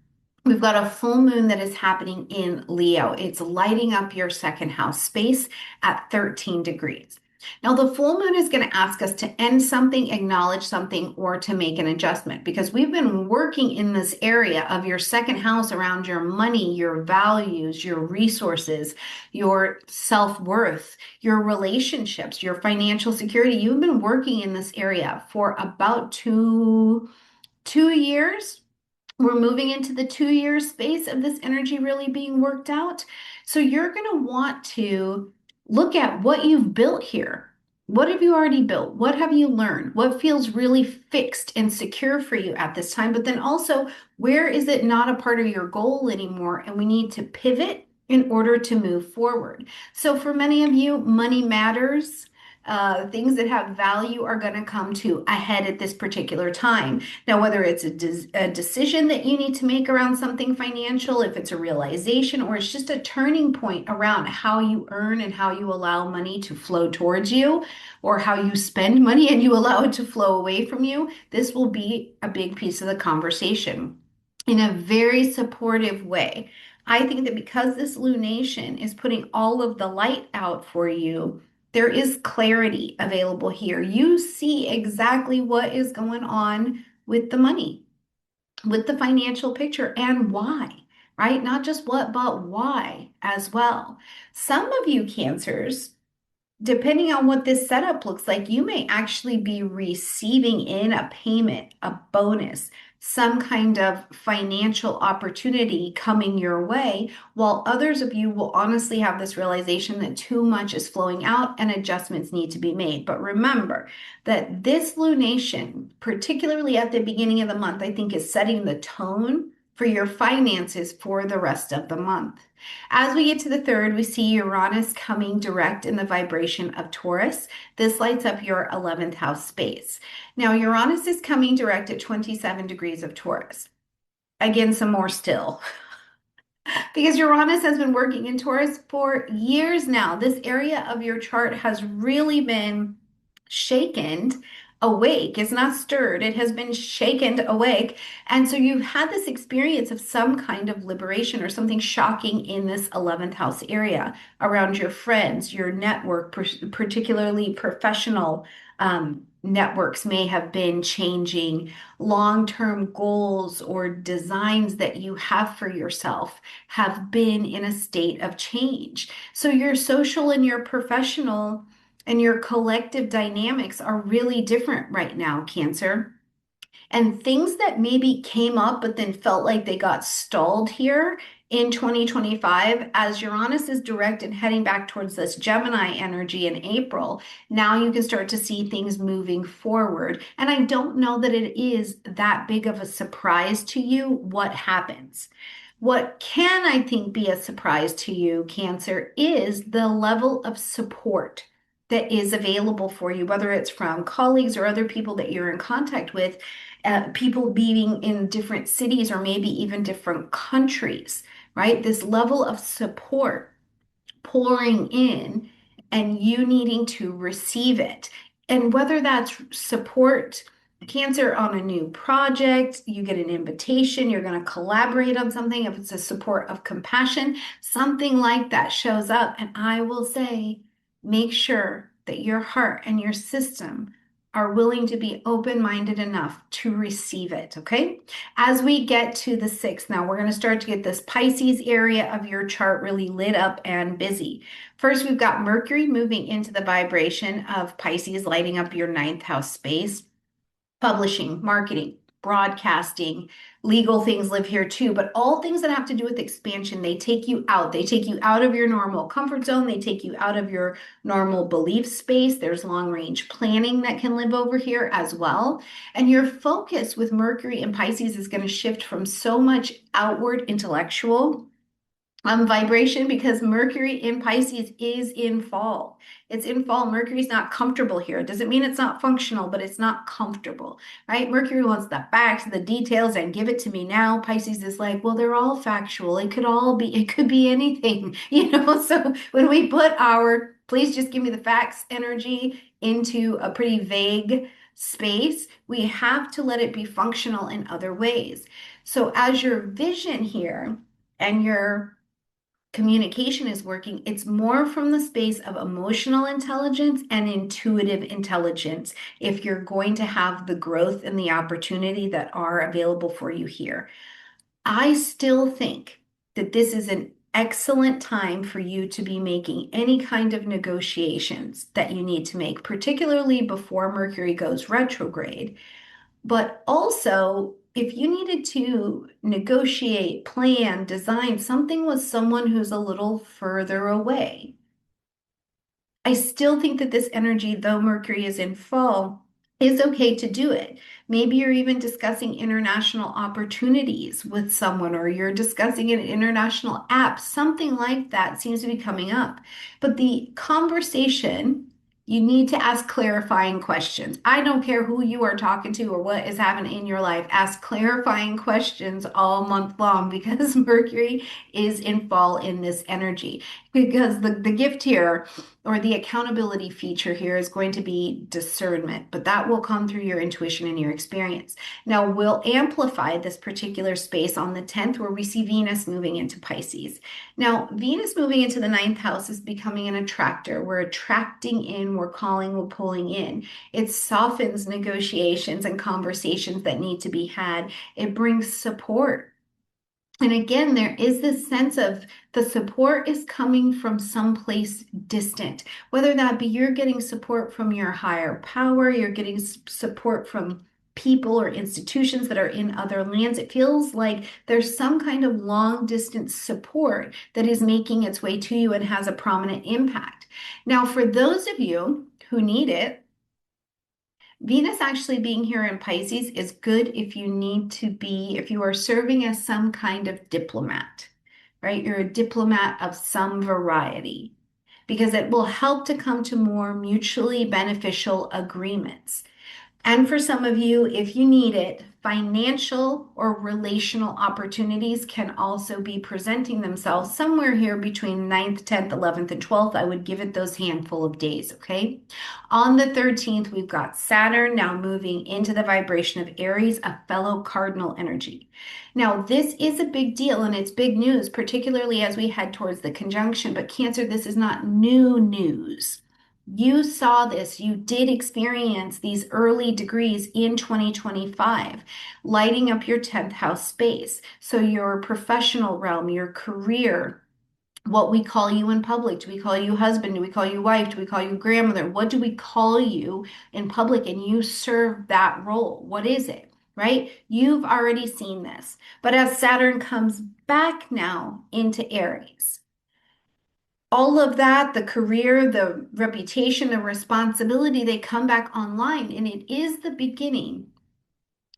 A: we've got a full moon that is happening in Leo. It's lighting up your second house space at 13 degrees. Now, the full moon is going to ask us to end something, acknowledge something, or to make an adjustment, because we've been working in this area of your second house around your money, your values, your resources, your self-worth, your relationships, your financial security. You've been working in this area for about two years. We're moving into the 2 year space of this energy really being worked out. So you're going to want to look at what you've built here. What have you already built? What have you learned? What feels really fixed and secure for you at this time? But then also, where is it not a part of your goal anymore? And we need to pivot in order to move forward. So for many of you, money matters. Things that have value are going to come to a head at this particular time. Now, whether it's a decision that you need to make around something financial, if it's a realization, or it's just a turning point around how you earn and how you allow money to flow towards you, or how you spend money and you allow it to flow away from you, this will be a big piece of the conversation in a very supportive way. I think that because this lunation is putting all of the light out for you, there is clarity available here. You see exactly what is going on with the money, with the financial picture, and why, right? Not just what, but why as well. Some of you Cancers, depending on what this setup looks like, you may actually be receiving in a payment, a bonus, some kind of financial opportunity coming your way, while others of you will honestly have this realization that too much is flowing out and adjustments need to be made. But remember that this lunation, particularly at the beginning of the month, I think is setting the tone for your finances for the rest of the month. As we get to the third, we see Uranus coming direct in the vibration of Taurus. This lights up your 11th house space. Now, Uranus is coming direct at 27 degrees of Taurus. Again, some more still. Because Uranus has been working in Taurus for years now. This area of your chart has really been shaken awake. It's not stirred, it has been shaken awake. And so you've had this experience of some kind of liberation or something shocking in this 11th house area around your friends, your network, particularly professional networks may have been changing. Long-term goals or designs that you have for yourself have been in a state of change. So your social and your professional and your collective dynamics are really different right now, Cancer. And things that maybe came up but then felt like they got stalled here in 2025, as Uranus is direct and heading back towards this Gemini energy in April, now you can start to see things moving forward. And I don't know that it is that big of a surprise to you what happens. What can, I think, be a surprise to you, Cancer, is the level of support that is available for you, whether it's from colleagues or other people that you're in contact with, people being in different cities or maybe even different countries, right? This level of support pouring in and you needing to receive it. And whether that's support, Cancer, on a new project, you get an invitation, you're going to collaborate on something. If it's a support of compassion, something like that shows up. And I will say, make sure that your heart and your system are willing to be open-minded enough to receive it, okay? As we get to the 6th, now we're going to start to get this Pisces area of your chart really lit up and busy. First, we've got Mercury moving into the vibration of Pisces, lighting up your ninth house space. Publishing, marketing, broadcasting, legal things live here too, but all things that have to do with expansion, they take you out. They take you out of your normal comfort zone. They take you out of your normal belief space. There's long range planning that can live over here as well. And your focus with Mercury and Pisces is going to shift from so much outward intellectual vibration, because Mercury in Pisces is in fall. It's in fall. Mercury's not comfortable here. It doesn't mean it's not functional, but it's not comfortable, right? Mercury wants the facts, the details, and give it to me now. Pisces is like, well, they're all factual. It could be anything, So when we put our please just give me the facts energy into a pretty vague space, we have to let it be functional in other ways. So as your vision here and your communication is working, it's more from the space of emotional intelligence and intuitive intelligence if you're going to have the growth and the opportunity that are available for you here. I still think that this is an excellent time for you to be making any kind of negotiations that you need to make, particularly before Mercury goes retrograde. But also, if you needed to negotiate, plan, design something with someone who's a little further away, I still think that this energy, though Mercury is in fall, is okay to do it. Maybe you're even discussing international opportunities with someone, or you're discussing an international app. Something like that seems to be coming up. But the conversation, you need to ask clarifying questions. I don't care who you are talking to or what is happening in your life. Ask clarifying questions all month long, because Mercury is in fall in this energy. Because the gift here, or the accountability feature here, is going to be discernment, but that will come through your intuition and your experience. Now, we'll amplify this particular space on the 10th, where we see Venus moving into Pisces. Now, Venus moving into the ninth house is becoming an attractor. We're attracting in, we're calling, we're pulling in. It softens negotiations and conversations that need to be had. It brings support. And again, there is this sense of the support is coming from someplace distant, whether that be you're getting support from your higher power, you're getting support from people or institutions that are in other lands. It feels like there's some kind of long distance support that is making its way to you and has a prominent impact. Now, for those of you who need it, Venus actually being here in Pisces is good if if you are serving as some kind of diplomat, right? You're a diplomat of some variety, because it will help to come to more mutually beneficial agreements. And for some of you, if you need it, financial or relational opportunities can also be presenting themselves somewhere here between 9th, 10th, 11th, and 12th. I would give it those handful of days, okay? On the 13th, we've got Saturn now moving into the vibration of Aries, a fellow cardinal energy. Now, this is a big deal and it's big news, particularly as we head towards the conjunction. But Cancer, this is not new news. You saw this, you did experience these early degrees in 2025, lighting up your 10th house space. So your professional realm, your career, what we call you in public. Do we call you husband? Do we call you wife? Do we call you grandmother? What do we call you in public? And you serve that role. What is it? Right? You've already seen this. But as Saturn comes back now into Aries, all of that, the career, the reputation, the responsibility, they come back online. And it is the beginning,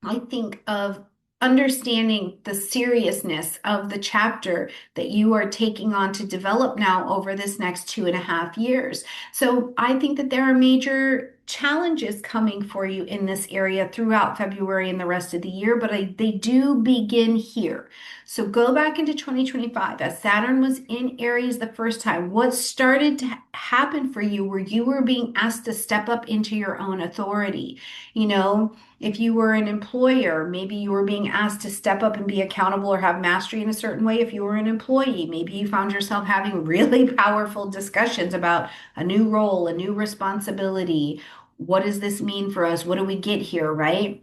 A: I think, of understanding the seriousness of the chapter that you are taking on to develop now over this next 2.5 years. So I think that there are major challenges coming for you in this area throughout February and the rest of the year, but they do begin here. So go back into 2025 as Saturn was in Aries the first time. What started to happen for you where you were being asked to step up into your own authority? You know, if you were an employer, maybe you were being asked to step up and be accountable or have mastery in a certain way. If you were an employee, maybe you found yourself having really powerful discussions about a new role, a new responsibility. What does this mean for us? What do we get here, right?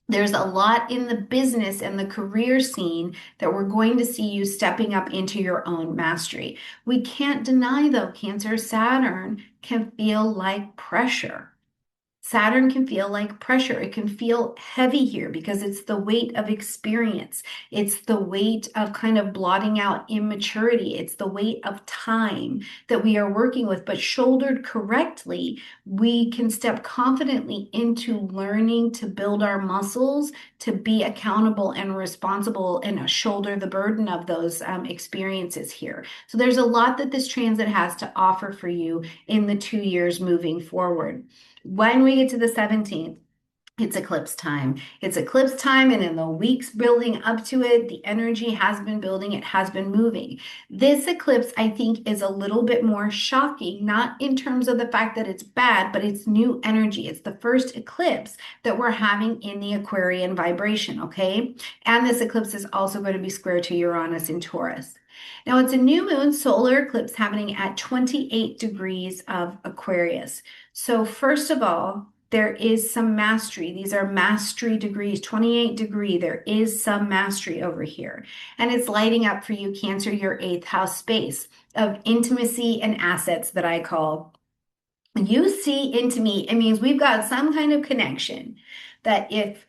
A: There's a lot in the business and the career scene that we're going to see you stepping up into your own mastery. We can't deny, though, Cancer, Saturn can feel like pressure. Saturn can feel like pressure. It can feel heavy here because it's the weight of experience. It's the weight of kind of blotting out immaturity. It's the weight of time that we are working with. But shouldered correctly, we can step confidently into learning to build our muscles, to be accountable and responsible and shoulder the burden of those experiences here. So there's a lot that this transit has to offer for you in the 2 years moving forward. When we get to the 17th, it's eclipse time. It's eclipse time, and in the weeks building up to it, the energy has been building, it has been moving. This eclipse, I think, is a little bit more shocking, not in terms of the fact that it's bad, but it's new energy. It's the first eclipse that we're having in the Aquarian vibration, okay? And this eclipse is also going to be square to Uranus in Taurus. Now, it's a new moon solar eclipse happening at 28 degrees of Aquarius. So, first of all, there is some mastery. These are mastery degrees, 28 degree. There is some mastery over here. And it's lighting up for you, Cancer, your eighth house space of intimacy and assets that I call. You see into me, it means we've got some kind of connection that if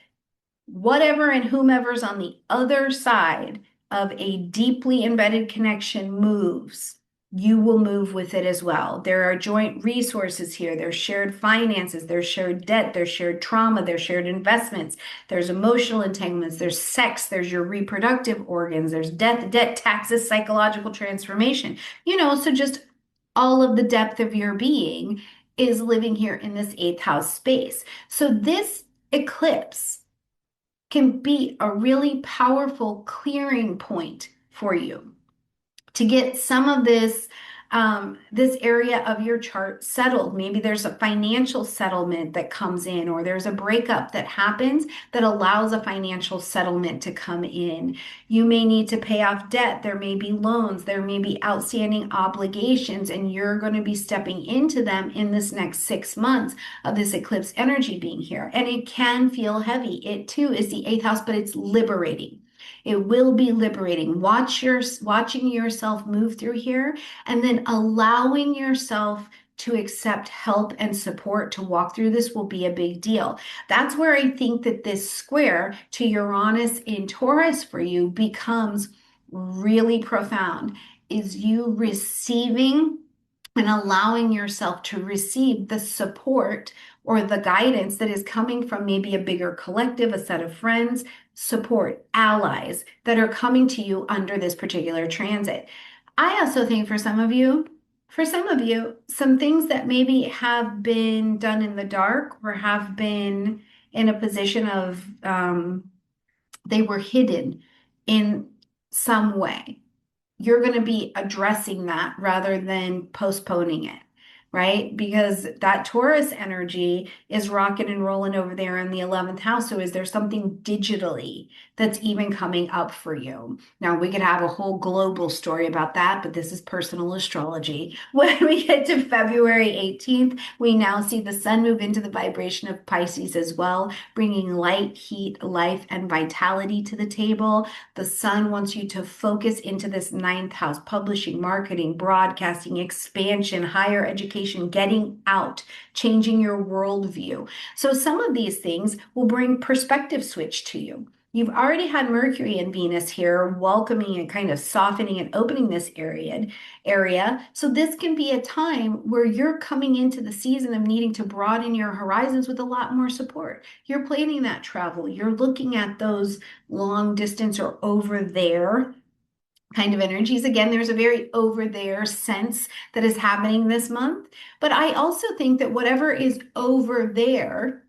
A: whatever and whomever's on the other side of a deeply embedded connection moves, you will move with it as well. There are joint resources here. There's shared finances, there's shared debt, there's shared trauma, there's shared investments, there's emotional entanglements, there's sex, there's your reproductive organs, there's debt, taxes, psychological transformation. So just all of the depth of your being is living here in this eighth house space. So this eclipse can be a really powerful clearing point for you to get some of this area of your chart settled. Maybe there's a financial settlement that comes in, or there's a breakup that happens that allows a financial settlement to come in. You may need to pay off debt. There may be loans. There may be outstanding obligations, and you're going to be stepping into them in this next 6 months of this eclipse energy being here. And it can feel heavy. It too is the eighth house, but it's liberating. It will be liberating. Watching yourself move through here and then allowing yourself to accept help and support to walk through this will be a big deal. That's where I think that this square to Uranus in Taurus for you becomes really profound, is you receiving and allowing yourself to receive the support or the guidance that is coming from maybe a bigger collective, a set of friends, support, allies that are coming to you under this particular transit. I also think for some of you, some things that maybe have been done in the dark or have been in a position of they were hidden in some way. You're going to be addressing that rather than postponing it, right? Because that Taurus energy is rocking and rolling over there in the 11th house. So is there something digitally that's even coming up for you? Now, we could have a whole global story about that, but this is personal astrology. When we get to February 18th, we now see the sun move into the vibration of Pisces as well, bringing light, heat, life, and vitality to the table. The sun wants you to focus into this ninth house, publishing, marketing, broadcasting, expansion, higher education, getting out, changing your worldview. So some of these things will bring perspective switch to you. You've already had Mercury and Venus here, welcoming and kind of softening and opening this area. So this can be a time where you're coming into the season of needing to broaden your horizons with a lot more support. You're planning that travel. You're looking at those long distance or over there kind of energies. Again, there's a very over there sense that is happening this month. But I also think that whatever is over there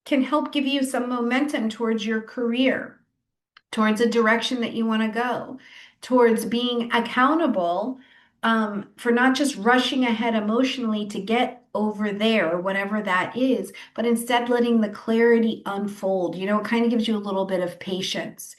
A: can help give you some momentum towards your career, towards a direction that you want to go, towards being accountable for not just rushing ahead emotionally to get over there, whatever that is, but instead letting the clarity unfold. You know, it kind of gives you a little bit of patience.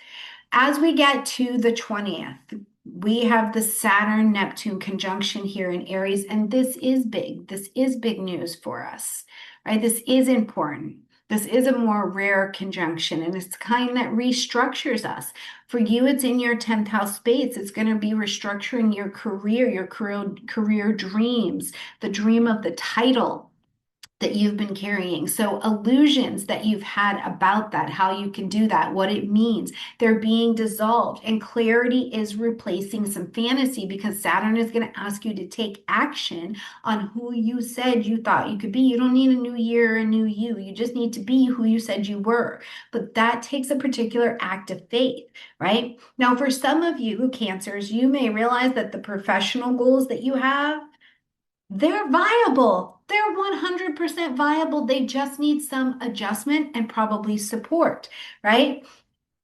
A: As we get to the 20th, we have the Saturn Neptune conjunction here in Aries, and this is big. This is big news for us, right? This is important. This is a more rare conjunction, and it's kind that restructures us. For you, it's in your 10th house space. It's going to be restructuring your career dreams, the dream of the title that you've been carrying. So illusions that you've had about that, how you can do that, what it means, they're being dissolved, and clarity is replacing some fantasy because Saturn is going to ask you to take action on who you said you thought you could be. You don't need a new year, a new you. You just need to be who you said you were. But that takes a particular act of faith, right? Now, for some of you, Cancers, you may realize that the professional goals that you have, they're viable. They're 100% viable. They just need some adjustment and probably support, right?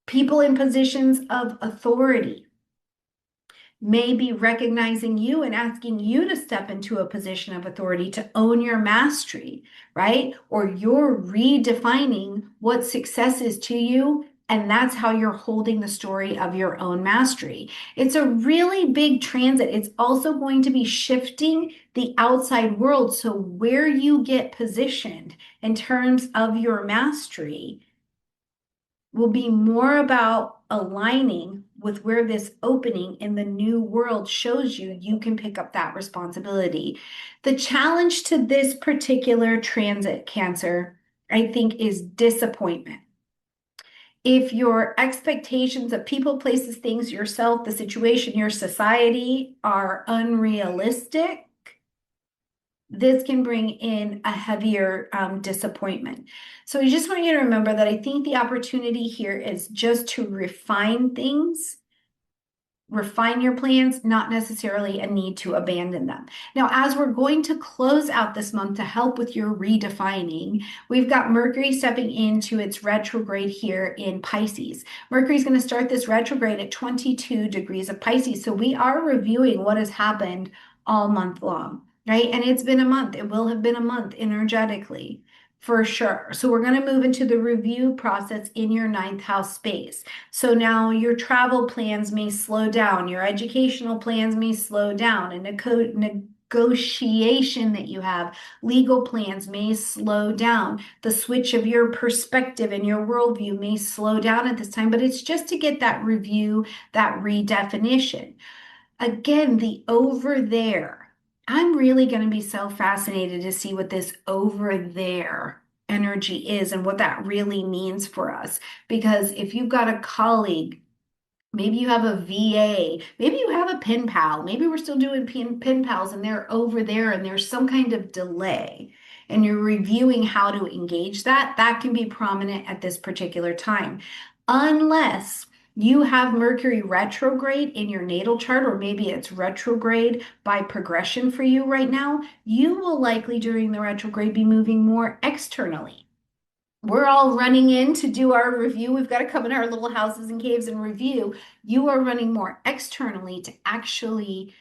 A: People in positions of authority may be recognizing you and asking you to step into a position of authority to own your mastery, right? Or you're redefining what success is to you, and that's how you're holding the story of your own mastery. It's a really big transit. It's also going to be shifting the outside world. So, where you get positioned in terms of your mastery will be more about aligning with where this opening in the new world shows you you can pick up that responsibility. The challenge to this particular transit, Cancer, I think, is disappointment. If your expectations of people, places, things, yourself, the situation, your society are unrealistic, this can bring in a heavier disappointment. So I just want you to remember that I think the opportunity here is just to refine things, refine your plans, not necessarily a need to abandon them. Now, as we're going to close out this month to help with your redefining, we've got Mercury stepping into its retrograde here in Pisces. Mercury is going to start this retrograde at 22 degrees of Pisces. So we are reviewing what has happened all month long, right? And it's been a month. It will have been a month energetically. For sure. So we're going to move into the review process in your ninth house space. So now your travel plans may slow down, your educational plans may slow down, and negotiation that you have, legal plans may slow down. The switch of your perspective and your worldview may slow down at this time, but it's just to get that review, that redefinition. Again, the over there. I'm really going to be so fascinated to see what this over there energy is and what that really means for us. Because if you've got a colleague, maybe you have a VA, maybe you have a pen pal, maybe we're still doing pen pals and they're over there and there's some kind of delay and you're reviewing how to engage that, that can be prominent at this particular time. Unless you have Mercury retrograde in your natal chart, or maybe it's retrograde by progression for you right now, you will likely during the retrograde be moving more externally. We're all running in to do our review. We've got to come in our little houses and caves and review. You are running more externally to actually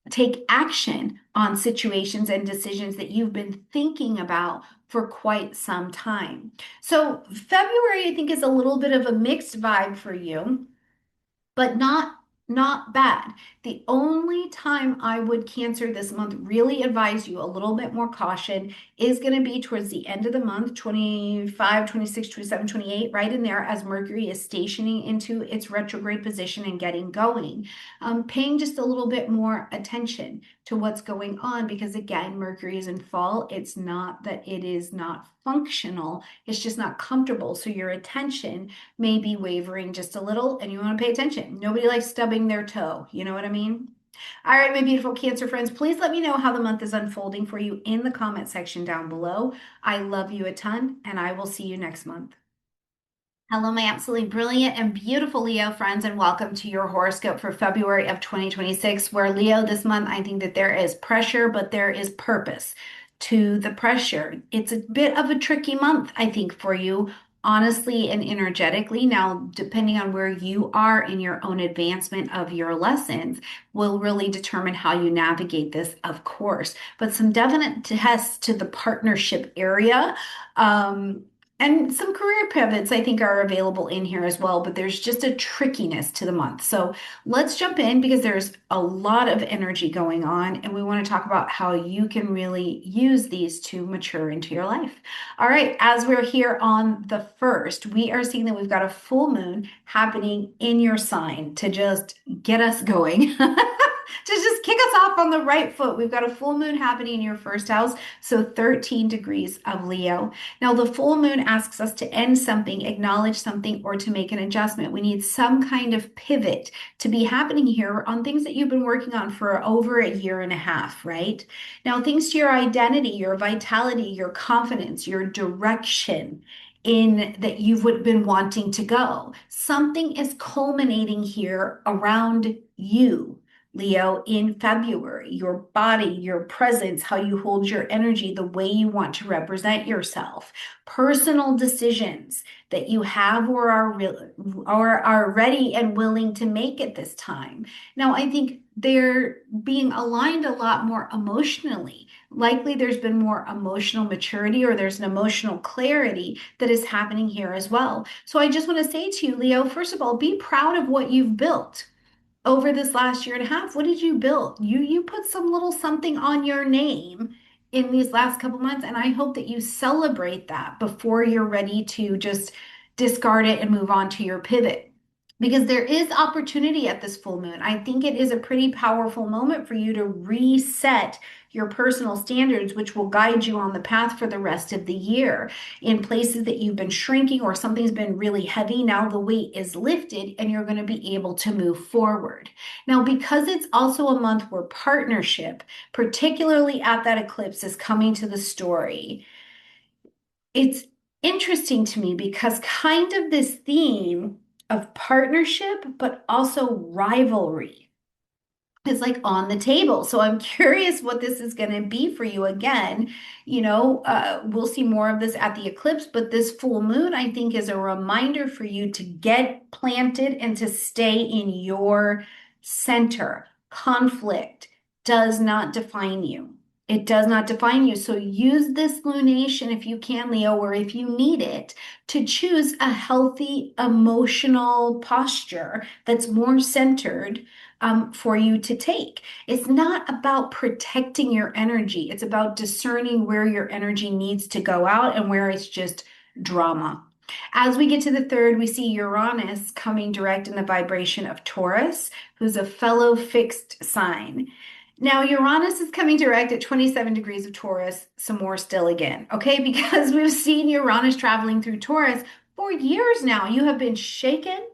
A: take action on situations and decisions that you've been thinking about for quite some time. So February, I think, is a little bit of a mixed vibe for you, but not bad. The only time I would Cancer this month really advise you a little bit more caution is going to be towards the end of the month, 25, 26, 27, 28, right in there as Mercury is stationing into its retrograde position and getting going. Paying just a little bit more attention to what's going on because again, Mercury is in fall. It's not that it is not functional. It's just not comfortable. So your attention may be wavering just a little and you want to pay attention. Nobody likes stubbing their toe. You know what I mean? All right, my beautiful Cancer friends, please let me know how the month is unfolding for you in the comment section down below. I love you a ton, and I will see you next month. Hello, my absolutely brilliant and beautiful Leo friends, and welcome to your horoscope for February of 2026. Where Leo, this month, I think that there is pressure, but there is purpose to the pressure. It's a bit of a tricky month, I think, for you, honestly and energetically. Now, depending on where you are in your own advancement of your lessons, will really determine how you navigate this, of course. But some definite tests to the partnership area. And some career pivots I think are available in here as well, but there's just a trickiness to the month. So let's jump in because there's a lot of energy going on, and we want to talk about how you can really use these to mature into your life. All right, as we're here on the 1st, we are seeing that we've got a full moon happening in your sign to just get us going. To just kick us off on the right foot. We've got a full moon happening in your first house, so 13 degrees of Leo. Now, the full moon asks us to end something, acknowledge something, or to make an adjustment. We need some kind of pivot to be happening here on things that you've been working on for over a year and a half, right? Now, things to your identity, your vitality, your confidence, your direction in that you've been wanting to go. Something is culminating here around you. Leo, in February, your body, your presence, how you hold your energy, the way you want to represent yourself, personal decisions that you have or are ready and willing to make at this time. Now, I think they're being aligned a lot more emotionally. Likely there's been more emotional maturity or there's an emotional clarity that is happening here as well. So I just want to say to you, Leo, first of all, be proud of what you've built over this last year and a half. What did you build? You put some little something on your name in these last couple months, and I hope that you celebrate that before you're ready to just discard it and move on to your pivot. Because there is opportunity at this full moon. I think it is a pretty powerful moment for you to reset your personal standards, which will guide you on the path for the rest of the year. In places that you've been shrinking or something's been really heavy, now the weight is lifted and you're going to be able to move forward. Now, because it's also a month where partnership, particularly at that eclipse, is coming to the story, it's interesting to me because kind of this theme of partnership, but also rivalry is like on the table. So I'm curious what this is going to be for you again. We'll see more of this at the eclipse, but this full moon, I think, is a reminder for you to get planted and to stay in your center. Conflict does not define you. It does not define you. So use this lunation if you can, Leo, or if you need it, to choose a healthy emotional posture that's more centered for you to take. It's not about protecting your energy. It's about discerning where your energy needs to go out and where it's just drama. As we get to the 3rd, we see Uranus coming direct in the vibration of Taurus, who's a fellow fixed sign. Now, Uranus is coming direct at 27 degrees of Taurus, some more still again, okay? Because we've seen Uranus traveling through Taurus for years now. You have been shaken,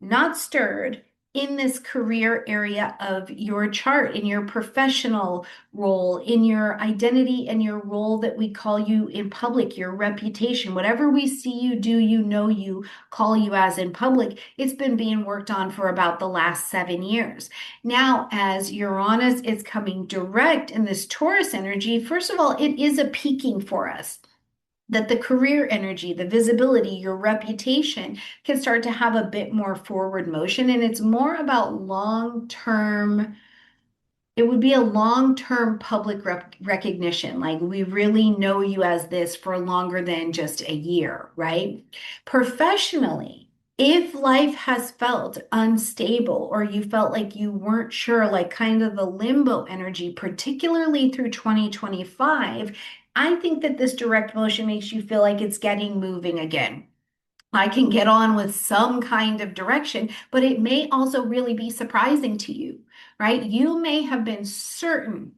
A: not stirred in this career area of your chart, in your professional role, in your identity and your role that we call you in public, your reputation, whatever we see you do, you call you as in public. It's been being worked on for about the last 7 years. Now, as Uranus is coming direct in this Taurus energy, first of all, it is a peaking for us, that the career energy, the visibility, your reputation can start to have a bit more forward motion. And it's more about long-term, it would be a long-term public recognition. Like we really know you as this for longer than just a year, right? Professionally, if life has felt unstable or you felt like you weren't sure, like kind of the limbo energy, particularly through 2025, I think that this direct motion makes you feel like it's getting moving again. I can get on with some kind of direction, but it may also really be surprising to you, right? You may have been certain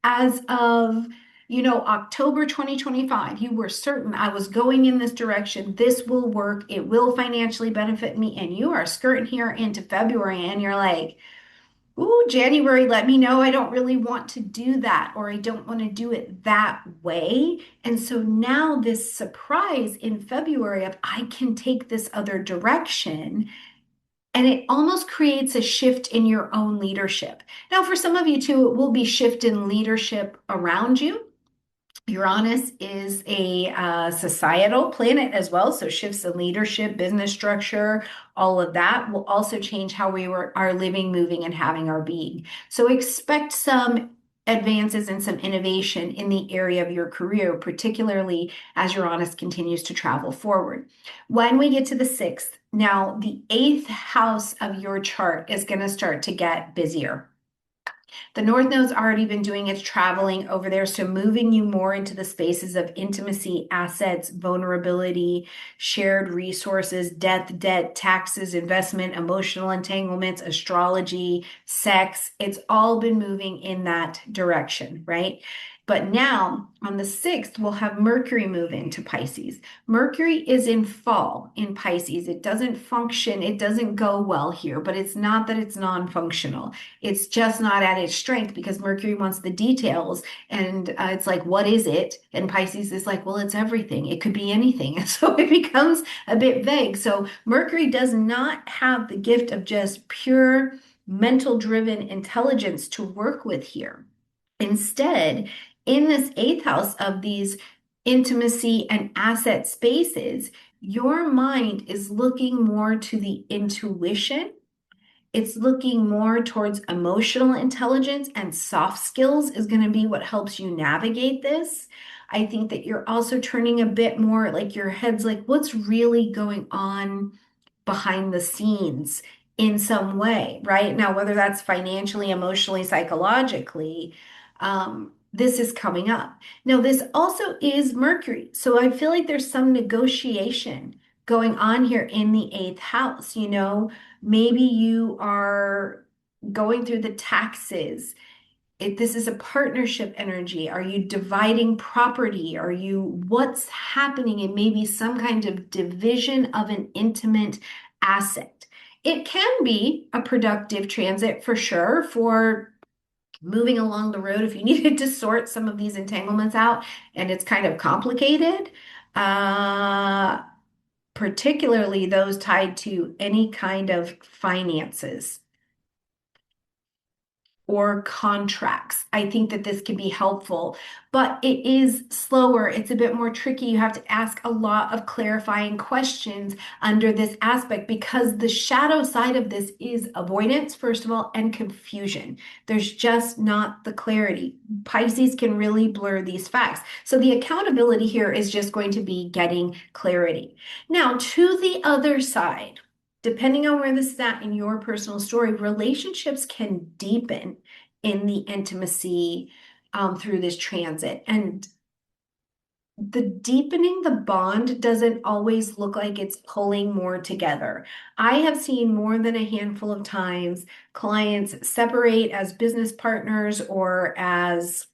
A: as of October 2025, you were certain I was going in this direction. This will work. It will financially benefit me. And you are skirting here into February and you're like, ooh, January, let me know I don't really want to do that, or I don't want to do it that way. And so now this surprise in February of I can take this other direction. And it almost creates a shift in your own leadership. Now, for some of you too, it will be shift in leadership around you. Uranus is a societal planet as well, so shifts in leadership, business structure, all of that will also change how are living, moving, and having our being. So expect some advances and some innovation in the area of your career, particularly as Uranus continues to travel forward. When we get to the 6th, now the 8th house of your chart is going to start to get busier. The North Node's already been doing its traveling over there, so moving you more into the spaces of intimacy, assets, vulnerability, shared resources, death, debt, taxes, investment, emotional entanglements, astrology, sex. It's all been moving in that direction, right? But now on the 6th, we'll have Mercury move into Pisces. Mercury is in fall in Pisces. It doesn't function, it doesn't go well here, but it's not that it's non-functional. It's just not at its strength because Mercury wants the details. And it's like, what is it? And Pisces is like, well, it's everything. It could be anything. And so it becomes a bit vague. So Mercury does not have the gift of just pure mental driven intelligence to work with here. Instead, in this 8th house of these intimacy and asset spaces, your mind is looking more to the intuition. It's looking more towards emotional intelligence, and soft skills is going to be what helps you navigate this. I think that you're also turning a bit more like your head's like, what's really going on behind the scenes in some way, right? Now, whether that's financially, emotionally, psychologically, this is coming up. Now, this also is Mercury. So I feel like there's some negotiation going on here in the 8th house. Maybe you are going through the taxes. This is a partnership energy. Are you dividing property? What's happening in maybe some kind of division of an intimate asset? It can be a productive transit for sure for moving along the road if you needed to sort some of these entanglements out and it's kind of complicated. Particularly those tied to any kind of finances or contracts. I think that this can be helpful, but it is slower. It's a bit more tricky. You have to ask a lot of clarifying questions under this aspect because the shadow side of this is avoidance, first of all, and confusion. There's just not the clarity. Pisces can really blur these facts. So the accountability here is just going to be getting clarity. Now, to the other side, depending on where this is at in your personal story, relationships can deepen in the intimacy through this transit. And the deepening the bond doesn't always look like it's pulling more together. I have seen more than a handful of times clients separate as business partners or as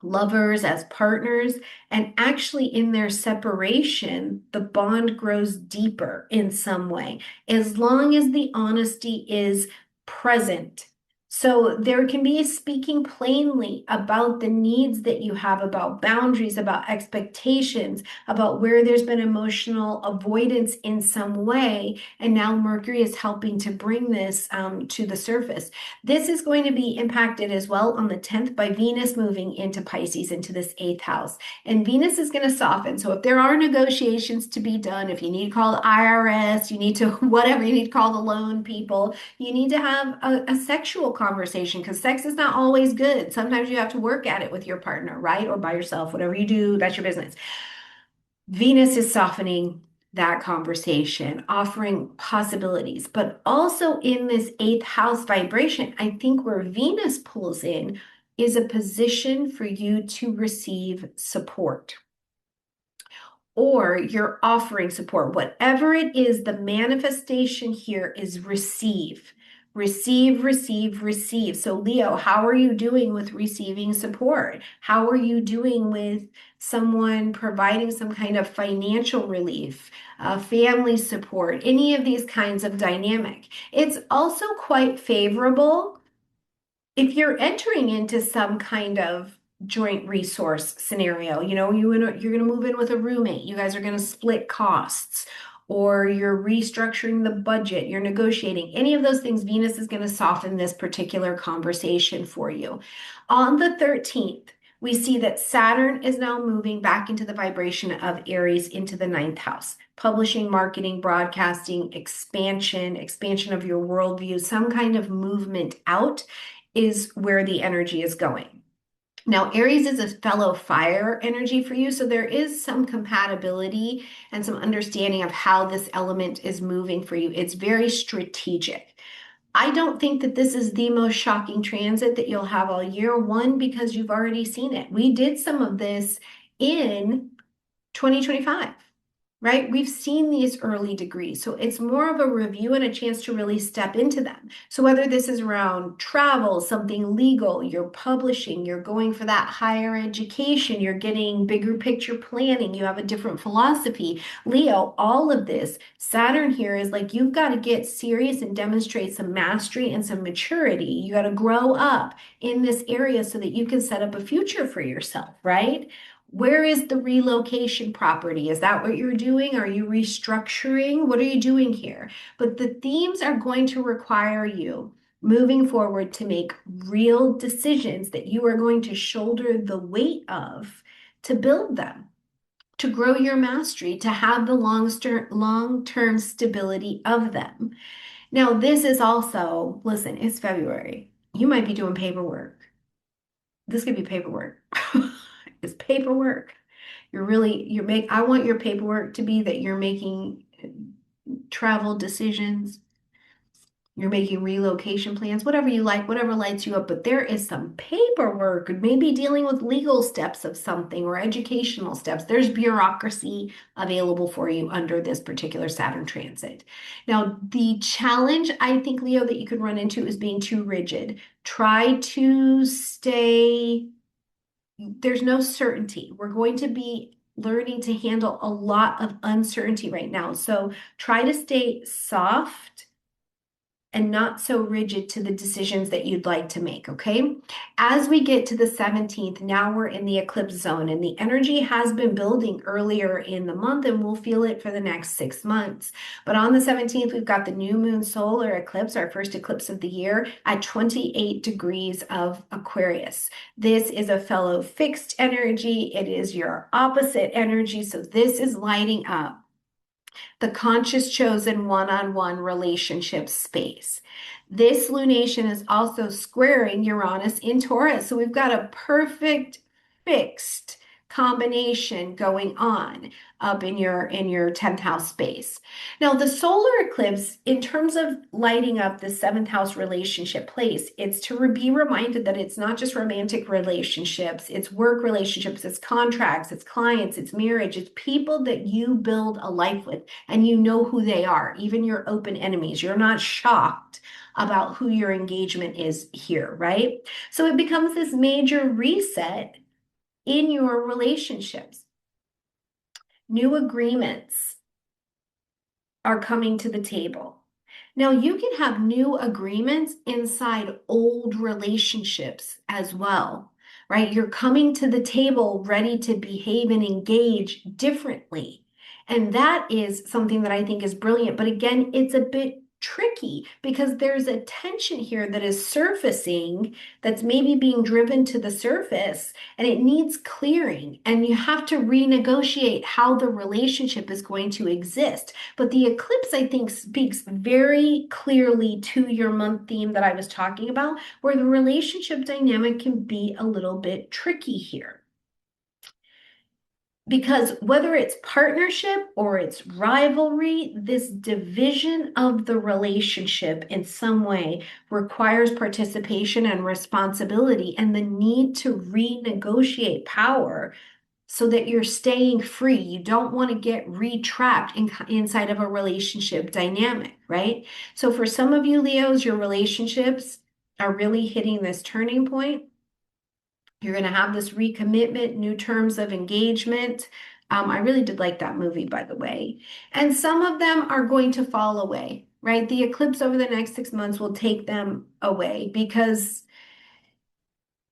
A: lovers, as partners, and actually in their separation, the bond grows deeper in some way, as long as the honesty is present. So there can be a speaking plainly about the needs that you have, about boundaries, about expectations, about where there's been emotional avoidance in some way. And now Mercury is helping to bring this to the surface. This is going to be impacted as well on the 10th by Venus moving into Pisces, into this 8th house. And Venus is going to soften. So if there are negotiations to be done, if you need to call the IRS, you need to, whatever, you need to call the loan people, you need to have a sexual conversation because sex is not always good. Sometimes you have to work at it with your partner, right? Or by yourself, whatever you do, that's your business. Venus is softening that conversation, offering possibilities, but also in this 8th house vibration, I think where Venus pulls in is a position for you to receive support. Or you're offering support. Whatever it is, the manifestation here is receive. Receive, receive, receive. So, Leo, how are you doing with receiving support? How are you doing with someone providing some kind of financial relief, family support, any of these kinds of dynamic? It's also quite favorable if you're entering into some kind of joint resource scenario. You're going to move in with a roommate, you guys are going to split costs, or you're restructuring the budget, you're negotiating, any of those things, Venus is going to soften this particular conversation for you. On the 13th, we see that Saturn is now moving back into the vibration of Aries into the ninth house. Publishing, marketing, broadcasting, expansion of your worldview, some kind of movement out is where the energy is going. Now, Aries is a fellow fire energy for you, so there is some compatibility and some understanding of how this element is moving for you. It's very strategic. I don't think that this is the most shocking transit that you'll have all year. One, because you've already seen it. We did some of this in 2025. Right? We've seen these early degrees. So it's more of a review and a chance to really step into them. So whether this is around travel, something legal, you're publishing, you're going for that higher education, you're getting bigger picture planning, you have a different philosophy. Leo, all of this, Saturn here is like, you've got to get serious and demonstrate some mastery and some maturity. You got to grow up in this area so that you can set up a future for yourself, right? Where is the relocation property? Is that what you're doing? Are you restructuring? What are you doing here? But the themes are going to require you moving forward to make real decisions that you are going to shoulder the weight of to build them, to grow your mastery, to have the long-term stability of them. Now, this is also, listen, it's February. You might be doing paperwork. This could be paperwork. It's paperwork. I want your paperwork to be that you're making travel decisions, you're making relocation plans, whatever you like, whatever lights you up. But there is some paperwork, maybe dealing with legal steps of something or educational steps. There's bureaucracy available for you under this particular Saturn transit. Now, the challenge I think, Leo, that you could run into is being too rigid. Try to stay, there's no certainty. We're going to be learning to handle a lot of uncertainty right now. So try to stay soft and not so rigid to the decisions that you'd like to make, okay? As we get to the 17th, now we're in the eclipse zone, and the energy has been building earlier in the month, and we'll feel it for the next 6 months. But on the 17th, we've got the new moon solar eclipse, our first eclipse of the year, at 28 degrees of Aquarius. This is a fellow fixed energy. It is your opposite energy, so this is lighting up the conscious chosen one-on-one relationship space. This lunation is also squaring Uranus in Taurus. So we've got a perfect fixed combination going on up in your 10th house space. Now, the solar eclipse, in terms of lighting up the 7th house relationship place, it's to be reminded that it's not just romantic relationships, it's work relationships, it's contracts, it's clients, it's marriage, it's people that you build a life with, and you know who they are, even your open enemies. You're not shocked about who your engagement is here, right? So it becomes this major reset in your relationships. New agreements are coming to the table. Now, you can have new agreements inside old relationships as well, right? You're coming to the table ready to behave and engage differently. And that is something that I think is brilliant. But again, it's a bit tricky because there's a tension here that is surfacing, that's maybe being driven to the surface, and it needs clearing, and you have to renegotiate how the relationship is going to exist. But the eclipse, I think, speaks very clearly to your month theme that I was talking about, where the relationship dynamic can be a little bit tricky here. Because whether it's partnership or it's rivalry, this division of the relationship in some way requires participation and responsibility and the need to renegotiate power
B: so that you're staying free. You don't want to get re-trapped inside of a relationship dynamic, right? So for some of you Leos, your relationships are really hitting this turning point. You're going to have this recommitment, new terms of engagement. I really did like that movie, by the way. And some of them are going to fall away, right? The eclipse over the next 6 months will take them away because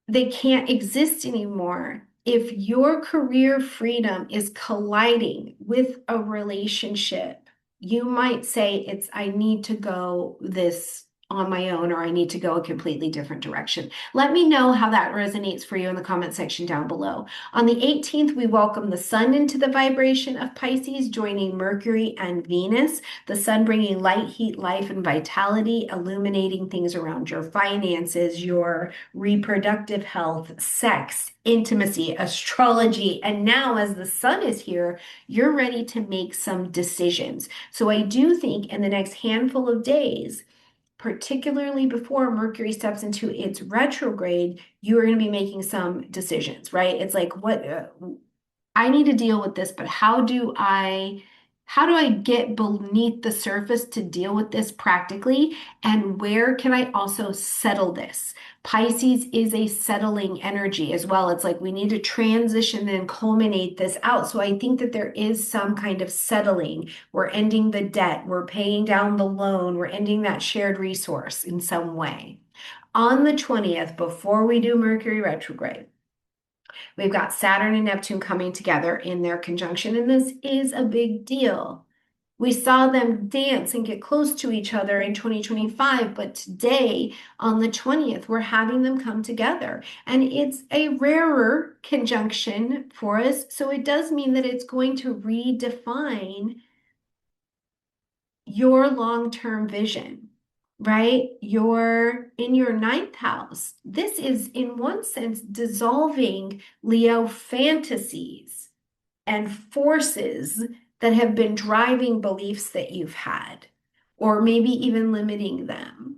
B: they can't exist anymore if your career freedom is colliding with a relationship. You might say it's, I need to go this on my own, or I need to go a completely different direction. Let me know how that resonates for you in the comment section down below. On the 18th, we welcome the sun into the vibration of Pisces, joining Mercury and Venus. The sun bringing light, heat, life, and vitality, illuminating things around your finances, your reproductive health, sex, intimacy, astrology. And now, as the sun is here, you're ready to make some decisions. So I do think in the next handful of days, particularly before Mercury steps into its retrograde, you are going to be making some decisions, right? It's like, what I need to deal with this, but how do I get beneath the surface to deal with this practically? And where can I also settle this? Pisces is a settling energy as well. It's like we need to transition and culminate this out. So I think that there is some kind of settling. We're ending the debt, we're paying down the loan, we're ending that shared resource in some way. On the 20th, before we do Mercury retrograde, we've got Saturn and Neptune coming together in their conjunction, and this is a big deal. We saw them dance and get close to each other in 2025, but today on the 20th, we're having them come together. And it's a rarer conjunction for us. So it does mean that it's going to redefine your long-term vision, right? You're in your ninth house. This is, in one sense, dissolving Leo fantasies and forces that have been driving beliefs that you've had, or maybe even limiting them.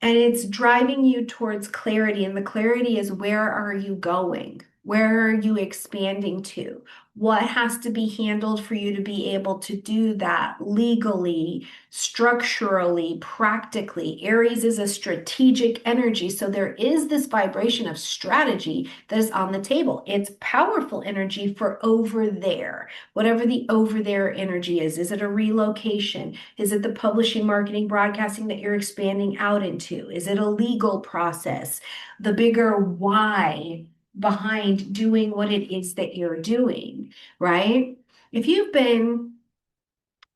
B: And it's driving you towards clarity. And the clarity is, where are you going? Where are you expanding to? What has to be handled for you to be able to do that legally, structurally, practically? Aries is a strategic energy. So there is this vibration of strategy that is on the table. It's powerful energy for over there, whatever the over there energy is. Is it a relocation? Is it the publishing, marketing, broadcasting that you're expanding out into? Is it a legal process? The bigger why behind doing what it is that you're doing, right? If you've been,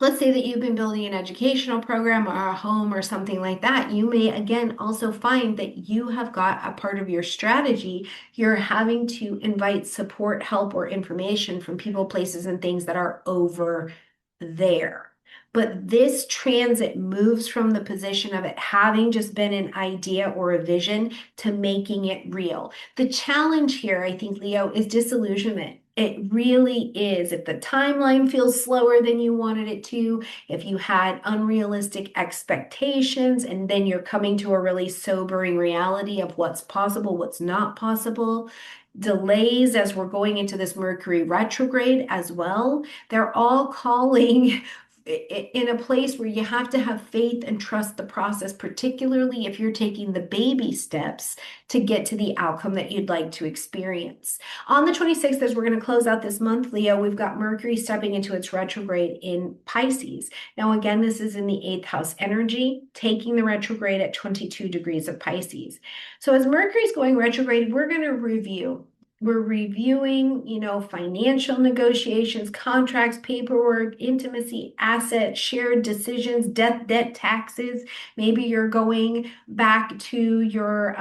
B: let's say that you've been building an educational program or a home or something like that, you may again also find that you have got a part of your strategy. You're having to invite support, help, or information from people, places, and things that are over there. But this transit moves from the position of it having just been an idea or a vision to making it real. The challenge here, I think, Leo, is disillusionment. It really is. If the timeline feels slower than you wanted it to, if you had unrealistic expectations, and then you're coming to a really sobering reality of what's possible, what's not possible, delays as we're going into this Mercury retrograde as well, they're all calling in a place where you have to have faith and trust the process, particularly if you're taking the baby steps to get to the outcome that you'd like to experience. On the 26th, as we're going to close out this month, Leo, we've got Mercury stepping into its retrograde in Pisces. Now, again, this is in the 8th house energy, taking the retrograde at 22 degrees of Pisces. So as Mercury's going retrograde, we're going to review. We're reviewing, financial negotiations, contracts, paperwork, intimacy, assets, shared decisions, debt, taxes. Maybe you're going back to your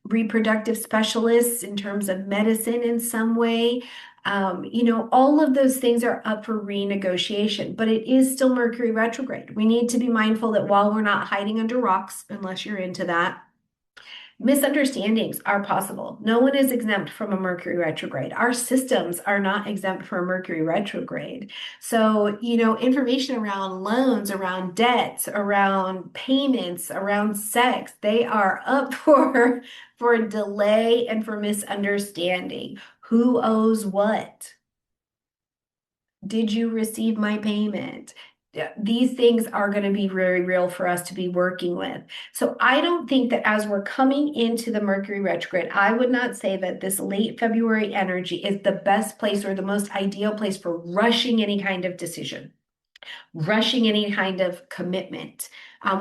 B: reproductive specialists in terms of medicine in some way. All of those things are up for renegotiation, but it is still Mercury retrograde. We need to be mindful that while we're not hiding under rocks, unless you're into that, misunderstandings are possible. No one is exempt from a Mercury retrograde. Our systems are not exempt from a Mercury retrograde. So, information around loans, around debts, around payments, around sex, they are up for delay and for misunderstanding. Who owes what? Did you receive my payment? Yeah, these things are going to be very real for us to be working with. So I don't think that as we're coming into the Mercury retrograde, I would not say that this late February energy is the best place or the most ideal place for rushing any kind of decision, rushing any kind of commitment,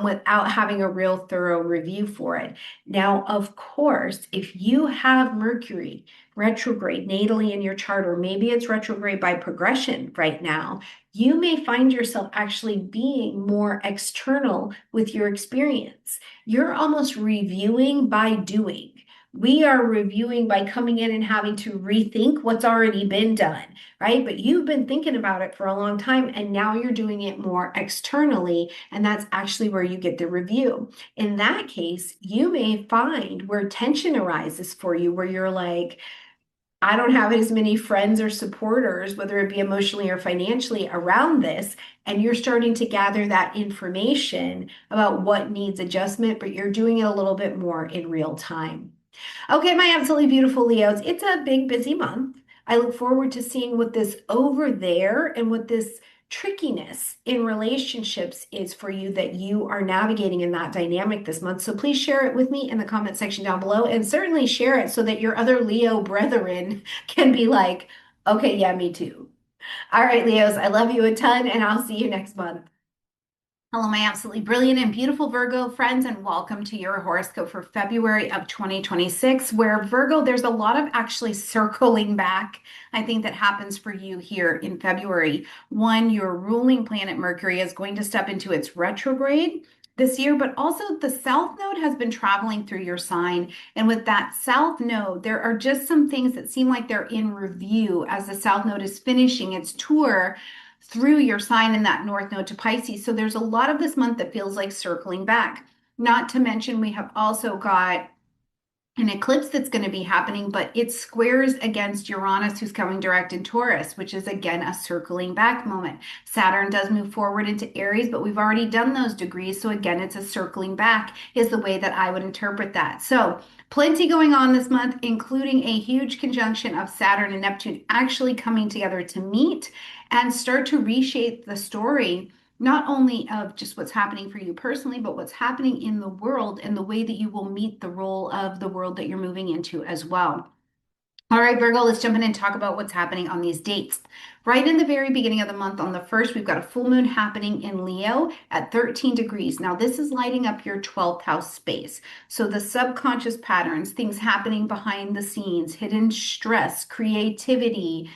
B: without having a real thorough review for it. Now, of course, if you have Mercury retrograde natally in your chart, or maybe it's retrograde by progression right now, you may find yourself actually being more external with your experience. You're almost reviewing by doing. We are reviewing by coming in and having to rethink what's already been done, right? But you've been thinking about it for a long time, and now you're doing it more externally, and that's actually where you get the review. In that case, you may find where tension arises for you, where you're like, I don't have as many friends or supporters, whether it be emotionally or financially, around this. And you're starting to gather that information about what needs adjustment, but you're doing it a little bit more in real time. Okay, my absolutely beautiful Leos, it's a big, busy month. I look forward to seeing what this over there and what this trickiness in relationships is for you that you are navigating in that dynamic this month. So please share it with me in the comment section down below, and certainly share it so that your other Leo brethren can be like, okay, yeah, me too. All right, Leos, I love you a ton, and I'll see you next month.
A: Hello, my absolutely brilliant and beautiful Virgo friends, and welcome to your horoscope for February of 2026, where Virgo, there's a lot of actually circling back, I think, that happens for you here in February. One, your ruling planet Mercury is going to step into its retrograde this year, but also the South Node has been traveling through your sign. And with that South Node, there are just some things that seem like they're in review as the South Node is finishing its tour through your sign in that North Node to Pisces. So there's a lot of this month that feels like circling back. Not to mention, we have also got an eclipse that's going to be happening, but it squares against Uranus, who's coming direct in Taurus, which is again a circling back moment. Saturn does move forward into Aries, but we've already done those degrees. So again, it's a circling back, is the way that I would interpret that. So plenty going on this month, including a huge conjunction of Saturn and Neptune actually coming together to meet and start to reshape the story, not only of just what's happening for you personally, but what's happening in the world and the way that you will meet the role of the world that you're moving into as well. All right, Virgo, let's jump in and talk about what's happening on these dates. Right in the very beginning of the month, on the 1st, we've got a full moon happening in Leo at 13 degrees. Now, this is lighting up your 12th house space. So the subconscious patterns, things happening behind the scenes, hidden stress, creativity,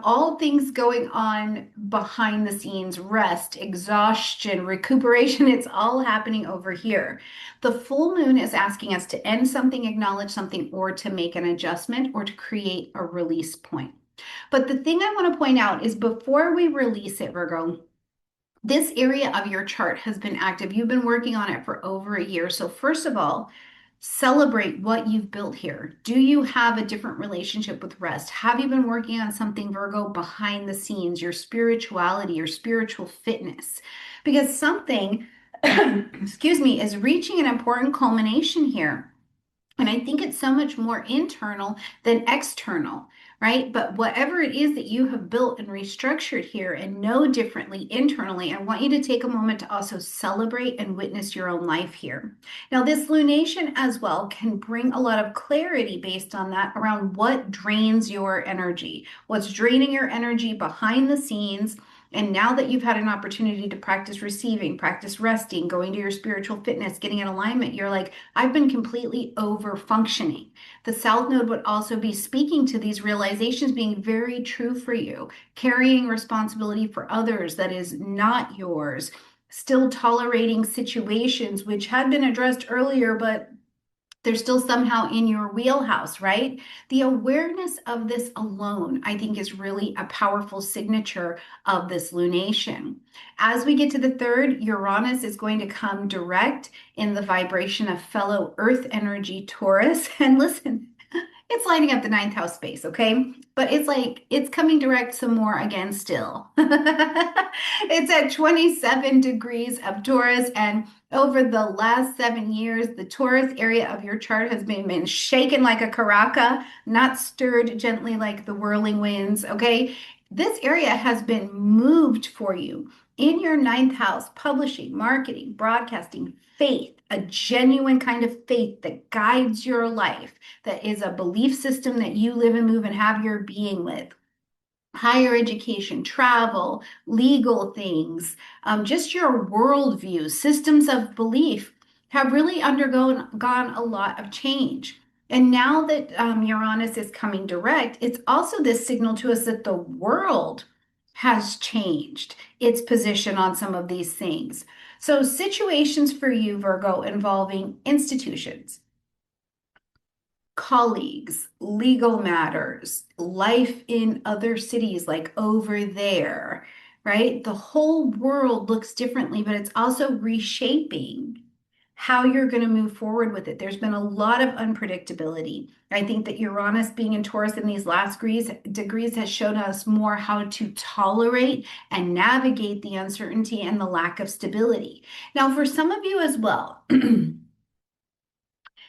A: all things going on behind the scenes, rest, exhaustion, recuperation, it's all happening over here. The full moon is asking us to end something, acknowledge something, or to make an adjustment or to create a release point. But the thing I want to point out is before we release it, Virgo, this area of your chart has been active. You've been working on it for over a year. So first of all, celebrate what you've built here. Do you have a different relationship with rest? Have you been working on something, Virgo, behind the scenes, your spirituality, your spiritual fitness? Because something, excuse me, is reaching an important culmination here. And I think it's so much more internal than external, right? But whatever it is that you have built and restructured here and know differently internally, I want you to take a moment to also celebrate and witness your own life here. Now, this lunation as well can bring a lot of clarity based on that around what drains your energy, what's draining your energy behind the scenes. And now that you've had an opportunity to practice receiving, practice resting, going to your spiritual fitness, getting in alignment, you're like, I've been completely over functioning. The South Node would also be speaking to these realizations being very true for you, carrying responsibility for others that is not yours, still tolerating situations which had been addressed earlier, but they're still somehow in your wheelhouse, right? The awareness of this alone, I think, is really a powerful signature of this lunation. As we get to the 3rd, Uranus is going to come direct in the vibration of fellow Earth energy Taurus. And listen, it's lighting up the 9th house space, okay? But it's like, it's coming direct some more again still. It's at 27 degrees of Taurus, and Over the last 7 years, the Taurus area of your chart has been shaken like a caraca, not stirred gently like the whirling winds. Okay. This area has been moved for you in your ninth house, publishing, marketing, broadcasting, faith, a genuine kind of faith that guides your life, that is a belief system that you live and move and have your being with. Higher education, travel, legal things, just your worldview, systems of belief have really undergone gone a lot of change. And now that Uranus is coming direct, it's also this signal to us that the world has changed its position on some of these things. So, situations for you, Virgo, involving institutions, colleagues, legal matters, life in other cities like over there, right? The whole world looks differently, but it's also reshaping how you're going to move forward with it. There's been a lot of unpredictability. I think that Uranus being in Taurus in these last degrees has shown us more how to tolerate and navigate the uncertainty and the lack of stability. Now, for some of you as well,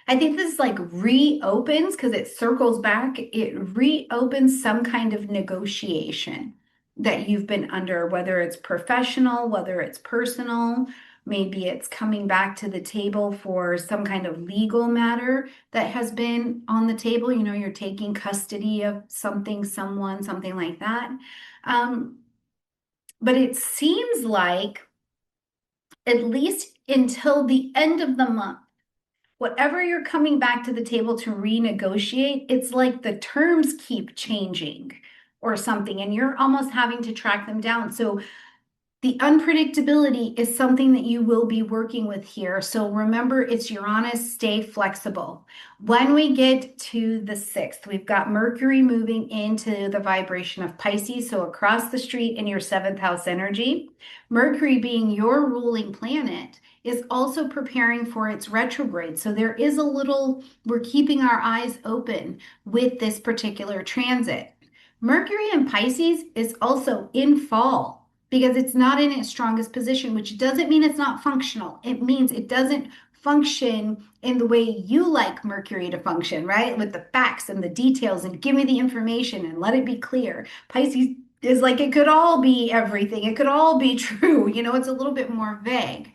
A: I think this like reopens because it circles back. It reopens some kind of negotiation that you've been under, whether it's professional, whether it's personal. Maybe it's coming back to the table for some kind of legal matter that has been on the table. You know, you're taking custody of something, someone, something like that. Um, but it seems like, at least until the end of the month, whatever you're coming back to the table to renegotiate, it's like the terms keep changing or something, and you're almost having to track them down. So the unpredictability is something that you will be working with here. So remember, it's Uranus, stay flexible. When we get to the 6th, we've got Mercury moving into the vibration of Pisces, so across the street in your 7th house energy. Mercury, being your ruling planet, is also preparing for its retrograde. So there is a little, we're keeping our eyes open with this particular transit. Mercury in Pisces is also in fall because it's not in its strongest position, which doesn't mean it's not functional. It means it doesn't function in the way you like Mercury to function, right? With the facts and the details and give me the information and let it be clear. Pisces is like it could all be everything. It could all be true. You know, it's a little bit more vague.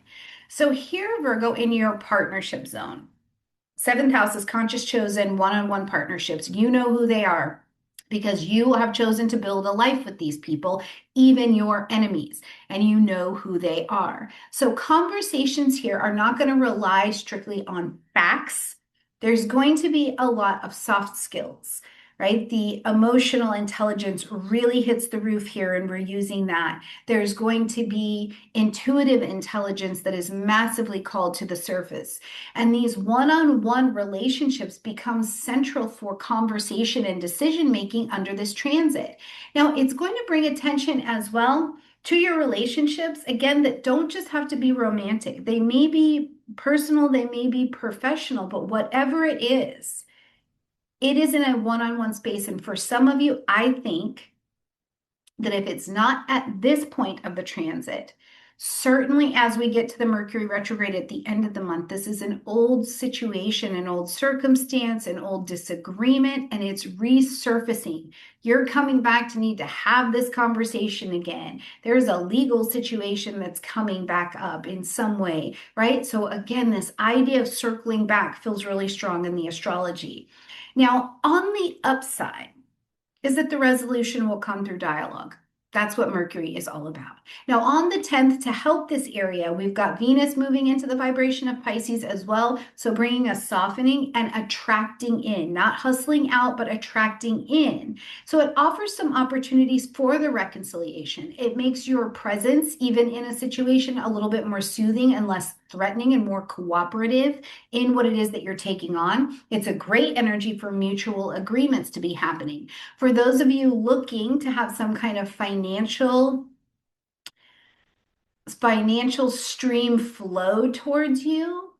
A: So here, Virgo, in your partnership zone, 7th house is conscious chosen one-on-one partnerships. You know who they are because you have chosen to build a life with these people, even your enemies, and you know who they are. So conversations here are not going to rely strictly on facts. There's going to be a lot of soft skills, right? The emotional intelligence really hits the roof here, and we're using that. There's going to be intuitive intelligence that is massively called to the surface. And these one-on-one relationships become central for conversation and decision making under this transit. Now, it's going to bring attention as well to your relationships, again, that don't just have to be romantic. They may be personal, they may be professional, but whatever it is in a one-on-one space. And for some of you, I think that if it's not at this point of the transit, certainly as we get to the Mercury retrograde at the end of the month, this is an old situation, an old circumstance, an old disagreement, and it's resurfacing. You're coming back to need to have this conversation again. There's a legal situation that's coming back up in some way, right? So again, this idea of circling back feels really strong in the astrology. Now, on the upside, is that the resolution will come through dialogue. That's what Mercury is all about. Now, on the 10th, to help this area, we've got Venus moving into the vibration of Pisces as well. So bringing a softening and attracting in, not hustling out, but attracting in. So it offers some opportunities for the reconciliation. It makes your presence, even in a situation, a little bit more soothing and less threatening and more cooperative in what it is that you're taking on. It's a great energy for mutual agreements to be happening. For those of you looking to have some kind of financial stream flow towards you,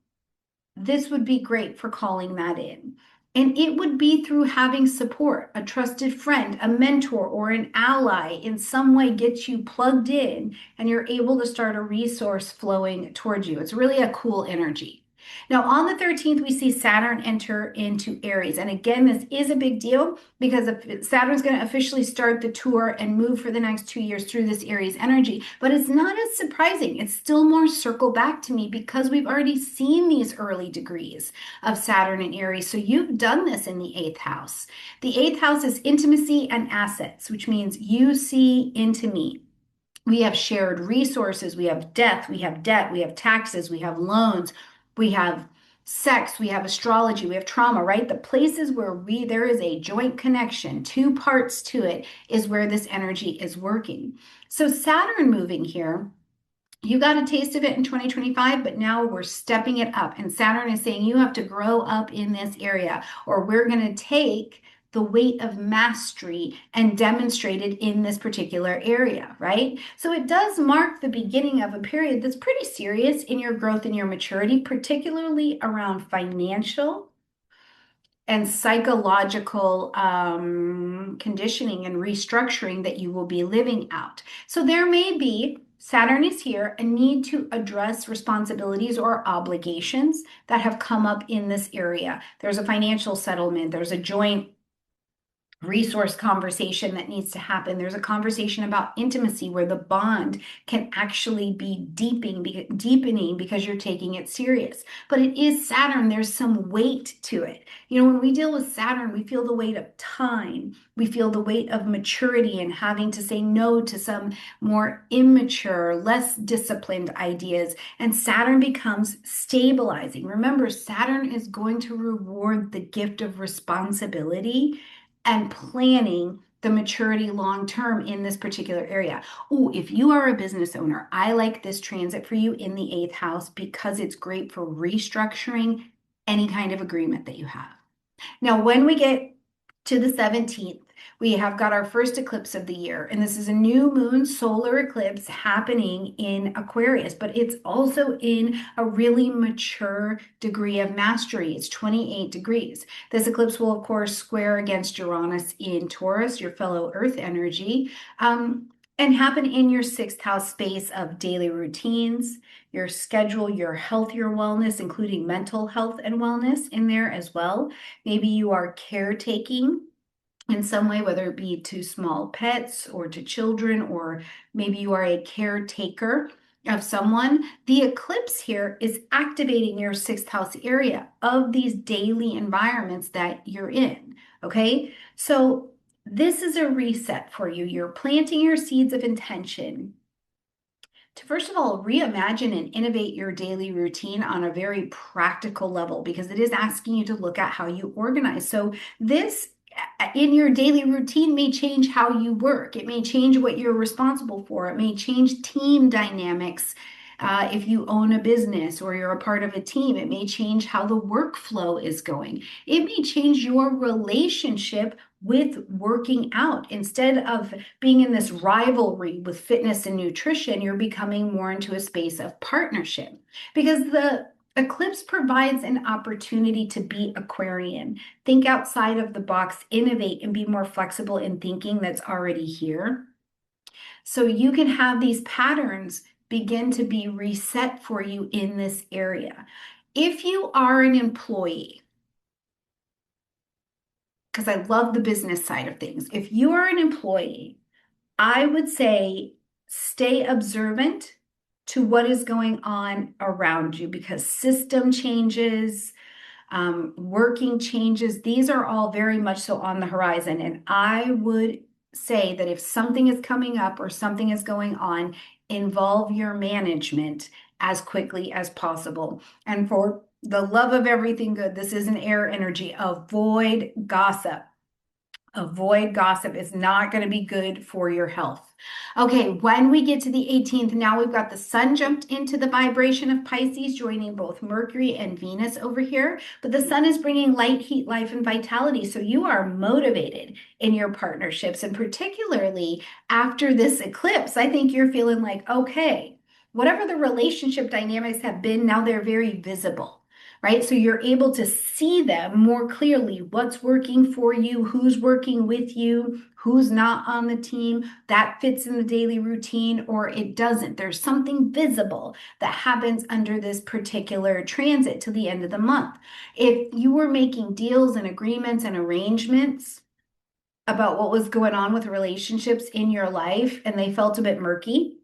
A: this would be great for calling that in.
B: And it would be through having support, a trusted friend, a mentor, or an ally in some way gets you plugged in and you're able to start a resource flowing towards you. It's really a cool energy. Now, on the 13th, we see Saturn enter into Aries. And again, this is a big deal because Saturn's going to officially start the tour and move for the next 2 years through this Aries energy. But it's not as surprising. It's still more circle back to me because we've already seen these early degrees of Saturn and Aries. So you've done this in the eighth house. The eighth house is intimacy and assets, which means you see into me. We have shared resources, we have death, we have debt, we have taxes, we have loans, we have sex, we have astrology, we have trauma, right? The places where there is a joint connection, two parts to it, is where this energy is working. So Saturn moving here, you got a taste of it in 2025, but now we're stepping it up. And Saturn is saying you have to grow up in this area, or we're going to take the weight of mastery and demonstrate it in this particular area, right? So it does mark the beginning of a period that's pretty serious in your growth and your maturity, particularly around financial and psychological conditioning and restructuring that you will be living out. So there may be, Saturn is here, a need to address responsibilities or obligations that have come up in this area. There's a financial settlement, there's a joint resource conversation that needs to happen. There's a conversation about intimacy where the bond can actually be deepening because you're taking it serious. But it is Saturn. There's some weight to it. You know, when we deal with Saturn, we feel the weight of time. We feel the weight of maturity and having to say no to some more immature, less disciplined ideas. And Saturn becomes stabilizing. Remember, Saturn is going to reward the gift of responsibility and planning the maturity long term in this particular area. Oh, if you are a business owner, I like this transit for you in the eighth house because it's great for restructuring any kind of agreement that you have. Now, when we get to the 17th, we have got our first eclipse of the year, and this is a new moon solar eclipse happening in Aquarius, but it's also in a really mature degree of mastery. It's 28 degrees. This eclipse will, of course, square against Uranus in Taurus, your fellow Earth energy, and happen in your sixth house space of daily routines, your schedule, your health, your wellness, including mental health and wellness in there as well. Maybe you are caretaking in some way, whether it be to small pets or to children, or maybe you are a caretaker of someone. The eclipse here is activating your sixth house area of these daily environments that you're in. Okay, so this is a reset for you. You're planting your seeds of intention to, first of all, reimagine and innovate your daily routine on a very practical level, because it is asking you to look at how you organize. So this in your daily routine may change how you work. It may change what you're responsible for. It may change team dynamics. If you own a business or you're a part of a team, it may change how the workflow is going. It may change your relationship with working out. Instead of being in this rivalry with fitness and nutrition, you're becoming more into a space of partnership, because the eclipse provides an opportunity to be Aquarian. Think outside of the box, innovate, and be more flexible in thinking that's already here. So you can have these patterns begin to be reset for you in this area. If you are an employee, because I love the business side of things, if you are an employee, I would say stay observant to what is going on around you, because system changes, working changes, these are all very much so on the horizon. And I would say that if something is coming up or something is going on, involve your management as quickly as possible. And for the love of everything good, this is an air energy. Avoid gossip. Avoid gossip. Is not going to be good for your health. Okay, when we get to the 18th, now we've got the sun jumped into the vibration of Pisces, joining both Mercury and Venus over here. But the sun is bringing light, heat, life, and vitality. So you are motivated in your partnerships. And particularly after this eclipse, I think you're feeling like, okay, whatever the relationship dynamics have been, now they're very visible. right? So you're able to see them more clearly, what's working for you, who's working with you, who's not on the team, that fits in the daily routine or it doesn't. There's something visible that happens under this particular transit to the end of the month. If you were making deals and agreements and arrangements about what was going on with relationships in your life and they felt a bit murky,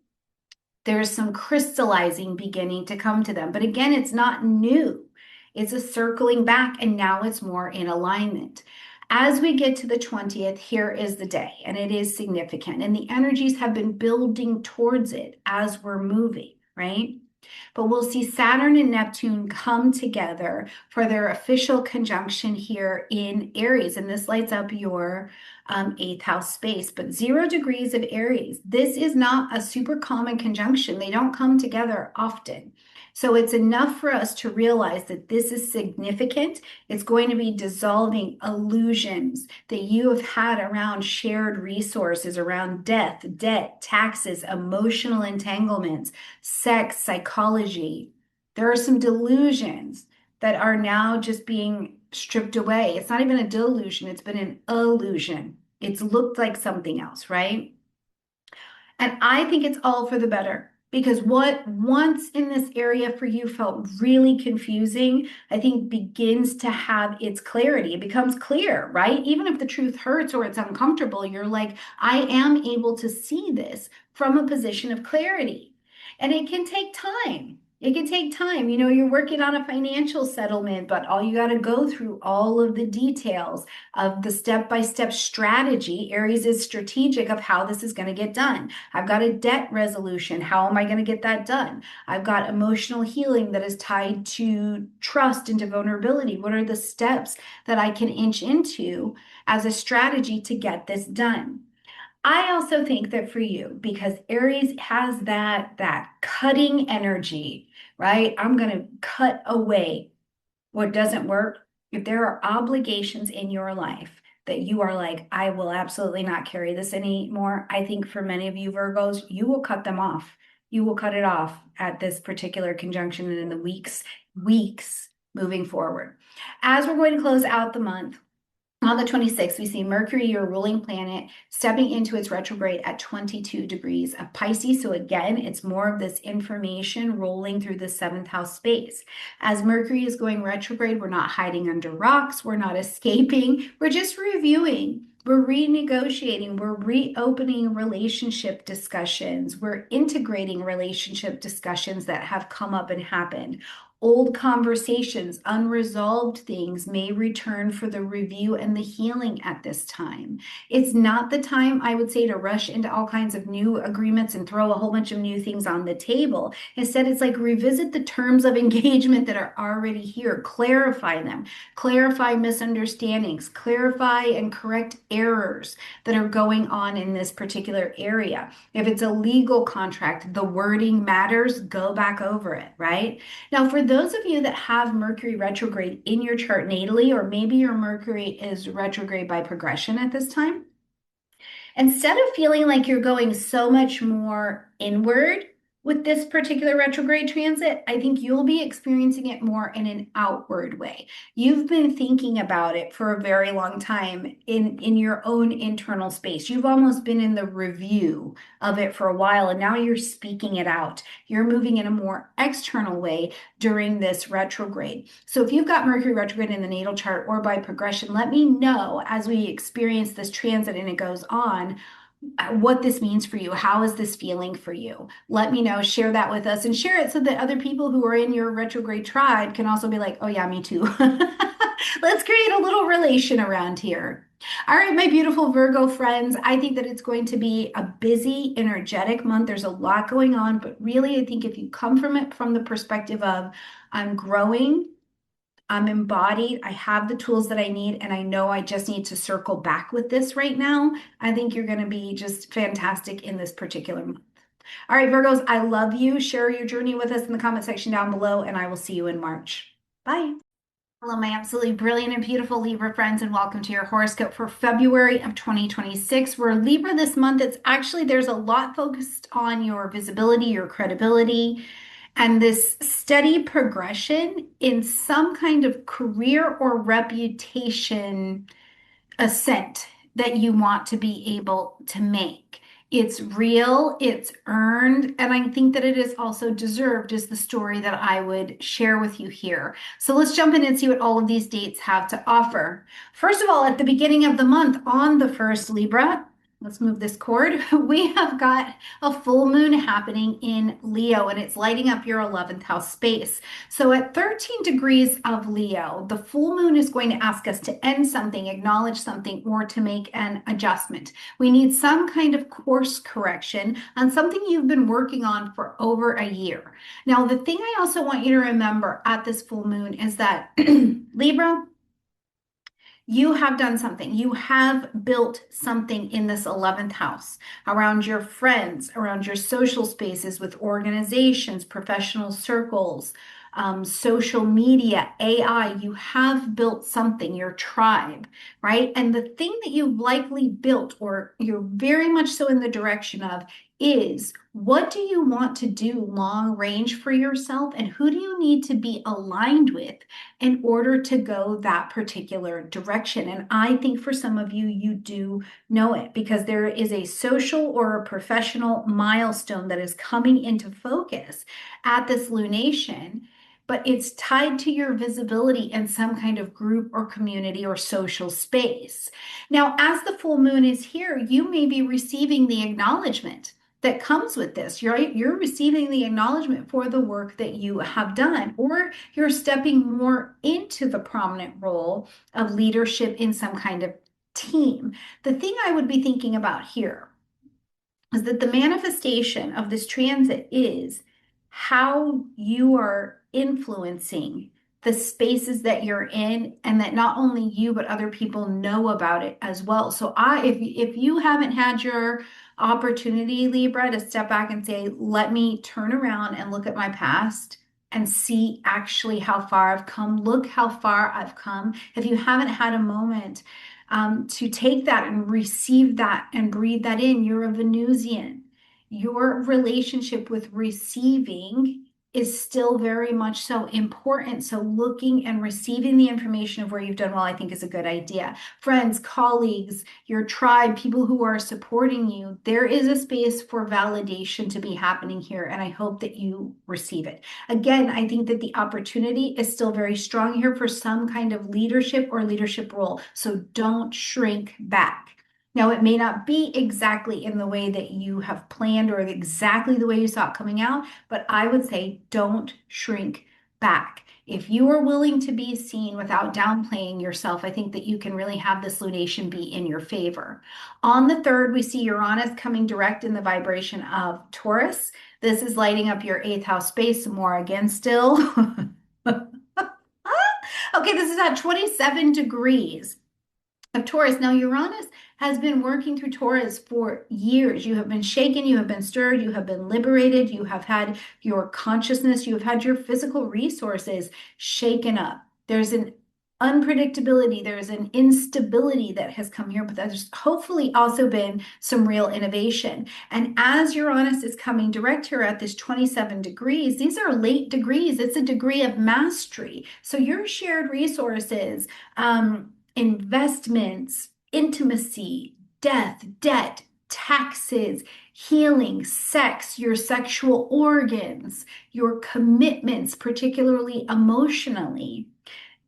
B: there's some crystallizing beginning to come to them. But again, it's not new. It's a circling back, and now it's more in alignment. As we get to the 20th, here is the day, and it is significant. And the energies have been building towards it as we're moving, right? But we'll see Saturn and Neptune come together for their official conjunction here in Aries. And this lights up your eighth house space, but 0 degrees of Aries. This is not a super common conjunction. They don't come together often. So it's enough for us to realize that this is significant. It's going to be dissolving illusions that you have had around shared resources, around death, debt, taxes, emotional entanglements, sex, psychology. There are some delusions that are now just being stripped away. It's not even a delusion, it's been an illusion. It's looked like something else, right? And I think it's all for the better because what once in this area for you felt really confusing, I think begins to have its clarity. It becomes clear, right? Even if the truth hurts or it's uncomfortable, you're like, I am able to see this from a position of clarity. And it can take time. It can take time. You know, you're working on a financial settlement, but all you got to go through all of the details of the step-by-step strategy. Aries is strategic of how this is going to get done. I've got a debt resolution. How am I going to get that done? I've got emotional healing that is tied to trust and to vulnerability. What are the steps that I can inch into as a strategy to get this done? I also think that for you, because Aries has that cutting energy, right? I'm going to cut away what doesn't work. If there are obligations in your life that you are like, I will absolutely not carry this anymore, I think for many of you Virgos, you will cut them off. You will cut it off at this particular conjunction and in the weeks moving forward. As we're going to close out the month, on the 26th, we see Mercury, your ruling planet, stepping into its retrograde at 22 degrees of Pisces. So again, it's more of this information rolling through the seventh house space. As Mercury is going retrograde, we're not hiding under rocks. We're not escaping. We're just reviewing. We're renegotiating. We're reopening relationship discussions. We're integrating relationship discussions that have come up and happened. Old conversations, unresolved things may return for the review and the healing at this time. It's not the time, I would say, to rush into all kinds of new agreements and throw a whole bunch of new things on the table. Instead, it's like revisit the terms of engagement that are already here, clarify them, clarify misunderstandings, clarify and correct errors that are going on in this particular area. If it's a legal contract, the wording matters, go back over it, right? Now, for those of you that have Mercury retrograde in your chart natally, or maybe your Mercury is retrograde by progression at this time, instead of feeling like you're going so much more inward with this particular retrograde transit, I think you'll be experiencing it more in an outward way. You've been thinking about it for a very long time in your own internal space. You've almost been in the review of it for a while, and now you're speaking it out. You're moving in a more external way during this retrograde. So if you've got Mercury retrograde in the natal chart or by progression, let me know as we experience this transit and it goes on what this means for you. How is this feeling for you? Let me know, share that with us and share it so that other people who are in your retrograde tribe can also be like, oh yeah, me too. Let's create a little relation around here. All right, my beautiful Virgo friends, I think that it's going to be a busy, energetic month. There's a lot going on, but really, I think if you come from it from the perspective of I'm growing, I'm embodied, I have the tools that I need, and I know I just need to circle back with this right now, I think you're going to be just fantastic in this particular month. All right, Virgos, I love you. Share your journey with us in the comment section down below, and I will see you in March. Bye.
A: Hello, my absolutely brilliant and beautiful Libra friends, and welcome to your horoscope for February of 2026. We're Libra this month. It's actually, there's a lot focused on your visibility, your credibility, and this steady progression in some kind of career or reputation ascent that you want to be able to make. It's real, it's earned, and I think that it is also deserved, is the story that I would share with you here. So let's jump in and see what all of these dates have to offer. First of all, at the beginning of the month, on the 1st, Libra, let's move this cord. We have got a full moon happening in Leo, and it's lighting up your 11th house space. So at 13 degrees of Leo, the full moon is going to ask us to end something, acknowledge something, or to make an adjustment. We need some kind of course correction on something you've been working on for over a year. Now, the thing I also want you to remember at this full moon is that Libra, you have done something. You have built something in this 11th house around your friends, around your social spaces with organizations, professional circles, social media, AI. You have built something, your tribe, right? And the thing that you've likely built, or you're very much so in the direction of, is what do you want to do long range for yourself, and who do you need to be aligned with in order to go that particular direction? And I think for some of you, you do know it, because there is a social or a professional milestone that is coming into focus at this lunation, but it's tied to your visibility in some kind of group or community or social space. Now, as the full moon is here, you may be receiving the acknowledgement that comes with this, right? You're receiving the acknowledgement for the work that you have done, or you're stepping more into the prominent role of leadership in some kind of team. The thing I would be thinking about here is that the manifestation of this transit is how you are influencing the spaces that you're in, and that not only you but other people know about it as well. So if you haven't had your opportunity, Libra, to step back and say, let me turn around and look at my past and see actually how far I've come, look how far I've come. If you haven't had a moment to take that and receive that and breathe that in, you're a Venusian. Your relationship with receiving is still very much so important. So looking and receiving the information of where you've done well, I think, is a good idea. Friends, colleagues, your tribe, people who are supporting you, there is a space for validation to be happening here, and I hope that you receive it. Again, I think that the opportunity is still very strong here for some kind of leadership or leadership role. So don't shrink back. Now, it may not be exactly in the way that you have planned or exactly the way you saw it coming out, but I would say don't shrink back. If you are willing to be seen without downplaying yourself, I think that you can really have this lunation be in your favor. On the 3rd, we see Uranus coming direct in the vibration of Taurus. This is lighting up your 8th house space some more again still. Okay, this is at 27 degrees of Taurus. Now, Uranus has been working through Taurus for years. You have been shaken, you have been stirred, you have been liberated, you have had your consciousness, you have had your physical resources shaken up. There's an unpredictability, there's an instability that has come here, but there's hopefully also been some real innovation. And as Uranus is coming direct here at this 27 degrees, these are late degrees. It's a degree of mastery. So your shared resources, investments, intimacy, death, debt, taxes, healing, sex, your sexual organs, your commitments, particularly emotionally.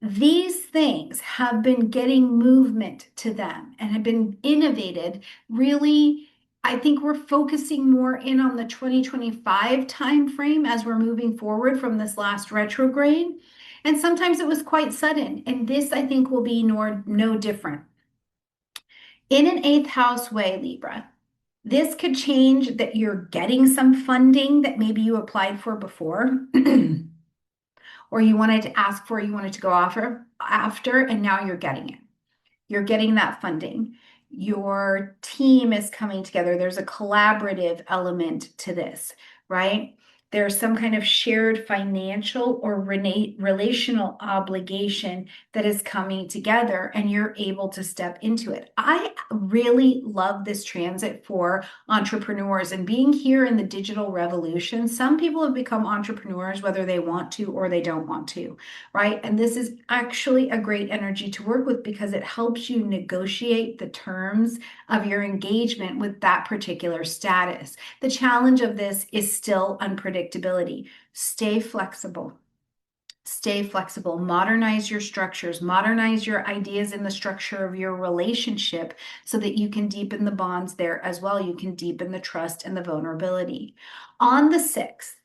A: These things have been getting movement to them and have been innovated. Really, I think we're focusing more in on the 2025 timeframe as we're moving forward from this last retrograde. And sometimes it was quite sudden. And this, I think, will be no different. In an 8th house way, Libra, this could change that you're getting some funding that maybe you applied for before, or you wanted to ask for, you wanted to go after, and now you're getting it. You're getting that funding. Your team is coming together. There's a collaborative element to this, right? There's some kind of shared financial or relational obligation that is coming together, and you're able to step into it. I really love this transit for entrepreneurs. And being here in the digital revolution, some people have become entrepreneurs whether they want to or they don't want to, right? And this is actually a great energy to work with because it helps you negotiate the terms of your engagement with that particular status. The challenge of this is still unpredictability. Stay flexible. Stay flexible, modernize your structures, modernize your ideas in the structure of your relationship so that you can deepen the bonds there as well. You can deepen the trust and the vulnerability. On the 6th,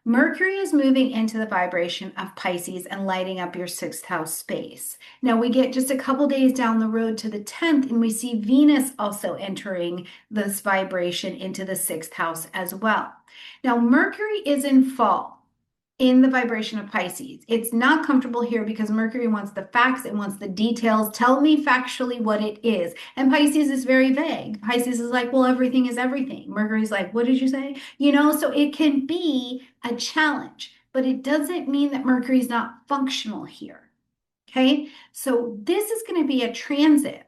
A: Mercury is moving into the vibration of Pisces and lighting up your 6th house space. Now we get just a couple days down the road to the 10th, and we see Venus also entering this vibration into the 6th house as well. Now, Mercury is in fall in the vibration of Pisces. It's not comfortable here because Mercury wants the facts, it wants the details. Tell me factually what it is. And Pisces is very vague. Pisces is like, well, everything is everything. Mercury's like, what did you say? So it can be a challenge, but it doesn't mean that Mercury's not functional here. Okay, so this is going to be a transit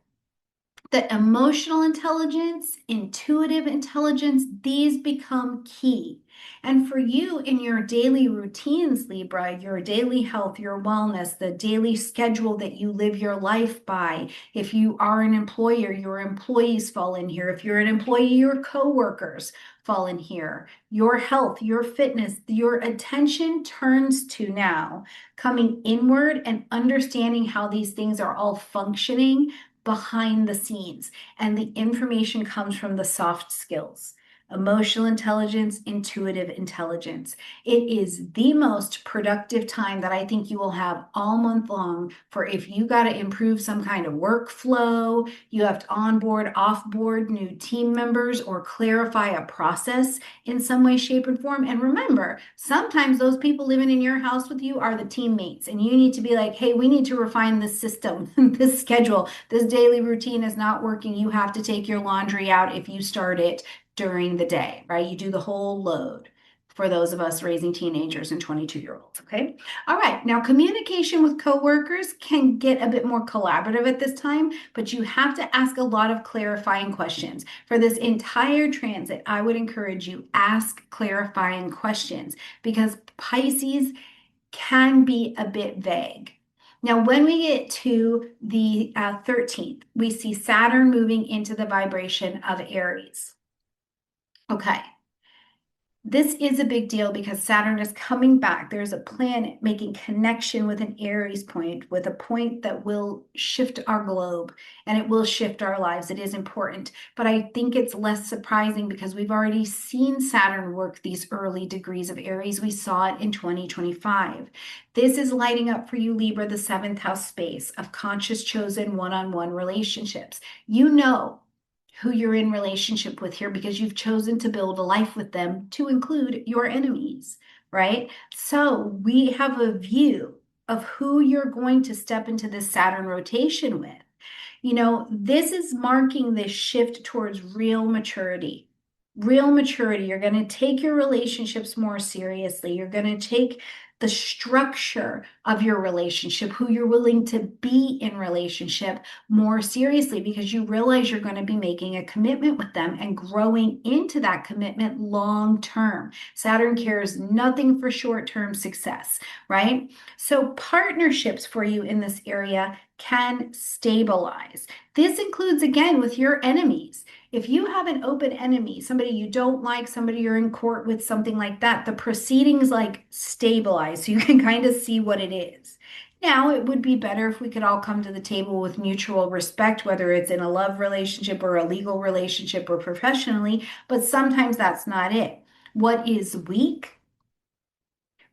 A: that emotional intelligence, intuitive intelligence, these become key. And for you in your daily routines, Libra, your daily health, your wellness, the daily schedule that you live your life by, if you are an employer, your employees fall in here. If you're an employee, your coworkers fall in here. Your health, your fitness, your attention turns to now coming inward and understanding how these things are all functioning behind the scenes. And the information comes from the soft skills, emotional intelligence, intuitive intelligence. It is the most productive time that I think you will have all month long for if you got to improve some kind of workflow, you have to onboard, offboard new team members, or clarify a process in some way, shape, or form. And remember, sometimes those people living in your house with you are the teammates, and you need to be like, hey, we need to refine this system, this schedule, this daily routine is not working. You have to take your laundry out if you start it during the day, right? You do the whole load for those of us raising teenagers and 22-year-olds, okay? All right, now communication with coworkers can get a bit more collaborative at this time, but you have to ask a lot of clarifying questions. For this entire transit, I would encourage you ask clarifying questions because Pisces can be a bit vague. Now, when we get to the 13th, we see Saturn moving into the vibration of Aries. Okay. This is a big deal because Saturn is coming back. There's a planet making connection with an Aries point, with a point that will shift our globe and it will shift our lives. It is important, but I think it's less surprising because we've already seen Saturn work these early degrees of Aries. We saw it in 2025. This is lighting up for you, Libra, the 7th house space of conscious chosen one-on-one relationships. You know who you're in relationship with here because you've chosen to build a life with them to include your enemies, right? So we have a view of who you're going to step into this Saturn rotation with. This is marking this shift towards real maturity. Real maturity. You're going to take your relationships more seriously. You're going to take the structure of your relationship, who you're willing to be in relationship more seriously because you realize you're going to be making a commitment with them and growing into that commitment long term. Saturn cares nothing for short-term success, right? So partnerships for you in this area can stabilize. This includes, again, with your enemies. If you have an open enemy, somebody you don't like, somebody you're in court with, something like that, the proceedings like stabilize so you can kind of see what it is. Now, it would be better if we could all come to the table with mutual respect, whether it's in a love relationship or a legal relationship or professionally, but sometimes that's not it. What is weak?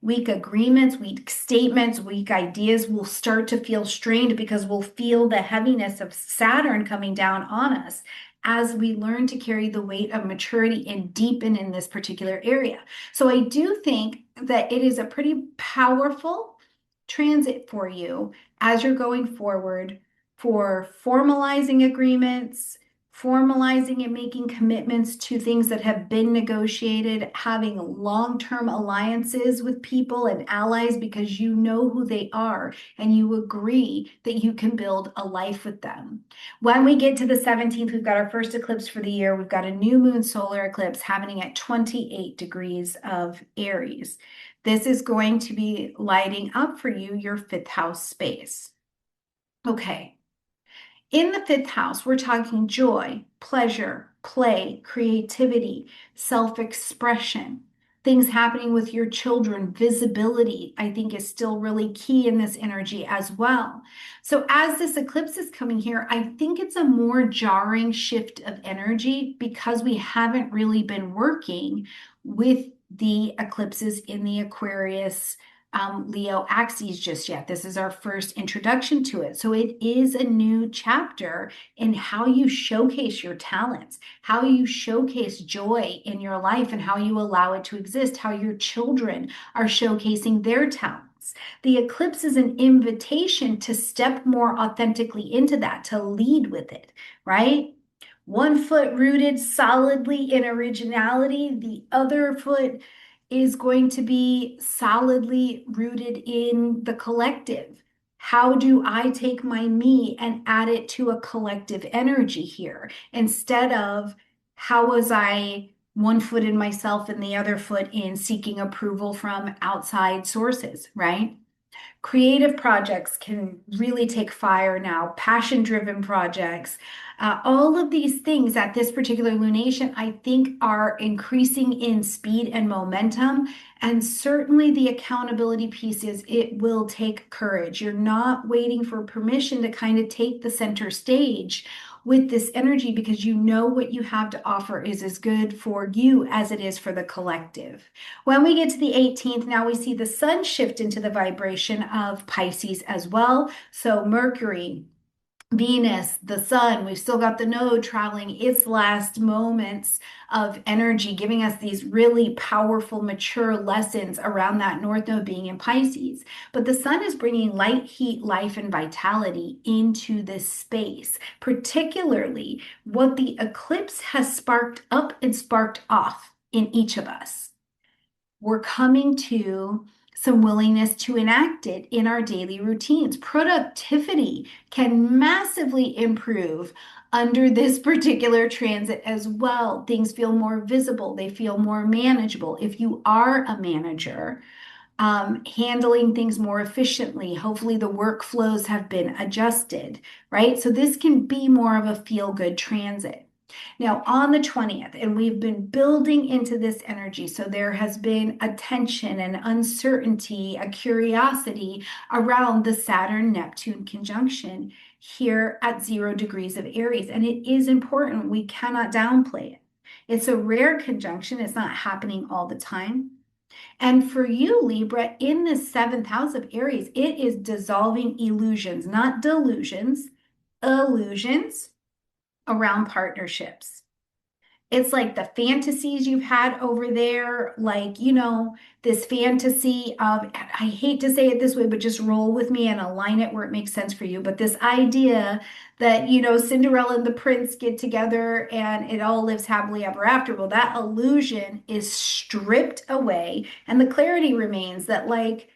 A: Weak agreements, weak statements, weak ideas will start to feel strained because we'll feel the heaviness of Saturn coming down on us as we learn to carry the weight of maturity and deepen in this particular area. So I do think that it is a pretty powerful transit for you as you're going forward for formalizing agreements,
B: formalizing and making commitments to things that have been negotiated, having long-term alliances with people and allies because you know who they are and you agree that you can build a life with them. When we get to the 17th, we've got our first eclipse for the year. We've got a new moon solar eclipse happening at 28 degrees of Aries. This is going to be lighting up for you your fifth house space. Okay. In the fifth house, we're talking joy, pleasure, play, creativity, self-expression, things happening with your children, visibility, I think is still really key in this energy as well. So as this eclipse is coming here, I think it's a more jarring shift of energy because we haven't really been working with the eclipses in the Aquarius Leo axes just yet. This is our first introduction to it. So it is a new chapter in how you showcase your talents, how you showcase joy in your life and how you allow it to exist, how your children are showcasing their talents. The eclipse is an invitation to step more authentically into that, to lead with it, right? One foot rooted solidly in originality, the other foot is going to be solidly rooted in the collective. How do I take my me and add it to a collective energy here instead of how was I one foot in myself and the other foot in seeking approval from outside sources, right? Creative projects can really take fire now, passion-driven projects. All of these things at this particular lunation, I think, are increasing in speed and momentum. And certainly the accountability piece is it will take courage. You're not waiting for permission to kind of take the center stage with this energy because you know what you have to offer is as good for you as it is for the collective. When we get to the 18th, now we see the sun shift into the vibration of Pisces as well. So Mercury, Venus, the sun, we've still got the node traveling its last moments of energy, giving us these really powerful, mature lessons around that north node being in Pisces. But the sun is bringing light, heat, life, and vitality into this space, particularly what the eclipse has sparked up and sparked off in each of us. We're coming to some willingness to enact it in our daily routines. Productivity can massively improve under this particular transit as well. Things feel more visible, they feel more manageable. If you are a manager, handling things more efficiently, hopefully the workflows have been adjusted, right? So this can be more of a feel-good transit. Now, on the 20th, and we've been building into this energy, so there has been a tension and uncertainty, a curiosity around the Saturn-Neptune conjunction here at 0 degrees of Aries, and it is important. We cannot downplay it. It's a rare conjunction. It's not happening all the time. And for you, Libra, in the 7th house of Aries, it is dissolving illusions, not delusions, illusions around partnerships. It's like the fantasies you've had over there, like, this fantasy of, I hate to say it this way, but just roll with me and align it where it makes sense for you. But this idea that, Cinderella and the prince get together and it all lives happily ever after. Well, that illusion is stripped away and the clarity remains that, like,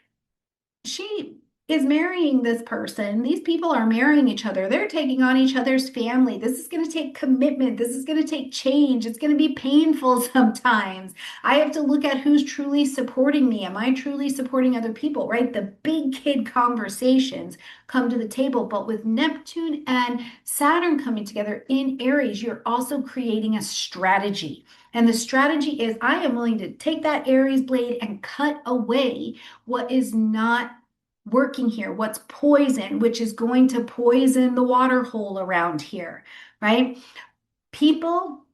B: she is marrying this person. These people are marrying each other. They're taking on each other's family. This is going to take commitment. This is going to take change. It's going to be painful sometimes. I have to look at who's truly supporting me. Am I truly supporting other people, right? The big kid conversations come to the table. But with Neptune and Saturn coming together in Aries, you're also creating a strategy. And the strategy is I am willing to take that Aries blade and cut away what is not working here, what's poison, which is going to poison the water hole around here, right? People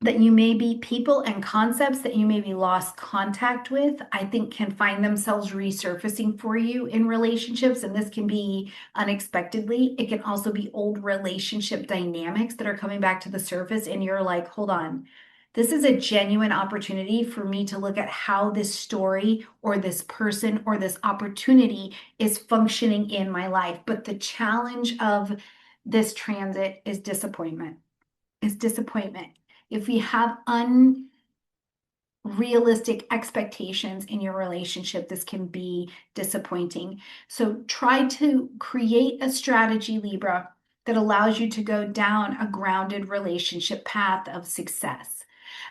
B: and concepts that you may be lost contact with, I think can find themselves resurfacing for you in relationships. And this can be unexpectedly. It can also be old relationship dynamics that are coming back to the surface. And you're like, hold on. This is a genuine opportunity for me to look at how this story or this person or this opportunity is functioning in my life. But the challenge of this transit is disappointment.
A: is disappointment. If we have unrealistic expectations in your relationship, this can be disappointing. So try to create a strategy, Libra, that allows you to go down a grounded relationship path of success.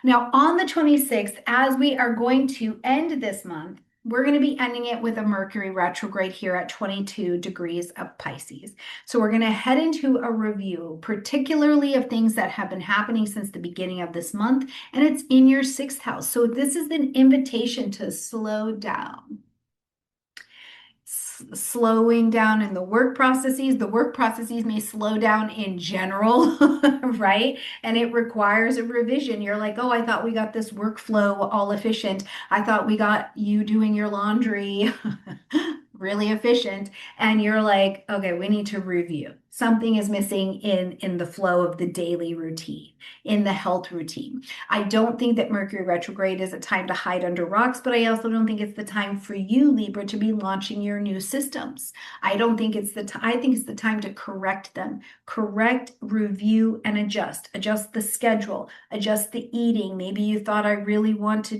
A: Now, on the 26th, as we are going to end this month, we're going to be ending it with a Mercury retrograde here at 22 degrees of Pisces. So we're going to head into a review, particularly of things that have been happening since the beginning of this month, and it's in your sixth house. So this is an invitation to slow down. Slowing down in the work processes. The work processes may slow down in general, right? And it requires a revision. You're like, oh, I thought we got this workflow all efficient. I thought we got you doing your laundry really efficient. And you're like, okay, we need to review. Something is missing in the flow of the daily routine, in the health routine. I don't think that Mercury retrograde is a time to hide under rocks, but I also don't think it's the time for you, Libra, to be launching your new systems. I don't think it's the time. I think it's the time to correct them, correct, review, and adjust. Adjust the schedule, adjust the eating. Maybe you thought I really want to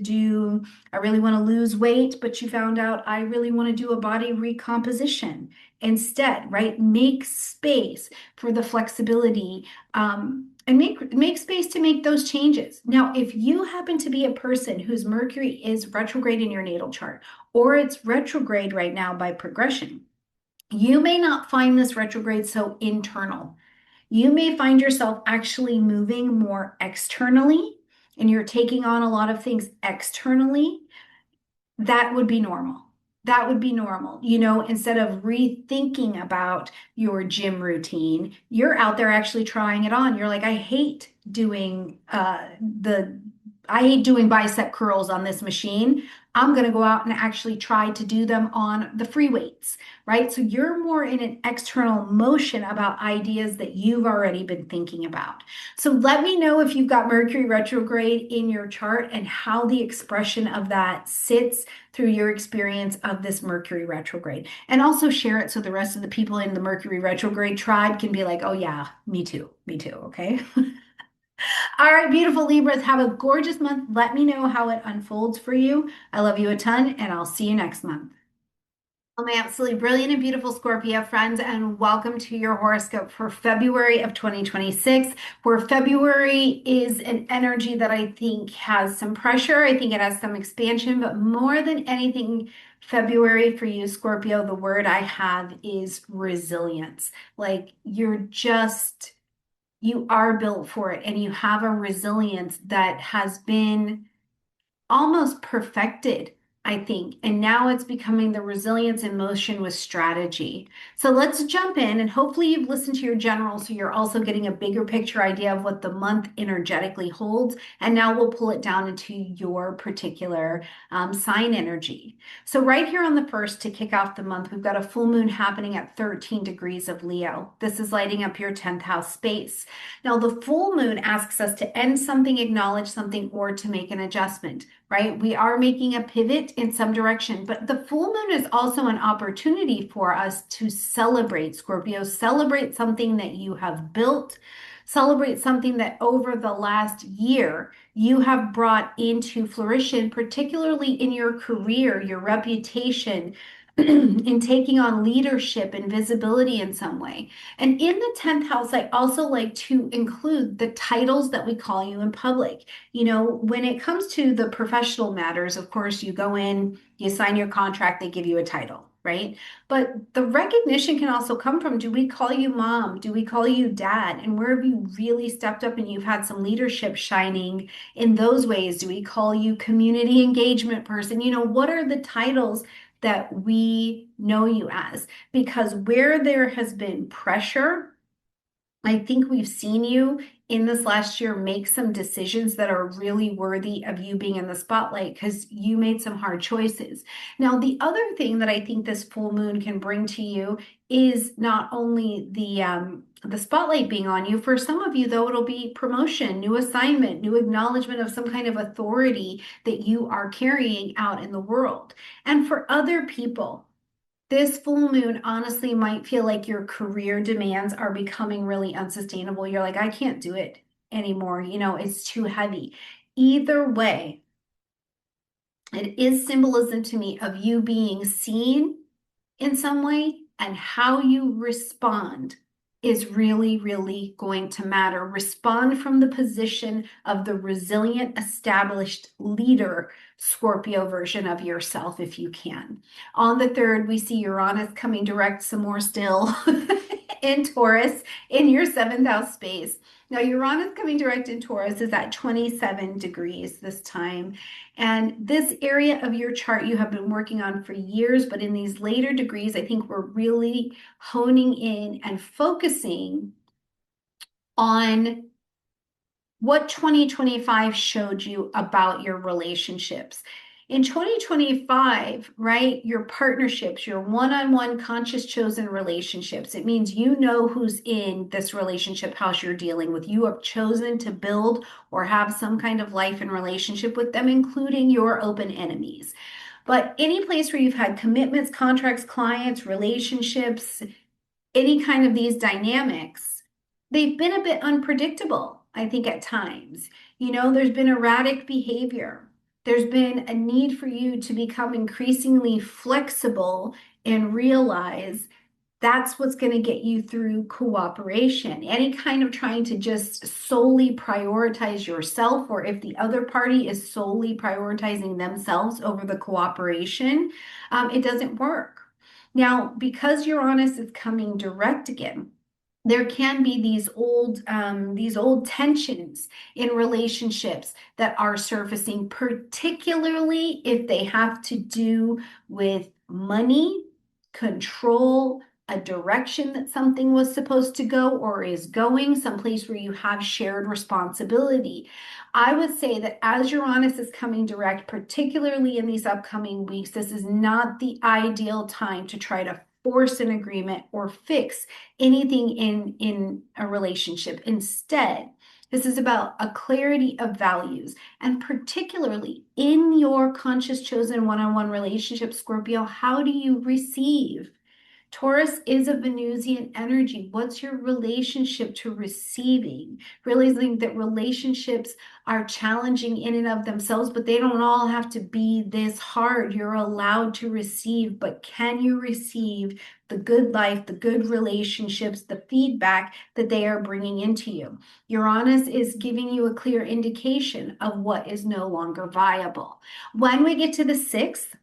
A: lose weight, but you found out I really want to do a body recomposition instead, right? Make space for the flexibility, and make space to make those changes. Now, if you happen to be a person whose Mercury is retrograde in your natal chart, or it's retrograde right now by progression, you may not find this retrograde so internal. You may find yourself actually moving more externally, and you're taking on a lot of things externally. That would be normal. That would be normal. Instead of rethinking about your gym routine, you're out there actually trying it on. You're like, I hate doing bicep curls on this machine. I'm going to go out and actually try to do them on the free weights, right? So you're more in an external motion about ideas that you've already been thinking about. So let me know if you've got Mercury retrograde in your chart and how the expression of that sits through your experience of this Mercury retrograde. And also share it so the rest of the people in the Mercury retrograde tribe can be like, oh yeah, me too, okay? All right, beautiful Libras, have a gorgeous month. Let me know how it unfolds for you. I love you a ton, and I'll see you next month. My absolutely brilliant and beautiful Scorpio friends, and welcome to your horoscope for February of 2026, where February is an energy that I think has some pressure. I think it has some expansion, but more than anything, February for you, Scorpio, the word I have is resilience. Like you are built for it, and you have a resilience that has been almost perfected, I think. And now it's becoming the resilience in motion with strategy. So let's jump in, and hopefully you've listened to your general, so you're also getting a bigger picture idea of what the month energetically holds. And now we'll pull it down into your particular sign energy. So right here on the first, to kick off the month, we've got a full moon happening at 13 degrees of Leo. This is lighting up your 10th house space. Now, the full moon asks us to end something, acknowledge something, or to make an adjustment, right? We are making a pivot in some direction, but the full moon is also an opportunity for us to celebrate, Scorpio, celebrate something that you have built, celebrate something that over the last year you have brought into fruition, particularly in your career, your reputation, in taking on leadership and visibility in some way. And in the 10th house, I also like to include the titles that we call you in public. When it comes to the professional matters, of course, you go in, you sign your contract, they give you a title, right? But the recognition can also come from, do we call you mom? Do we call you dad? And where have you really stepped up and you've had some leadership shining in those ways? Do we call you community engagement person? What are the titles that we know you as? Because where there has been pressure, I think we've seen you in this last year make some decisions that are really worthy of you being in the spotlight because you made some hard choices. Now, the other thing that I think this full moon can bring to you is not only the spotlight being on you. For some of you, though, it'll be promotion, new assignment, new acknowledgement of some kind of authority that you are carrying out in the world. And for other people, this full moon honestly might feel like your career demands are becoming really unsustainable. You're like, I can't do it
B: anymore. It's too heavy. Either way, it is symbolism to me of you being seen in some way, and how you respond is really, really going to matter. Respond from the position of the resilient, established leader, Scorpio version of yourself if you can. On the 3rd, we see Uranus coming direct some more still in Taurus in your 7th house space. Now, Uranus coming direct in Taurus is at 27 degrees this time. And this area of your chart you have been working on for years, but in these later degrees, I think we're really honing in and focusing on what 2025 showed you about your relationships. In 2025, right, your partnerships, your one-on-one conscious chosen relationships, it means you know who's in this relationship house you're dealing with. You have chosen to build or have some kind of life and relationship with them, including your open enemies. But any place where you've had commitments, contracts, clients, relationships, any kind of these dynamics, they've been a bit unpredictable, I think, at times. There's been erratic behavior. There's been a need for you to become increasingly flexible and realize that's what's going to get you through cooperation. Any kind of trying to just solely prioritize yourself, or if the other party is solely prioritizing themselves over the cooperation, it doesn't work. Now, because Uranus is coming direct again, there can be these old tensions in relationships that are surfacing, particularly if they have to do with money, control, a direction that something was supposed to go or is going, someplace where you have shared responsibility. I would say that as Uranus is coming direct, particularly in these upcoming weeks, this is not the ideal time to try to force an agreement or fix anything in a relationship. Instead, this is about a clarity of values, and particularly in your conscious chosen one-on-one relationship, Scorpio, how do you receive? Taurus is a Venusian energy. What's your relationship to receiving? Realizing that relationships are challenging in and of themselves, but they don't all have to be this hard. You're allowed to receive, but can you receive the good life, the good relationships, the feedback that they are bringing into you? Uranus is giving you a clear indication of what is no longer viable. When we get to the 6th,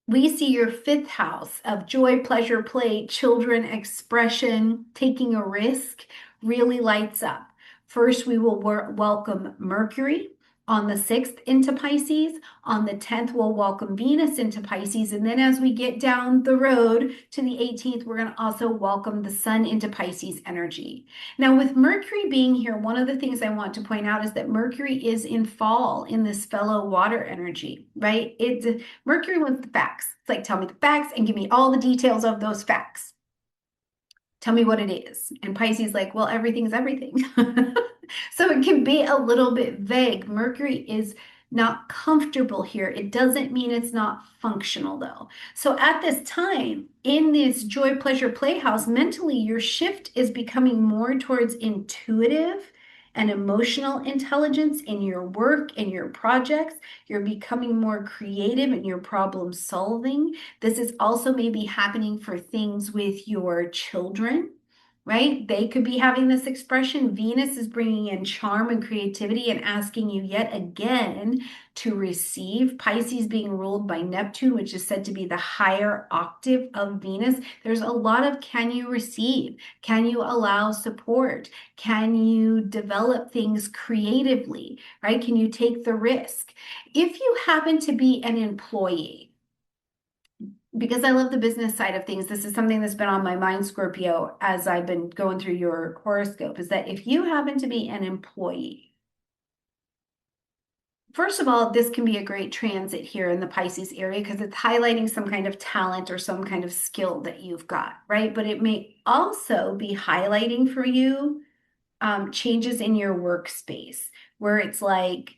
B: we see your 5th house of joy, pleasure, play, children, expression, taking a risk really lights up. First, we will welcome Mercury on the 6th into Pisces. On the 10th, we'll welcome Venus into Pisces. And then as we get down the road to the 18th, we're going to also welcome the Sun into Pisces energy. Now, with Mercury being here, one of the things I want to point out is that Mercury is in fall in this fellow water energy, right? Mercury wants the facts. It's like, tell me the facts and give me all the details of those facts. Tell me what it is. And Pisces like, well, everything's everything. So it can be a little bit vague. Mercury is not comfortable here. It doesn't mean it's not functional though. So at this time, in this joy, pleasure, playhouse, mentally, your shift is becoming more towards intuitive and emotional intelligence in your work and your projects. You're becoming more creative in your problem solving. This is also maybe happening for things with your children, right? They could be having this expression. Venus is bringing in charm and creativity and asking you yet again to receive. Pisces being ruled by Neptune, which is said to be the higher octave of Venus. There's a lot of can you receive? Can you allow support? Can you develop things creatively, right? Can you take the risk? If you happen to be an employee, because I love the business side of things, this is something that's been on my mind, Scorpio, as I've been going through your horoscope, is that if you happen to be an employee, first of all, this can be a great transit here in the Pisces area because it's highlighting some kind of talent or some kind of skill that you've got, right? But it may also be highlighting for you changes in your workspace where it's like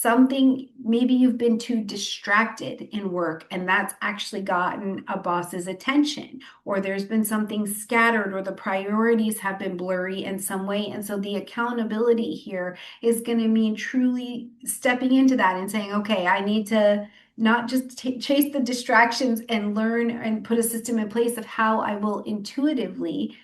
B: something, maybe you've been too distracted in work and that's actually gotten a boss's attention, or there's been something scattered, or the priorities have been blurry in some way. And so the accountability here is going to mean truly stepping into that and saying, okay, I need to not just chase the distractions and learn and put a system in place of how I will intuitively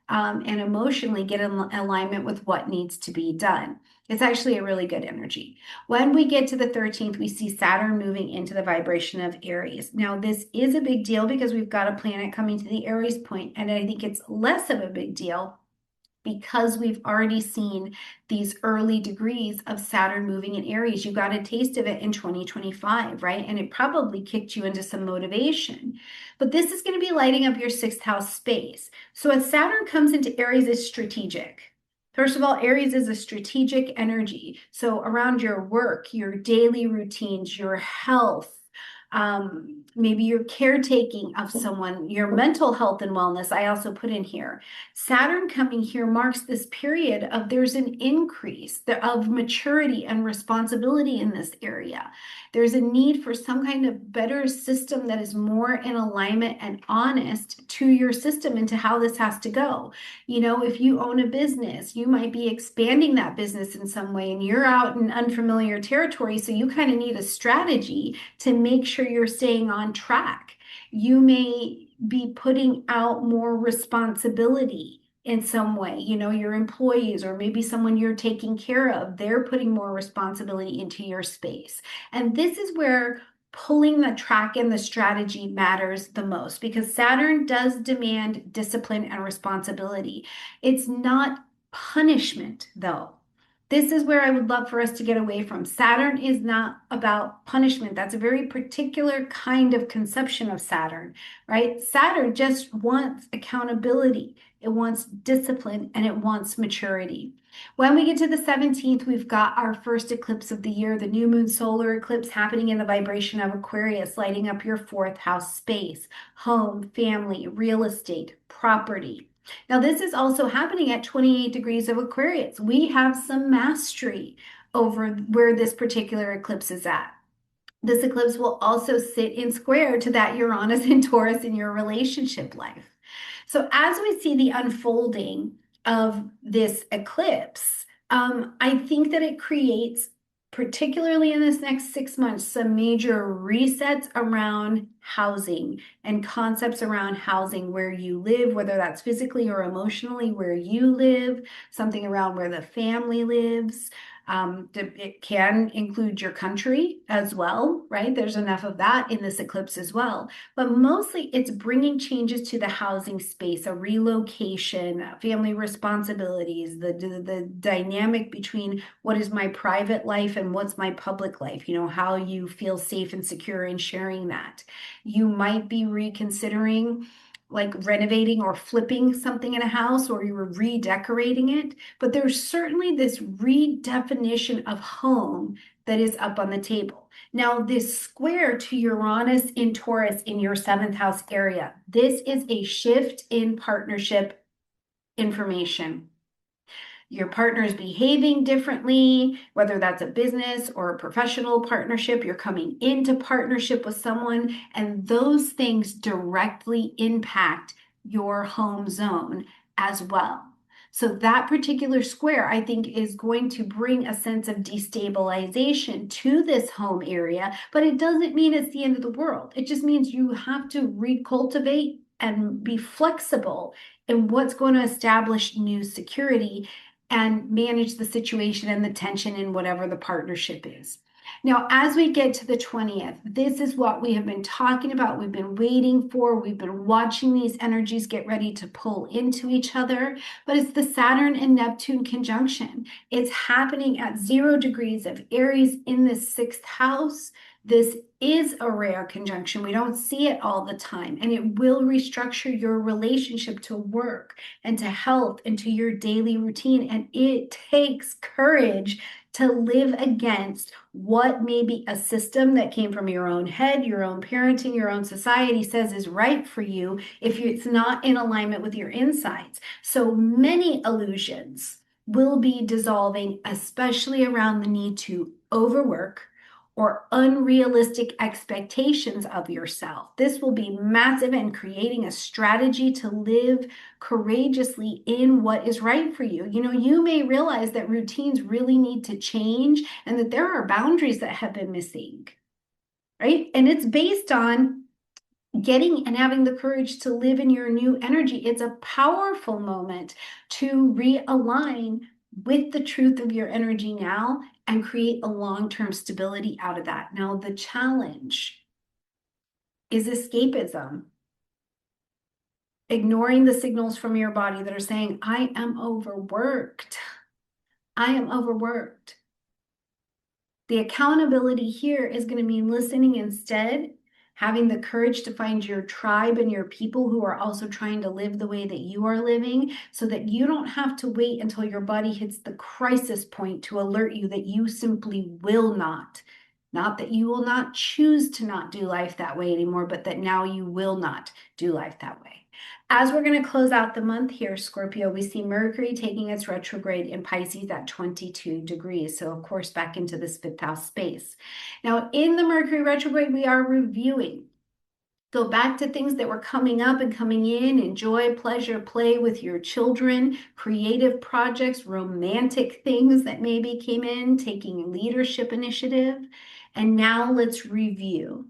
B: and emotionally get in alignment with what needs to be done. It's actually a really good energy. When we get to the 13th, we see Saturn moving into the vibration of Aries. Now, this is a big deal because we've got a planet coming to the Aries point, and I think it's less of a big deal because we've already seen these early degrees of Saturn moving in Aries. You got a taste of it in 2025, right? And it probably kicked you into some motivation. But this is going to be lighting up your sixth house space. So as Saturn comes into Aries, it's strategic. First of all, Aries is a strategic energy. So around your work, your daily routines, your health, maybe your caretaking of someone, your mental health and wellness, I also put in here. Saturn coming here marks this period of there's an increase of maturity and responsibility in this area. There's a need for some kind of better system that is more in alignment and honest to your system and to how this has to go. You know, if you own a business, you might be expanding that business in some way and you're out in unfamiliar territory. So you kind of need a strategy to make sure you're staying on track. You may be putting out more responsibility in some way, you know, your employees or maybe someone you're taking care of, they're putting more responsibility into your space. And this is where pulling the track and the strategy matters the most, because Saturn does demand discipline and responsibility. It's not punishment, though. This is where I would love for us to get away from. Saturn is not about punishment. That's a very particular kind of conception of Saturn, right? Saturn just wants accountability. It wants discipline and it wants maturity. When we get to the 17th, we've got our first eclipse of the year, the new moon solar eclipse happening in the vibration of Aquarius, lighting up your fourth house space, home, family, real estate, property. Now, this is also happening at 28 degrees of Aquarius. We have some mastery over where this particular eclipse is at. This eclipse will also sit in square to that Uranus and Taurus in your relationship life. So as we see the unfolding of this eclipse, I think that it creates, particularly in this next 6 months, some major resets around housing and concepts around housing, where you live, whether that's physically or emotionally, where you live, something around where the family lives. It can include your country as well, right? There's enough of that in this eclipse as well. But mostly it's bringing changes to the housing space, a relocation, family responsibilities, the dynamic between what is my private life and what's my public life, you know, how you feel safe and secure in sharing that. You might be reconsidering like renovating or flipping something in a house, or you were redecorating it. But there's certainly this redefinition of home that is up on the table. Now, this square to Uranus in Taurus in your seventh house area, this is a shift in partnership information. Your partner is behaving differently, whether that's a business or a professional partnership, you're coming into partnership with someone, and those things directly impact your home zone as well. So that particular square, I think, is going to bring a sense of destabilization to this home area, but it doesn't mean it's the end of the world. It just means you have to recultivate and be flexible in what's going to establish new security and manage the situation and the tension in whatever the partnership is. Now, as we get to the 20th, this is what we have been talking about. We've been waiting for. We've been watching these energies get ready to pull into each other. But it's the Saturn and Neptune conjunction. It's happening at 0 degrees of Aries in the sixth house. This is a rare conjunction. We don't see it all the time, and it will restructure your relationship to work and to health and to your daily routine. And it takes courage to live against what maybe a system that came from your own head, your own parenting, your own society says is right for you if it's not in alignment with your insides. So many illusions will be dissolving, especially around the need to overwork or unrealistic expectations of yourself. This will be massive in creating a strategy to live courageously in what is right for you. You know, you may realize that routines really need to change and that there are boundaries that have been missing, right? And it's based on getting and having the courage to live in your new energy. It's a powerful moment to realign with the truth of your energy now and create a long-term stability out of that. Now, the challenge is escapism, ignoring the signals from your body that are saying, I am overworked. I am overworked. The accountability here is going to mean listening instead, having the courage to find your tribe and your people who are also trying to live the way that you are living so that you don't have to wait until your body hits the crisis point to alert you that you simply will not that you will not choose to not do life that way anymore, but that now you will not do life that way. As we're going to close out the month here, Scorpio, we see Mercury taking its retrograde in Pisces at 22 degrees. So, of course, back into this fifth house space. Now, in the Mercury retrograde, we are reviewing. Go back to things that were coming up and coming in, enjoy, pleasure, play with your children, creative projects, romantic things that maybe came in, taking leadership initiative. And now let's review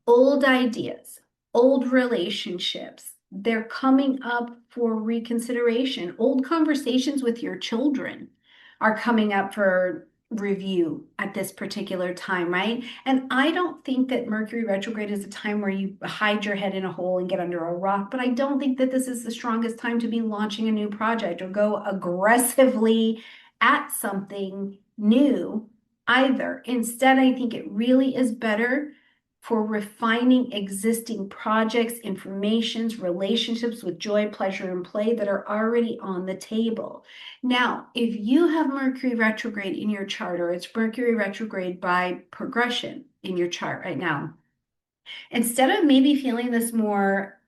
B: old ideas, old relationships. They're coming up for reconsideration. Old conversations with your children are coming up for review at this particular time, right? And I don't think that Mercury retrograde is a time where you hide your head in a hole and get under a rock, but I don't think that this is the strongest time to be launching a new project or go aggressively at something new either. Instead, I think it really is better for refining existing projects, informations, relationships with joy, pleasure, and play that are already on the table. Now, if you have Mercury retrograde in your chart, or it's Mercury retrograde by progression in your chart right now, instead of maybe feeling this more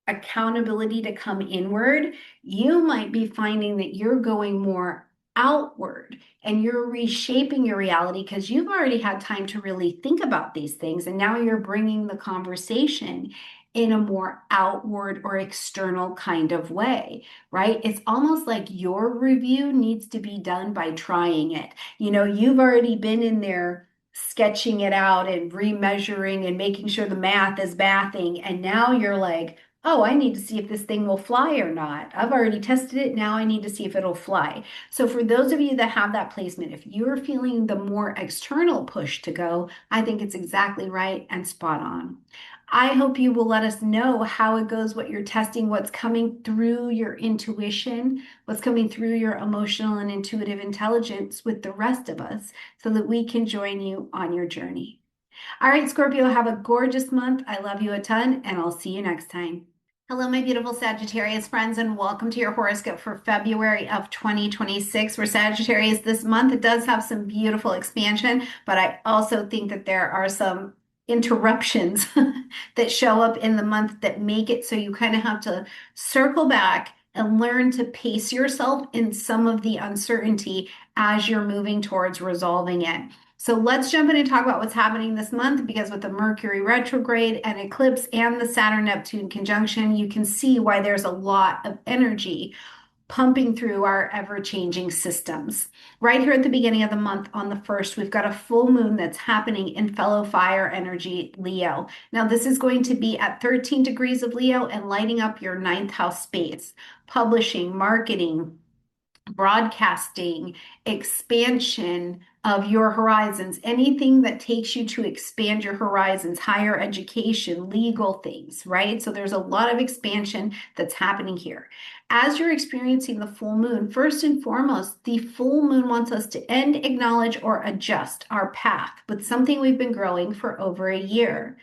B: accountability to come inward, you might be finding that you're going more outward and you're reshaping your reality because you've already had time to really think about these things. And now you're bringing the conversation in a more outward or external kind of way, right? It's almost like your review needs to be done by trying it. You know, you've already been in there sketching it out and remeasuring and making sure the math is mathing. And now you're like, oh, I need to see if this thing will fly or not. I've already tested it. Now I need to see if it'll fly. So for those of you that have that placement, if you're feeling the more external push to go, I think it's exactly right and spot on. I hope you will let us know how it goes, what you're testing, what's coming through your intuition, what's coming through your emotional and intuitive intelligence with the rest of us so that we can join you on your journey. All right, Scorpio, have a gorgeous month. I love you a ton, and I'll see you next time.
A: Hello, my beautiful Sagittarius friends, and welcome to your horoscope for February of 2026. For Sagittarius this month, it does have some beautiful expansion, but I also think that there are some interruptions that show up in the month that make it so you kind of have to circle back and learn to pace yourself in some of the uncertainty as you're moving towards resolving it. So let's jump in and talk about what's happening this month because with the Mercury retrograde and eclipse and the Saturn Neptune conjunction, you can see why there's a lot of energy pumping through our ever-changing systems. Right here at the beginning of the month on the 1st, we've got a full moon that's happening in fellow fire energy Leo. Now, this is going to be at 13 degrees of Leo and lighting up your ninth house space, publishing, marketing, broadcasting, expansion of your horizons, anything that takes you to expand your horizons, higher education, legal things, right? So there's a lot of expansion that's happening here. As you're experiencing the full moon, first and foremost, the full moon wants us to end, acknowledge, or adjust our path with something we've been growing for over a year.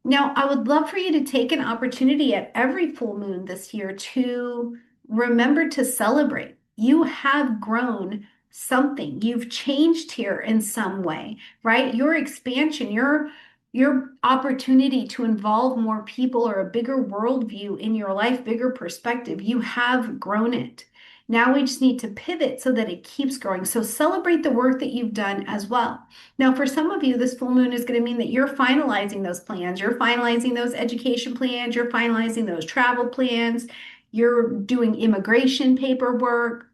A: Now, I would love for you to take an opportunity at every full moon this year to remember to celebrate. You have grown something. You've changed here in some way, right? Your expansion, your opportunity to involve more people or a bigger worldview in your life, bigger perspective, you have grown it.
B: Now we just need to pivot so that it keeps growing. So celebrate the work that you've done as well. Now, for some of you, this full moon is going to mean that you're finalizing those plans. You're finalizing those education plans. You're finalizing those travel plans. You're doing immigration paperwork.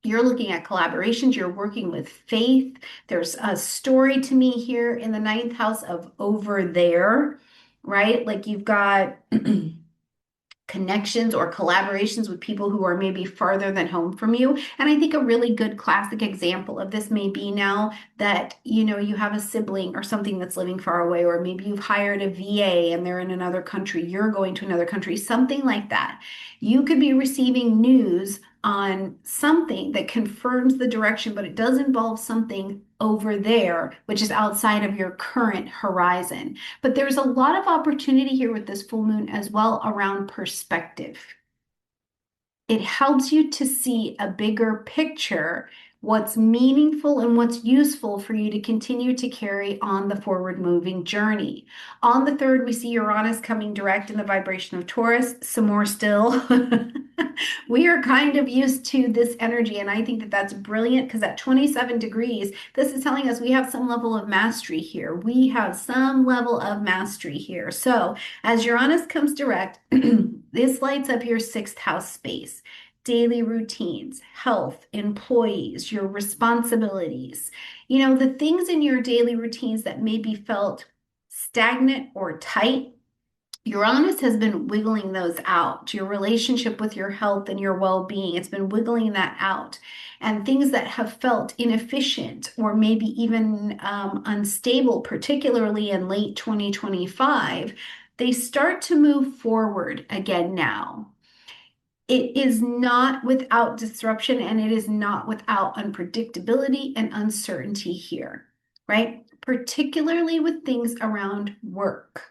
B: You're looking at collaborations. You're working with faith. There's a story to me here in the ninth house of over there, right? Like you've got connections or collaborations with people who are maybe farther than home from you. And I think a really good classic example of this may be now that, you have a sibling or something that's living far away, or maybe you've hired a VA and they're in another country, you're going to another country, something like that. You could be receiving news on something that confirms the direction, but it does involve something over there, which is outside of your current horizon. But there's a lot of opportunity here with this full moon as well around perspective. It helps you to see a bigger picture, what's meaningful and what's useful for you to continue to carry on the forward moving journey. On the 3rd, we see Uranus coming direct in the vibration of Taurus, some more still. We are kind of used to this energy, and I think that that's brilliant because at 27 degrees, this is telling us we have some level of mastery here. We have some level of mastery here. So as Uranus comes direct, this lights up your 6th house space, daily routines, health, employees, your responsibilities, the things in your daily routines that maybe felt stagnant or tight. Uranus has been wiggling those out. Your relationship with your health and your well-being, it's been wiggling that out. And things that have felt inefficient or maybe even unstable, particularly in late 2025, they start to move forward again now. It is not without disruption and it is not without unpredictability and uncertainty here, right? Particularly with things around work.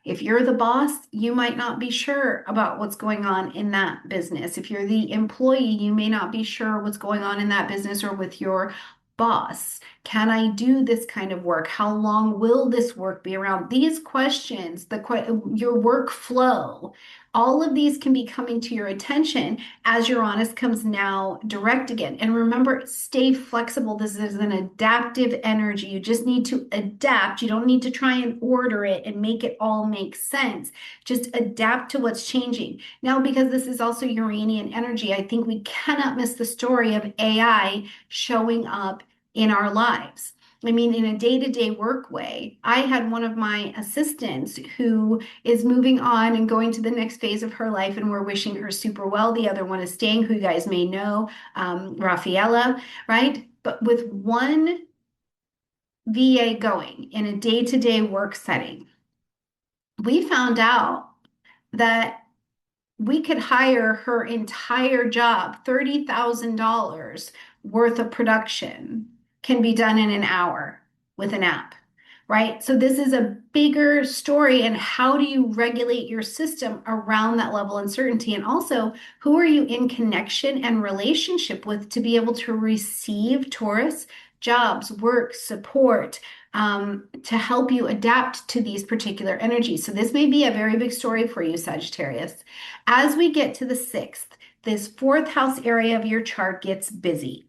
B: If you're the boss, you might not be sure about what's going on in that business. If you're the employee, you may not be sure what's going on in that business or with your boss. Can I do this kind of work? How long will this work be around? These questions, your workflow, all of these can be coming to your attention as Uranus comes now direct again. And remember, stay flexible. This is an adaptive energy. You just need to adapt. You don't need to try and order it and make it all make sense. Just adapt to what's changing. Now, because this is also Uranian energy, I think we cannot miss the story of AI showing up in our lives. I mean, in a day-to-day work way, I had one of my assistants who is moving on and going to the next phase of her life, and we're wishing her super well. The other one is staying, who you guys may know, Rafaela, right? But with one VA going in a day-to-day work setting, we found out that we could hire her entire job, $30,000 worth of production can be done in an hour with an app, right? So this is a bigger story. And how do you regulate your system around that level of uncertainty? And also, who are you in connection and relationship with to be able to receive Taurus jobs, work, support, to help you adapt to these particular energies? So this may be a very big story for you, Sagittarius. As we get to the 6th, this 4th house area of your chart gets busy.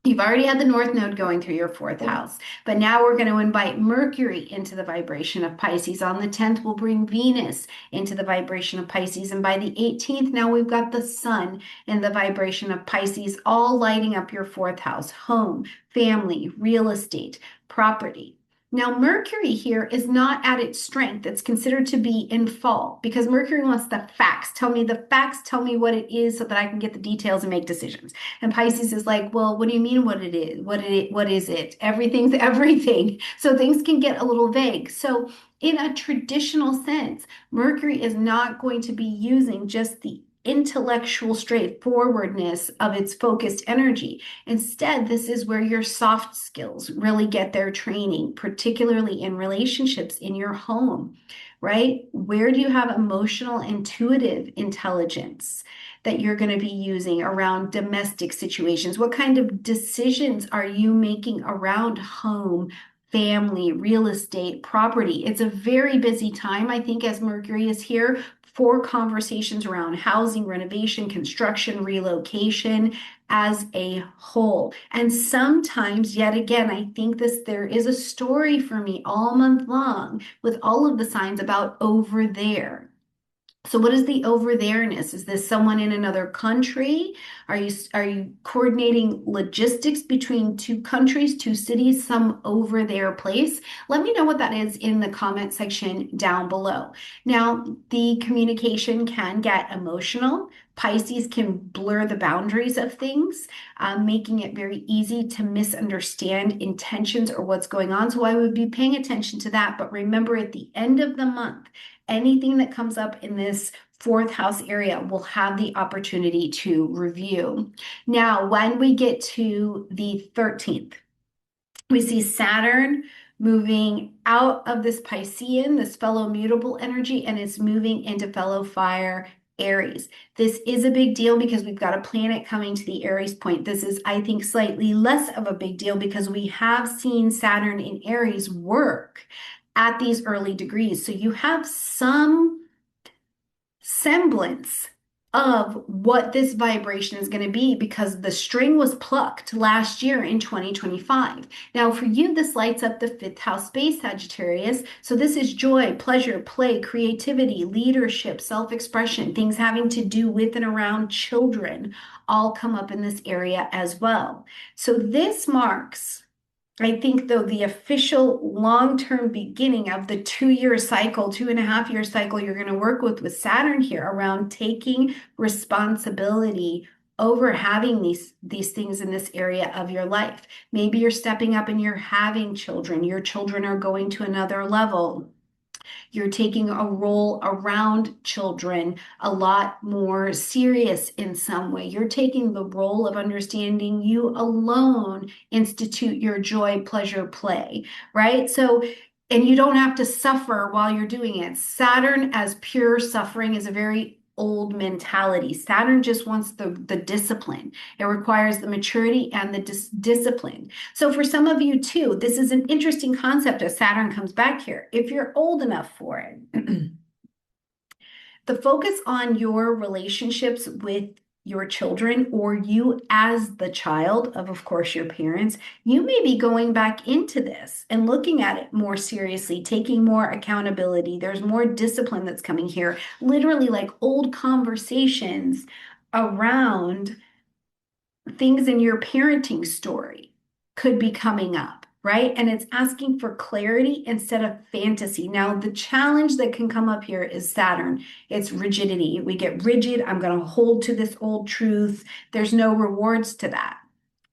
B: You've already had the North Node going through your 4th house, but now we're going to invite Mercury into the vibration of Pisces. On the 10th, we'll bring Venus into the vibration of Pisces. And by the 18th, now we've got the Sun in the vibration of Pisces, all lighting up your 4th house: home, family, real estate, property. Now, Mercury here is not at its strength. It's considered to be in fall because Mercury wants the facts. Tell me the facts, tell me what it is so that I can get the details and make decisions. And Pisces is like, well, what do you mean what it is? What is it? Everything's everything. So things can get a little vague. So in a traditional sense, Mercury is not going to be using just the intellectual straightforwardness of its focused energy. Instead, this is where your soft skills really get their training, particularly in relationships in your home, right? Where do you have emotional, intuitive intelligence that you're going to be using around domestic situations? What kind of decisions are you making around home, family, real estate, property? It's a very busy time, I think, as Mercury is here for conversations around housing, renovation, construction, relocation as a whole. And sometimes, yet again, I think there is a story for me all month long with all of the signs about over there. So what is the over there-ness? Is this someone in another country? Are you coordinating logistics between two countries, two cities, some over there place? Let me know what that is in the comment section down below. Now, the communication can get emotional. Pisces can blur the boundaries of things, making it very easy to misunderstand intentions or what's going on. So I would be paying attention to that. But remember, at the end of the month, anything that comes up in this fourth house area will have the opportunity to review. Now, when we get to the 13th, we see Saturn moving out of this Piscean, this fellow mutable energy, and it's moving into fellow fire Aries. This is a big deal because we've got a planet coming to the Aries point. This is, I think, slightly less of a big deal because we have seen Saturn in Aries work at these early degrees. So you have some semblance of what this vibration is going to be because the string was plucked last year in 2025. Now, for you, this lights up the fifth house space, Sagittarius. So this is joy, pleasure, play, creativity, leadership, self-expression, things having to do with and around children all come up in this area as well. So this marks, I think, though, the official long-term beginning of the 2-year cycle, 2.5-year cycle you're going to work with Saturn here around taking responsibility over having these things in this area of your life. Maybe you're stepping up and you're having children. Your children are going to another level. You're taking a role around children a lot more serious in some way. You're taking the role of understanding you alone institute your joy, pleasure, play, right? So, and you don't have to suffer while you're doing it. Saturn as pure suffering is a very old mentality. Saturn just wants the discipline. It requires the maturity and the discipline. So for some of you too, this is an interesting concept as Saturn comes back here. If you're old enough for it, the focus on your relationships with your children or you as the child of course, your parents, you may be going back into this and looking at it more seriously, taking more accountability. There's more discipline that's coming here, literally like old conversations around things in your parenting story could be coming up, right? And it's asking for clarity instead of fantasy. Now, the challenge that can come up here is Saturn. It's rigidity. We get rigid. I'm going to hold to this old truth. There's no rewards to that.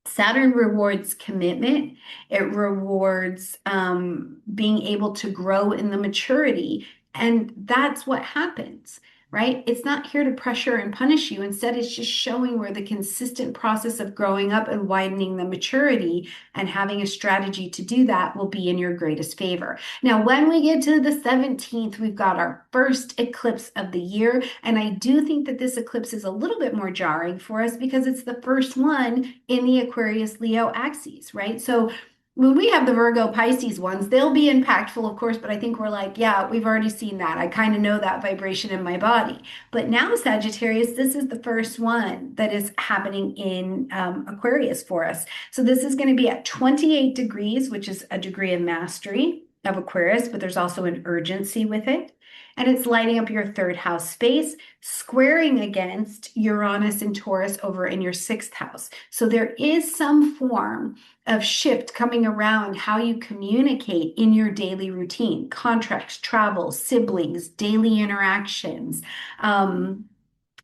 B: Saturn rewards commitment. It rewards being able to grow in the maturity. And that's what happens, right? It's not here to pressure and punish you. Instead, it's just showing where the consistent process of growing up and widening the maturity and having a strategy to do that will be in your greatest favor. Now, when we get to the 17th, we've got our first eclipse of the year. And I do think that this eclipse is a little bit more jarring for us because it's the first one in the Aquarius Leo axes, right? So when we have the Virgo Pisces ones, they'll be impactful, of course, but I think we're like, yeah, we've already seen that. I kind of know that vibration in my body. But now, Sagittarius, this is the first one that is happening in Aquarius for us. So this is going to be at 28 degrees, which is a degree of mastery of Aquarius, but there's also an urgency with it. And it's lighting up your third house space, squaring against Uranus and Taurus over in your sixth house. So there is some form of shift coming around how you communicate in your daily routine, contracts, travel, siblings, daily interactions.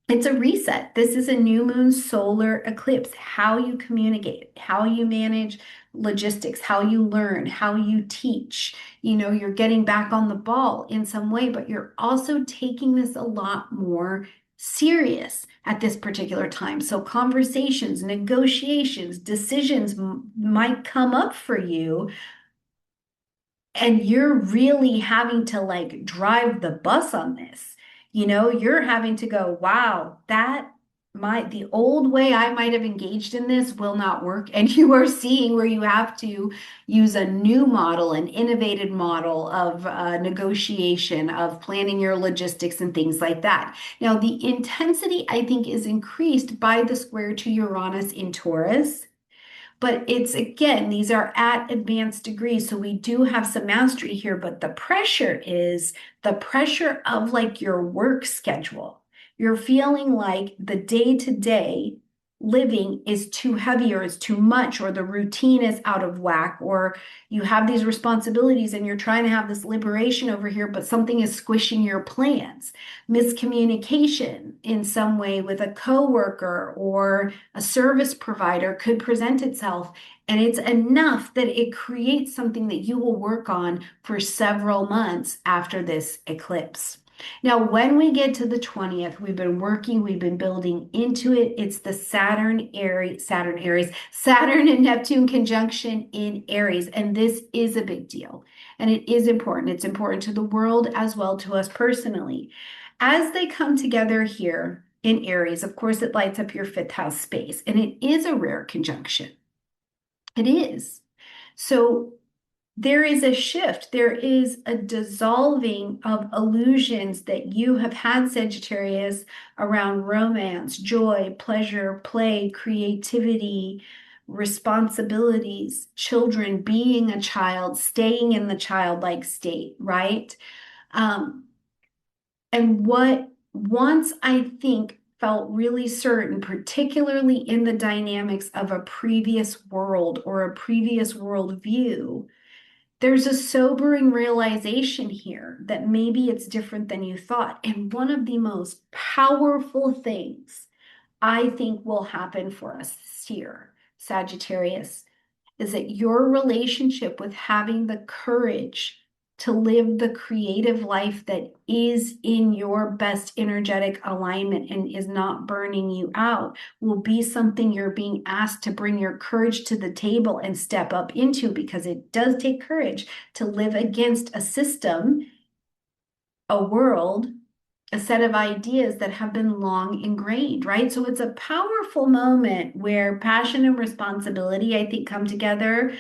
B: It's a reset. This is a new moon solar eclipse. How you communicate, how you manage logistics, how you learn, how you teach. You know, you're getting back on the ball in some way, but you're also taking this a lot more serious at this particular time. So conversations, negotiations, decisions might come up for you, and you're really having to like drive the bus on this. You know, you're having to go, wow, that the old way I might have engaged in this will not work. And you are seeing where you have to use a new model, an innovative model of negotiation, of planning your logistics and things like that. Now, the intensity, I think, is increased by the square to Uranus in Taurus. But it's again, these are at advanced degrees. So we do have some mastery here, but the pressure is the pressure of like your work schedule. You're feeling like the day-to-day living is too heavy or is too much, or the routine is out of whack, or you have these responsibilities and you're trying to have this liberation over here, but something is squishing your plans. Miscommunication in some way with a coworker or a service provider could present itself, and it's enough that it creates something that you will work on for several months after this eclipse. Now, when we get to the 20th, we've been working, we've been building into it. It's the Saturn and Neptune conjunction in Aries. And this is a big deal. And it is important. It's important to the world as well to us personally. As they come together here in Aries, of course, it lights up your fifth house space. And it is a rare conjunction. It is. So there is a shift. There is a dissolving of illusions that you have had, Sagittarius, around romance, joy, pleasure, play, creativity, responsibilities, children, being a child, staying in the childlike state, right? And what once I think felt really certain, particularly in the dynamics of a previous world or a previous worldview, there's a sobering realization here that maybe it's different than you thought. And one of the most powerful things I think will happen for us this year, Sagittarius, is that your relationship with having the courage to live the creative life that is in your best energetic alignment and is not burning you out will be something you're being asked to bring your courage to the table and step up into, because it does take courage to live against a system, a world, a set of ideas that have been long ingrained, right? So it's a powerful moment where passion and responsibility, I think, come together.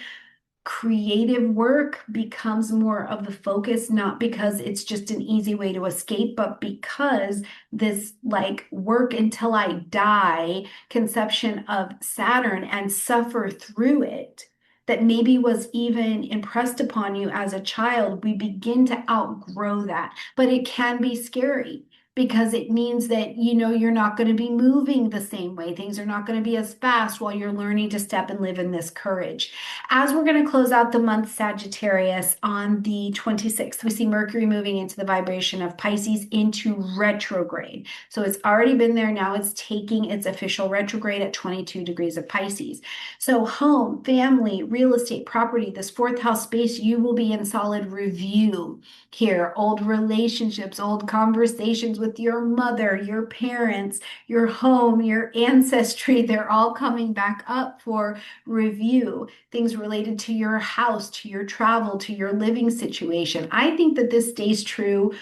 B: Creative work becomes more of the focus, not because it's just an easy way to escape, but because this like work until I die conception of Saturn and suffer through it that maybe was even impressed upon you as a child, we begin to outgrow that. But it can be scary because it means that, you're not going to be moving the same way. Things are not going to be as fast while you're learning to step and live in this courage. As we're going to close out the month, Sagittarius, on the 26th, we see Mercury moving into the vibration of Pisces into retrograde. So it's already been there. Now it's taking its official retrograde at 22 degrees of Pisces. So home, family, real estate, property, this fourth house space, you will be in solid review here. Old relationships, old conversations with your mother, your parents, your home, your ancestry, they're all coming back up for review. Things related to your house, to your travel, to your living situation. I think that this stays true,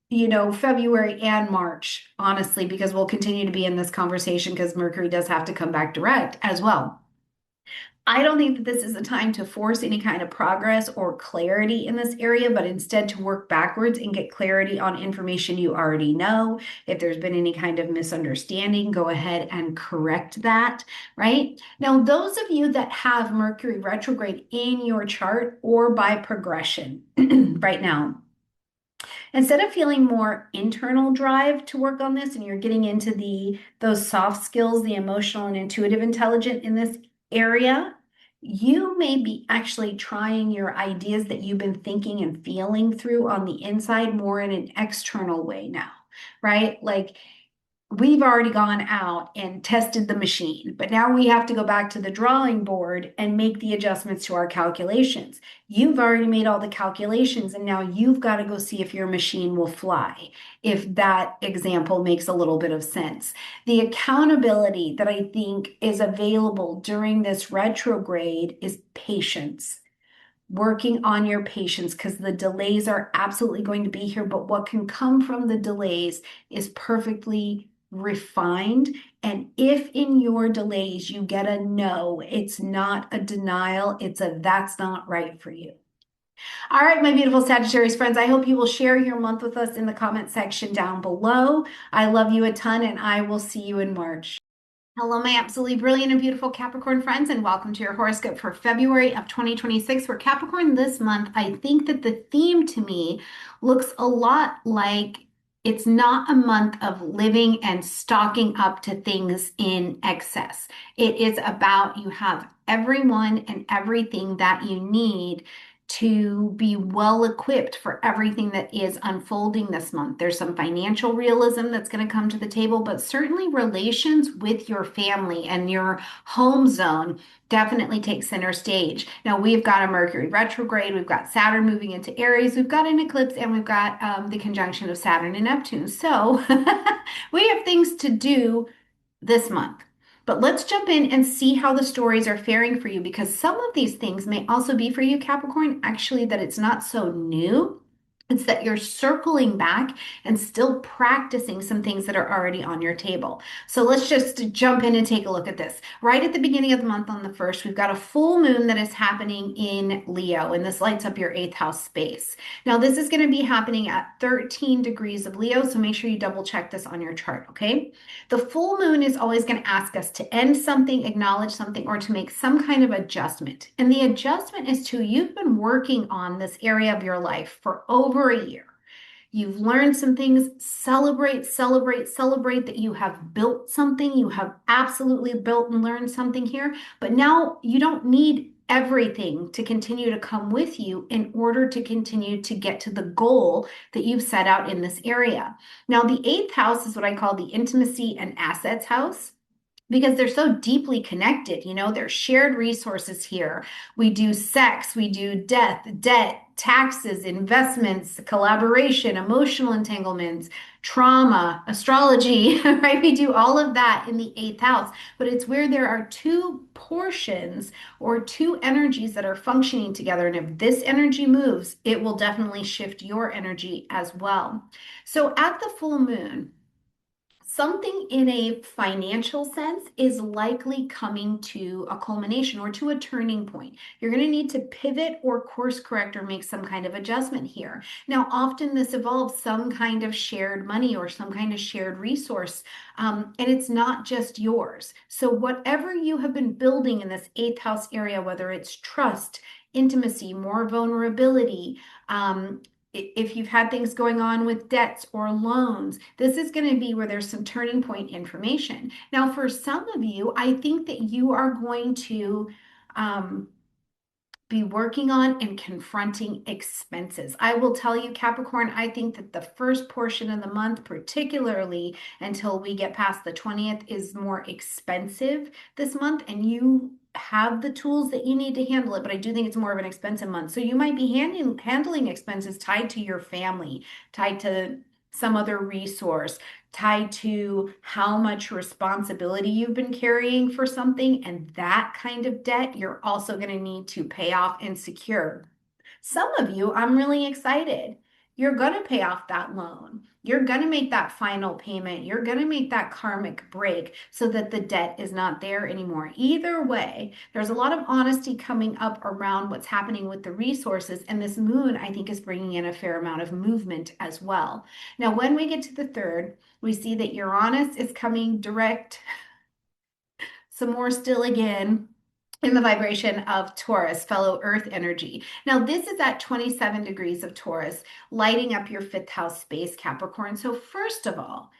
B: February and March, honestly, because we'll continue to be in this conversation because Mercury does have to come back direct as well. I don't think that this is a time to force any kind of progress or clarity in this area, but instead to work backwards and get clarity on information you already know. If there's been any kind of misunderstanding, go ahead and correct that, right? Now, those of you that have Mercury retrograde in your chart or by progression right now, instead of feeling more internal drive to work on this and you're getting into those soft skills, the emotional and intuitive intelligence in this area, you may be actually trying your ideas that you've been thinking and feeling through on the inside more in an external way now, right? Like we've already gone out and tested the machine, but now we have to go back to the drawing board and make the adjustments to our calculations. You've already made all the calculations, and now you've got to go see if your machine will fly, if that example makes a little bit of sense. The accountability that I think is available during this retrograde is patience. Working on your patience, because the delays are absolutely going to be here, but what can come from the delays is perfectly refined. And if in your delays you get a no, it's not a denial, it's a that's not right for you. All right, my beautiful Sagittarius friends, I hope you will share your month with us in the comment section down below. I love you a ton, and I will see you in March.
A: Hello, my absolutely brilliant and beautiful Capricorn friends, and welcome to your horoscope for February of 2026. For Capricorn this month, I think that the theme to me looks a lot like it's not a month of living and stocking up to things in excess. It is about you have everyone and everything that you need to be well equipped for everything that is unfolding this month. There's some financial realism that's going to come to the table, but certainly relations with your family and your home zone definitely take center stage. Now, we've got a Mercury retrograde, we've got Saturn moving into Aries, we've got an eclipse, and we've got the conjunction of Saturn and Neptune. So we have things to do this month. But let's jump in and see how the stories are faring for you, because some of these things may also be for you, Capricorn, actually, that it's not so new. It's that you're circling back and still practicing some things that are already on your table. So let's just jump in and take a look at this. Right at the beginning of the month on the 1st, we've got a full moon that is happening in Leo, and this lights up your 8th house space. Now, this is going to be happening at 13 degrees of Leo, so make sure you double check this on your chart, okay? The full moon is always going to ask us to end something, acknowledge something, or to make some kind of adjustment. And the adjustment is to you've been working on this area of your life for over a year. You've learned some things. Celebrate, celebrate, celebrate that you have built something. You have absolutely built and learned something here. But now you don't need everything to continue to come with you in order to continue to get to the goal that you've set out in this area. Now, the 8th house is what I call the intimacy and assets house, because they're so deeply connected. You know, there's shared resources here. We do sex, we do death, debt, taxes, investments, collaboration, emotional entanglements, trauma, astrology, right? We do all of that in the 8th house, but it's where there are two portions or two energies that are functioning together. And if this energy moves, it will definitely shift your energy as well. So at the full moon, something in a financial sense is likely coming to a culmination or to a turning point. You're going to need to pivot or course correct or make some kind of adjustment here. Now, often this involves some kind of shared money or some kind of shared resource, and it's not just yours. So whatever you have been building in this 8th house area, whether it's trust, intimacy, more vulnerability, if you've had things going on with debts or loans, this is going to be where there's some turning point information. Now, for some of you, I think that you are going to be working on and confronting expenses. I will tell you, Capricorn, I think that the first portion of the month, particularly until we get past the 20th, is more expensive this month, and you have the tools that you need to handle it, but I do think it's more of an expensive month. So you might be handling expenses tied to your family, tied to some other resource, tied to how much responsibility you've been carrying for something, and that kind of debt you're also going to need to pay off and secure. Some of you, I'm really excited. You're going to pay off that loan. You're going to make that final payment. You're going to make that karmic break so that the debt is not there anymore. Either way, there's a lot of honesty coming up around what's happening with the resources. And this moon, I think, is bringing in a fair amount of movement as well. Now, when we get to the 3rd, we see that Uranus is coming direct, some more still again, in the vibration of Taurus, fellow earth energy. Now, this is at 27 degrees of Taurus, lighting up your 5th house space, Capricorn. So first of all,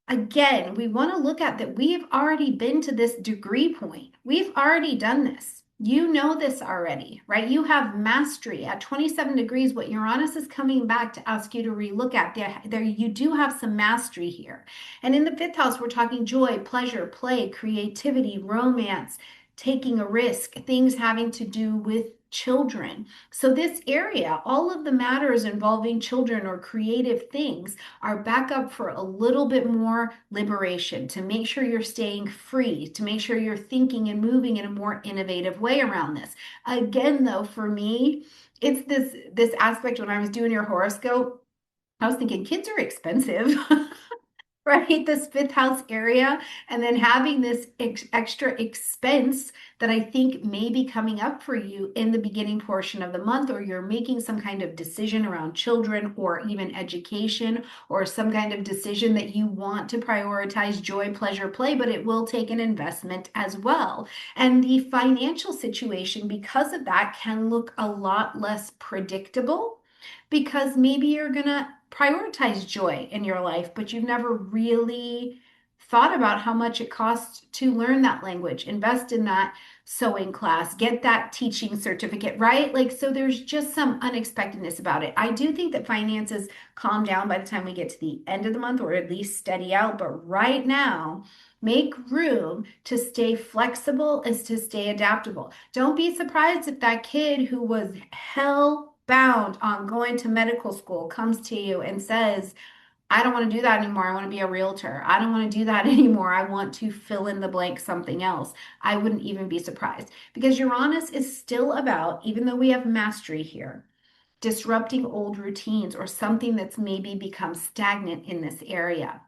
A: again, we want to look at that we've already been to this degree point. We've already done this. You know this already, right? You have mastery at 27 degrees. What Uranus is coming back to ask you to relook at, there you do have some mastery here. And in the 5th house, we're talking joy, pleasure, play, creativity, romance, taking a risk, things having to do with children. So this area, all of the matters involving children or creative things are back up for a little bit more liberation, to make sure you're staying free, to make sure you're thinking and moving in a more innovative way around this. Again, though, for me, it's this aspect when I was doing your horoscope, I was thinking kids are expensive.
B: right? This fifth house area, and then having this extra expense that I think may be coming up for you in the beginning portion of the month, or you're making some kind of decision around children or even education, or some kind of decision that you want to prioritize joy, pleasure, play, but it will take an investment as well. And the financial situation, because of that, can look a lot less predictable because maybe you're going to prioritize joy in your life, but you've never really thought about how much it costs to learn that language, invest in that sewing class, get that teaching certificate, right? Like, so there's just some unexpectedness about it. I do think that finances calm down by the time we get to the end of the month, or at least steady out. But right now, make room to stay flexible as to stay adaptable. Don't be surprised if that kid who was hell bound on going to medical school comes to you and says, I don't want to do that anymore. I want to be a realtor. I don't want to do that anymore. I want to fill in the blank something else. I wouldn't even be surprised because Uranus is still about, even though we have mastery here, disrupting old routines or something that's maybe become stagnant in this area.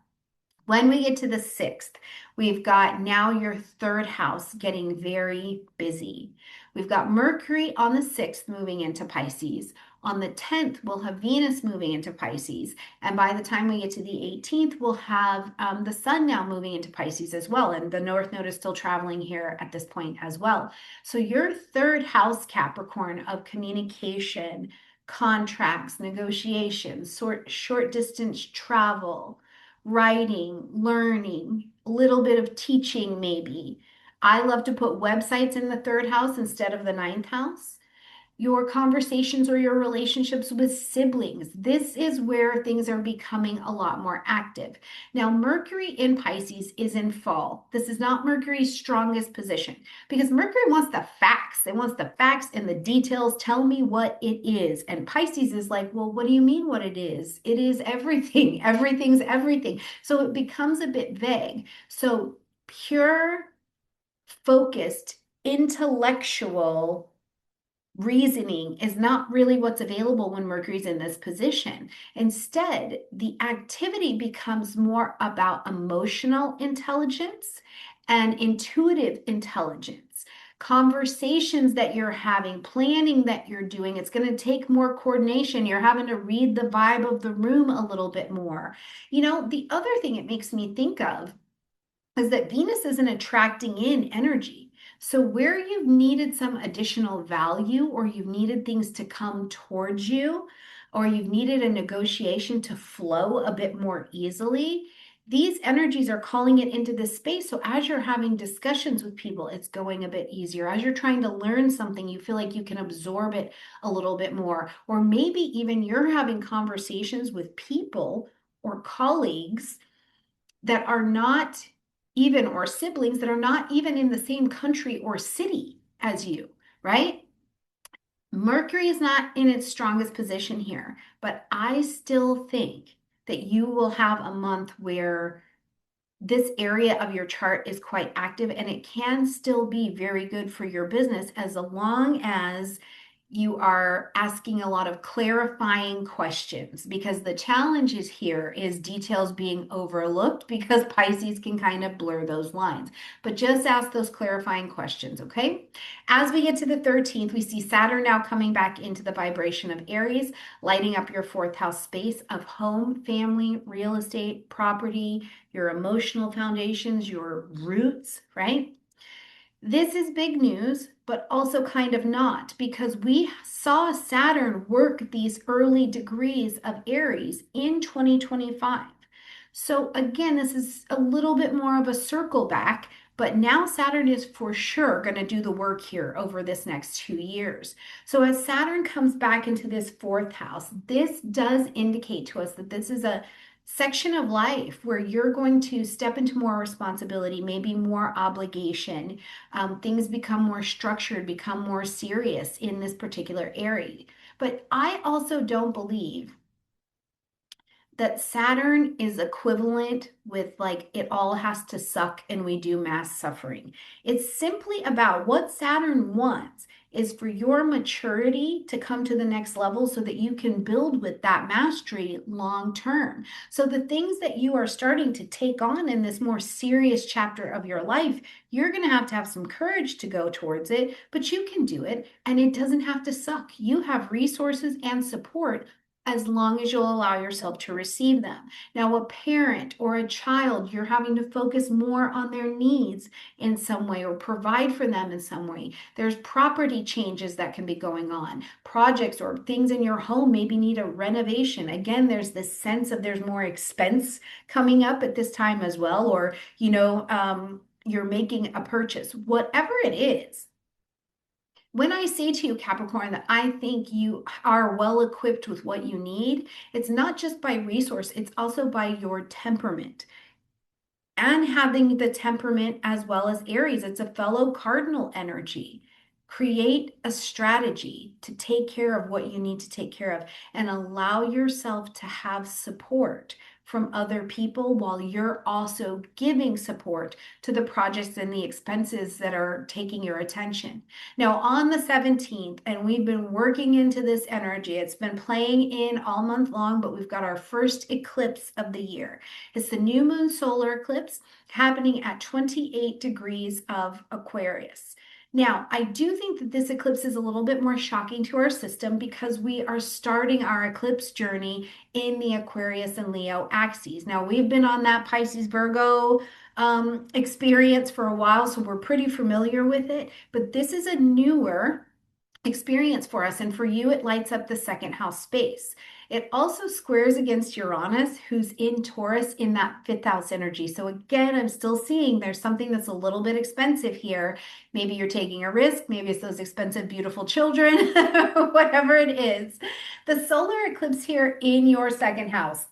B: When we get to the 6th, we've got now your third house getting very busy. We've got Mercury on the 6th moving into Pisces. On the 10th, we'll have Venus moving into Pisces. And by the time we get to the 18th, we'll have the Sun now moving into Pisces as well. And the North Node is still traveling here at this point as well. So your third house, Capricorn, of communication, contracts, negotiations, short distance travel, writing, learning, a little bit of teaching, maybe. I love to put websites in the third house instead of the ninth house. Your conversations or your relationships with siblings. This is where things are becoming a lot more active. Now, Mercury in Pisces is in fall. This is not Mercury's strongest position because Mercury wants the facts. It wants the facts and the details. Tell me what it is. And Pisces is like, well, what do you mean what it is? It is everything. Everything's everything. So it becomes a bit vague. So pure, focused, intellectual reasoning is not really what's available when Mercury's in this position. Instead, the activity becomes more about emotional intelligence and intuitive intelligence. Conversations that you're having, planning that you're doing, it's going to take more coordination. You're having to read the vibe of the room a little bit more. You know, the other thing it makes me think of is that Venus isn't attracting in energy. So where you've needed some additional value, or you've needed things to come towards you, or you've needed a negotiation to flow a bit more easily, these energies are calling it into this space. So as you're having discussions with people, it's going a bit easier. As you're trying to learn something, you feel like you can absorb it a little bit more. Or maybe even you're having conversations with people or colleagues that are not even, or siblings that are not even in the same country or city as you, right? Mercury is not in its strongest position here, but I still think that you will have a month where this area of your chart is quite active, and it can still be very good for your business as long as you are asking a lot of clarifying questions, because the challenge is here is details being overlooked because Pisces can kind of blur those lines. But just ask those clarifying questions, okay? As we get to the 13th, we see Saturn now coming back into the vibration of Aries, lighting up your fourth house space of home, family, real estate, property, your emotional foundations, your roots, right? This is big news, but also kind of not, because we saw Saturn work these early degrees of Aries in 2025. So again, this is a little bit more of a circle back, but now Saturn is for sure going to do the work here over this next 2 years. So as Saturn comes back into this fourth house, this does indicate to us that this is a section of life where you're going to step into more responsibility, maybe more obligation. Things become more structured, become more serious in this particular area. But I also don't believe that Saturn is equivalent with like it all has to suck and we do mass suffering. It's simply about what Saturn wants is for your maturity to come to the next level so that you can build with that mastery long term. So the things that you are starting to take on in this more serious chapter of your life, you're going to have some courage to go towards it, but you can do it and it doesn't have to suck. You have resources and support as long as you'll allow yourself to receive them. Now, a parent or a child, you're having to focus more on their needs in some way or provide for them in some way. There's property changes that can be going on. Projects or things in your home maybe need a renovation. Again, there's this sense of there's more expense coming up at this time as well, or, you're making a purchase, whatever it is. When I say to you, Capricorn, that I think you are well equipped with what you need, it's not just by resource, it's also by your temperament. And having the temperament as well as Aries, it's a fellow cardinal energy. Create a strategy to take care of what you need to take care of and allow yourself to have support from other people while you're also giving support to the projects and the expenses that are taking your attention. Now, on the 17th, and we've been working into this energy, it's been playing in all month long, but we've got our first eclipse of the year. It's the new moon solar eclipse happening at 28 degrees of Aquarius. Now, I do think that this eclipse is a little bit more shocking to our system because we are starting our eclipse journey in the Aquarius and Leo axes. Now, we've been on that Pisces Virgo experience for a while, so we're pretty familiar with it, but this is a newer experience for us. And for you, it lights up the second house space. It also squares against Uranus, who's in Taurus in that fifth house energy. So again, I'm still seeing there's something that's a little bit expensive here. Maybe you're taking a risk. Maybe it's those expensive, beautiful children, whatever it is. The solar eclipse here in your second house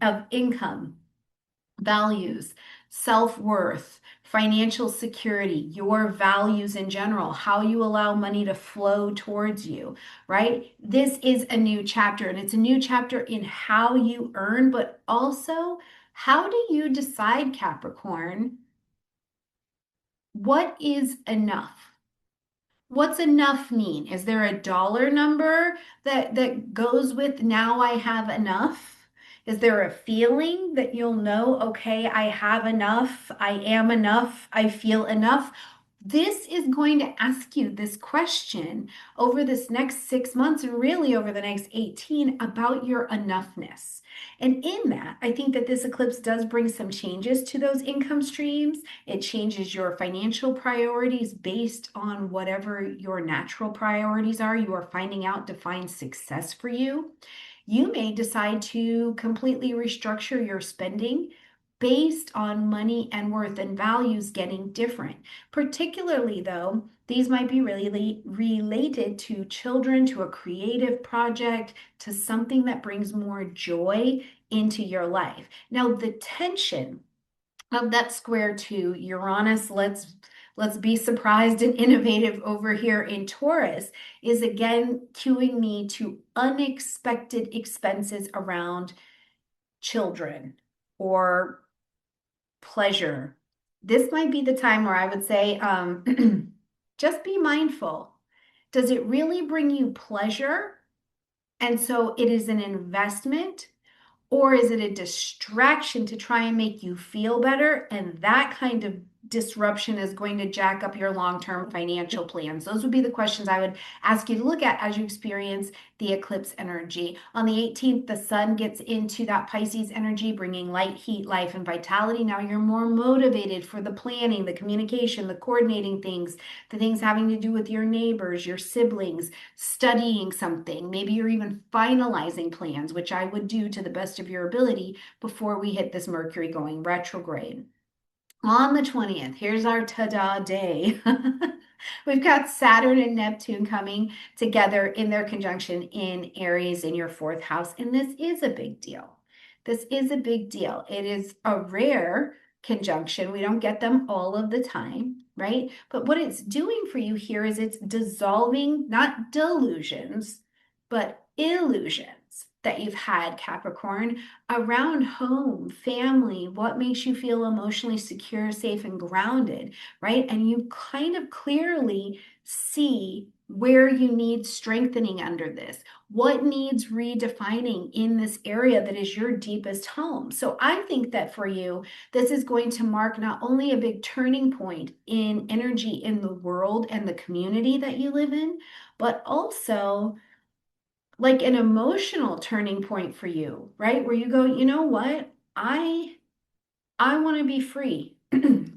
B: of income, values, self-worth, financial security, your values in general, how you allow money to flow towards you, right? This is a new chapter, and it's a new chapter in how you earn, but also how do you decide, Capricorn, what is enough? What's enough mean? Is there a dollar number that goes with now I have enough? Is there a feeling that you'll know, okay, I have enough, I am enough, I feel enough? This is going to ask you this question over this next 6 months and really over the next 18 about your enoughness. And in that, I think that this eclipse does bring some changes to those income streams. It changes your financial priorities based on whatever your natural priorities are. You are finding out define success for you. You may decide to completely restructure your spending based on money and worth and values getting different. Particularly, though, these might be really related to children, to a creative project, to something that brings more joy into your life. Now, the tension of that square to Uranus, let's be surprised and innovative over here in Taurus, is again cueing me to unexpected expenses around children or pleasure. This might be the time where I would say, just be mindful. Does it really bring you pleasure? And so it is an investment, or is it a distraction to try and make you feel better? And that kind of disruption is going to jack up your long-term financial plans. Those would be the questions I would ask you to look at as you experience the eclipse energy. On the 18th, the sun gets into that Pisces energy, bringing light, heat, life, and vitality. Now you're more motivated for the planning, the communication, the coordinating things, the things having to do with your neighbors, your siblings, studying something. Maybe you're even finalizing plans, which I would do to the best of your ability before we hit this Mercury going retrograde. On the 20th, here's our ta-da day. We've got Saturn and Neptune coming together in their conjunction in Aries in your fourth house. And this is a big deal. This is a big deal. It is a rare conjunction. We don't get them all of the time, right? But what it's doing for you here is it's dissolving, not delusions, but illusions that you've had, Capricorn, around home, family, what makes you feel emotionally secure, safe, and grounded, right? And you kind of clearly see where you need strengthening under this, what needs redefining in this area that is your deepest home. So I think that for you, this is going to mark not only a big turning point in energy in the world and the community that you live in, but also like an emotional turning point for you, right? Where you go, you know what? I want to be free.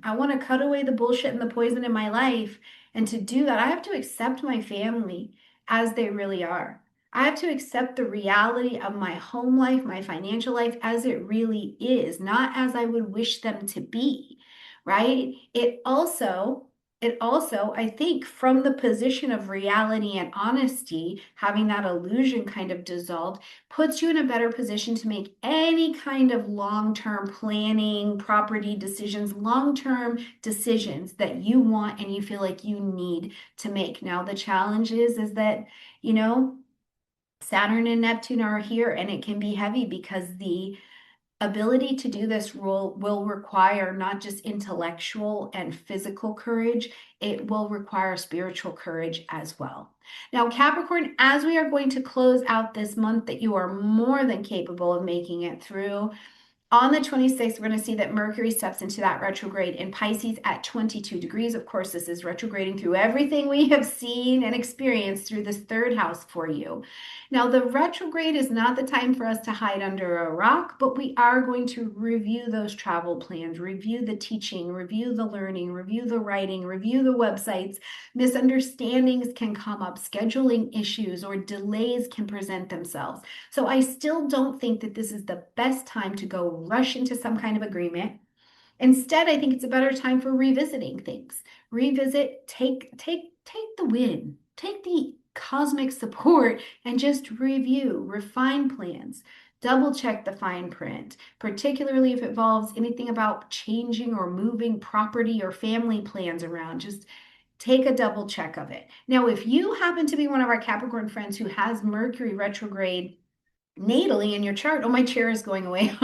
B: I want to cut away the bullshit and the poison in my life. And to do that, I have to accept my family as they really are. I have to accept the reality of my home life, my financial life as it really is, not as I would wish them to be, right? It also, I think, from the position of reality and honesty, having that illusion kind of dissolved puts you in a better position to make any kind of long-term planning, property decisions, long-term decisions that you want and you feel like you need to make. Now, the challenge is that, you know, Saturn and Neptune are here and it can be heavy because the ability to do this role will require not just intellectual and physical courage, it will require spiritual courage as well. Now, Capricorn, as we are going to close out this month that you are more than capable of making it through, on the 26th, we're going to see that Mercury steps into that retrograde in Pisces at 22 degrees. Of course, this is retrograding through everything we have seen and experienced through this third house for you. Now, the retrograde is not the time for us to hide under a rock, but we are going to review those travel plans, review the teaching, review the learning, review the writing, review the websites. Misunderstandings can come up, scheduling issues or delays can present themselves. So I still don't think that this is the best time to go rush into some kind of agreement. Instead, I think it's a better time for revisiting things. Revisit, take the win, take the cosmic support and just review, refine plans. Double check the fine print, particularly if it involves anything about changing or moving property or family plans around. Just take a double check of it. Now, if you happen to be one of our Capricorn friends who has Mercury retrograde natally in your chart, oh, my chair is going away.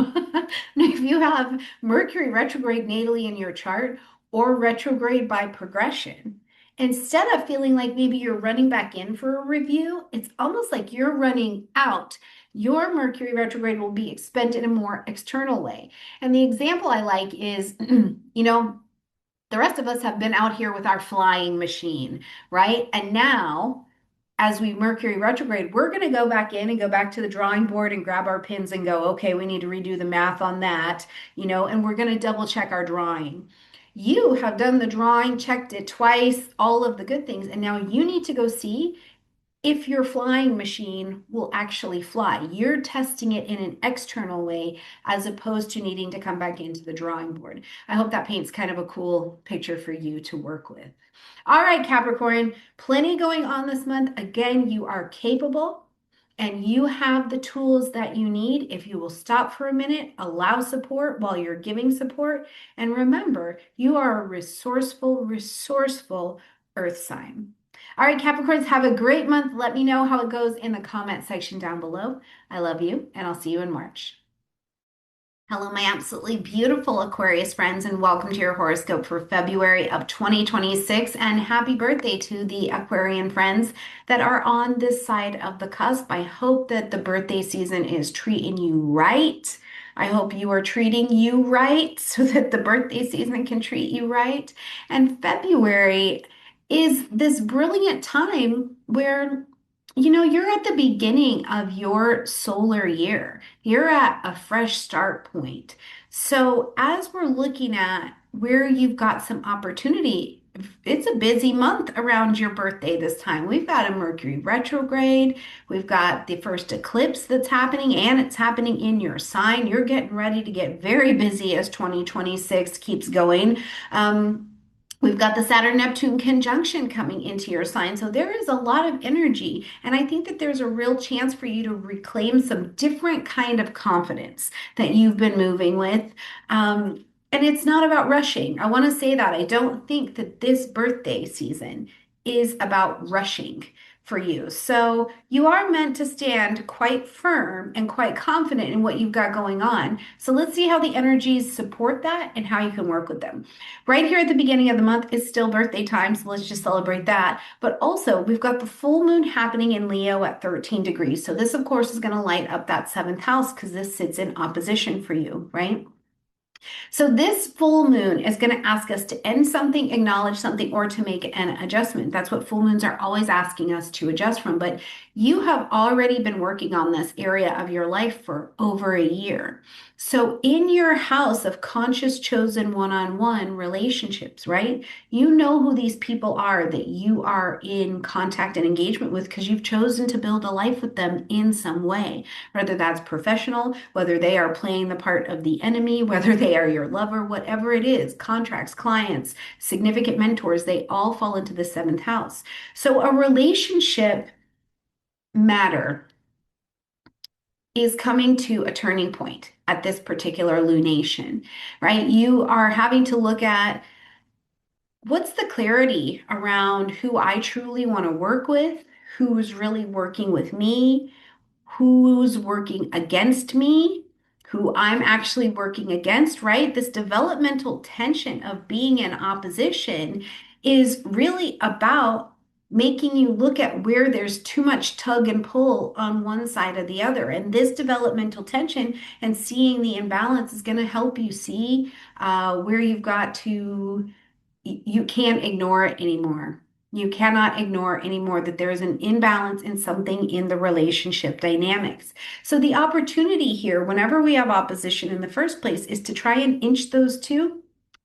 B: If you have Mercury retrograde natally in your chart or retrograde by progression, instead of feeling like maybe you're running back in for a review, it's almost like you're running out. Your Mercury retrograde will be expended in a more external way. And the example I like is, the rest of us have been out here with our flying machine, right? And now, as we Mercury retrograde, we're going to go back in and go back to the drawing board and grab our pins and go, okay, we need to redo the math on that, and we're going to double check our drawing. You have done the drawing, checked it twice, all of the good things, and now you need to go see if your flying machine will actually fly. You're testing it in an external way as opposed to needing to come back into the drawing board. I hope that paints kind of a cool picture for you to work with. All right, Capricorn, plenty going on this month. Again, you are capable and you have the tools that you need if you will stop for a minute, allow support while you're giving support. And remember, you are a resourceful earth sign. All right, Capricorns, have a great month. Let me know how it goes in the comment section down below. I love you, and I'll see you in March. Hello, my absolutely beautiful Aquarius friends, and welcome to your horoscope for February of 2026. And happy birthday to the Aquarian friends that are on this side of the cusp. I hope that the birthday season is treating you right. I hope you are treating you right so that the birthday season can treat you right. And February is this brilliant time where you're at the beginning of your solar year. You're at a fresh start point. So, as we're looking at where you've got some opportunity, it's a busy month around your birthday this time. We've got a Mercury retrograde. We've got the first eclipse that's happening, and it's happening in your sign. You're getting ready to get very busy as 2026 keeps going. We've got the Saturn Neptune conjunction coming into your sign. So there is a lot of energy. And I think that there's a real chance for you to reclaim some different kind of confidence that you've been moving with. And it's not about rushing. I want to say that I don't think that this birthday season is about rushing. for you. So you are meant to stand quite firm and quite confident in what you've got going on. So let's see how the energies support that and how you can work with them. Right here at the beginning of the month is still birthday time, so let's just celebrate that. But also, we've got the full moon happening in Leo at 13 degrees. So this, of course, is going to light up that seventh house because this sits in opposition for you, right? So this full moon is going to ask us to end something, acknowledge something, or to make an adjustment. That's what full moons are always asking us to adjust from. But you have already been working on this area of your life for over a year. So in your house of conscious chosen one-on-one relationships, right? You know who these people are that you are in contact and engagement with because you've chosen to build a life with them in some way, whether that's professional, whether they are playing the part of the enemy, whether they are your lover, whatever it is, contracts, clients, significant mentors, they all fall into the seventh house. So a relationship matter is coming to a turning point at this particular lunation, right? You are having to look at what's the clarity around who I truly want to work with, who's really working with me, who's working against me, who I'm actually working against, right? This developmental tension of being in opposition is really about making you look at where there's too much tug and pull on one side or the other. And this developmental tension and seeing the imbalance is going to help you see where you've got to you can't ignore it anymore. You cannot ignore anymore that there is an imbalance in something in the relationship dynamics. So the opportunity here, whenever we have opposition in the first place, is to try and inch those two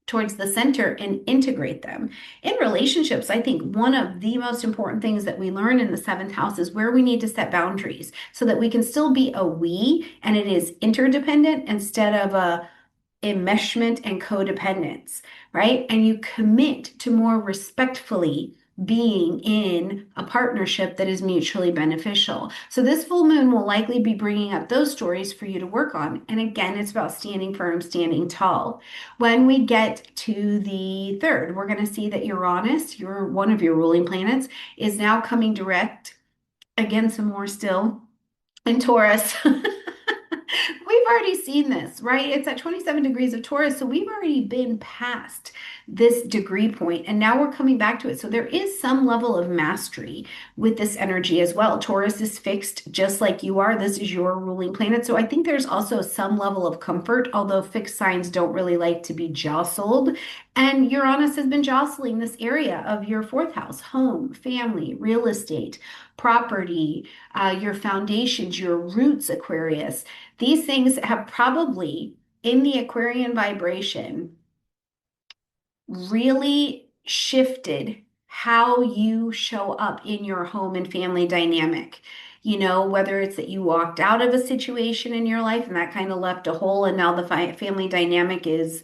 B: towards the center and integrate them. In relationships, I think one of the most important things that we learn in the seventh house is where we need to set boundaries so that we can still be a we and it is interdependent instead of a enmeshment and codependence, right? And you commit to more respectfully being in a partnership that is mutually beneficial. So this full moon will likely be bringing up those stories for you to work on. And again, it's about standing firm, standing tall. When we get to the third, we're going to see that Uranus, one of your ruling planets, is now coming direct. Again, some more still in Taurus. We've already seen this, right? It's at 27 degrees of Taurus. So we've already been past this degree point and now we're coming back to it. So there is some level of mastery with this energy as well. Taurus is fixed just like you are. This is your ruling planet. So I think there's also some level of comfort, although fixed signs don't really like to be jostled. And Uranus has been jostling this area of your fourth house, home, family, real estate, property, your foundations, your roots, Aquarius. These things have probably, in the Aquarian vibration, really shifted how you show up in your home and family dynamic. You know, whether it's that you walked out of a situation in your life and that kind of left a hole, and now the family dynamic is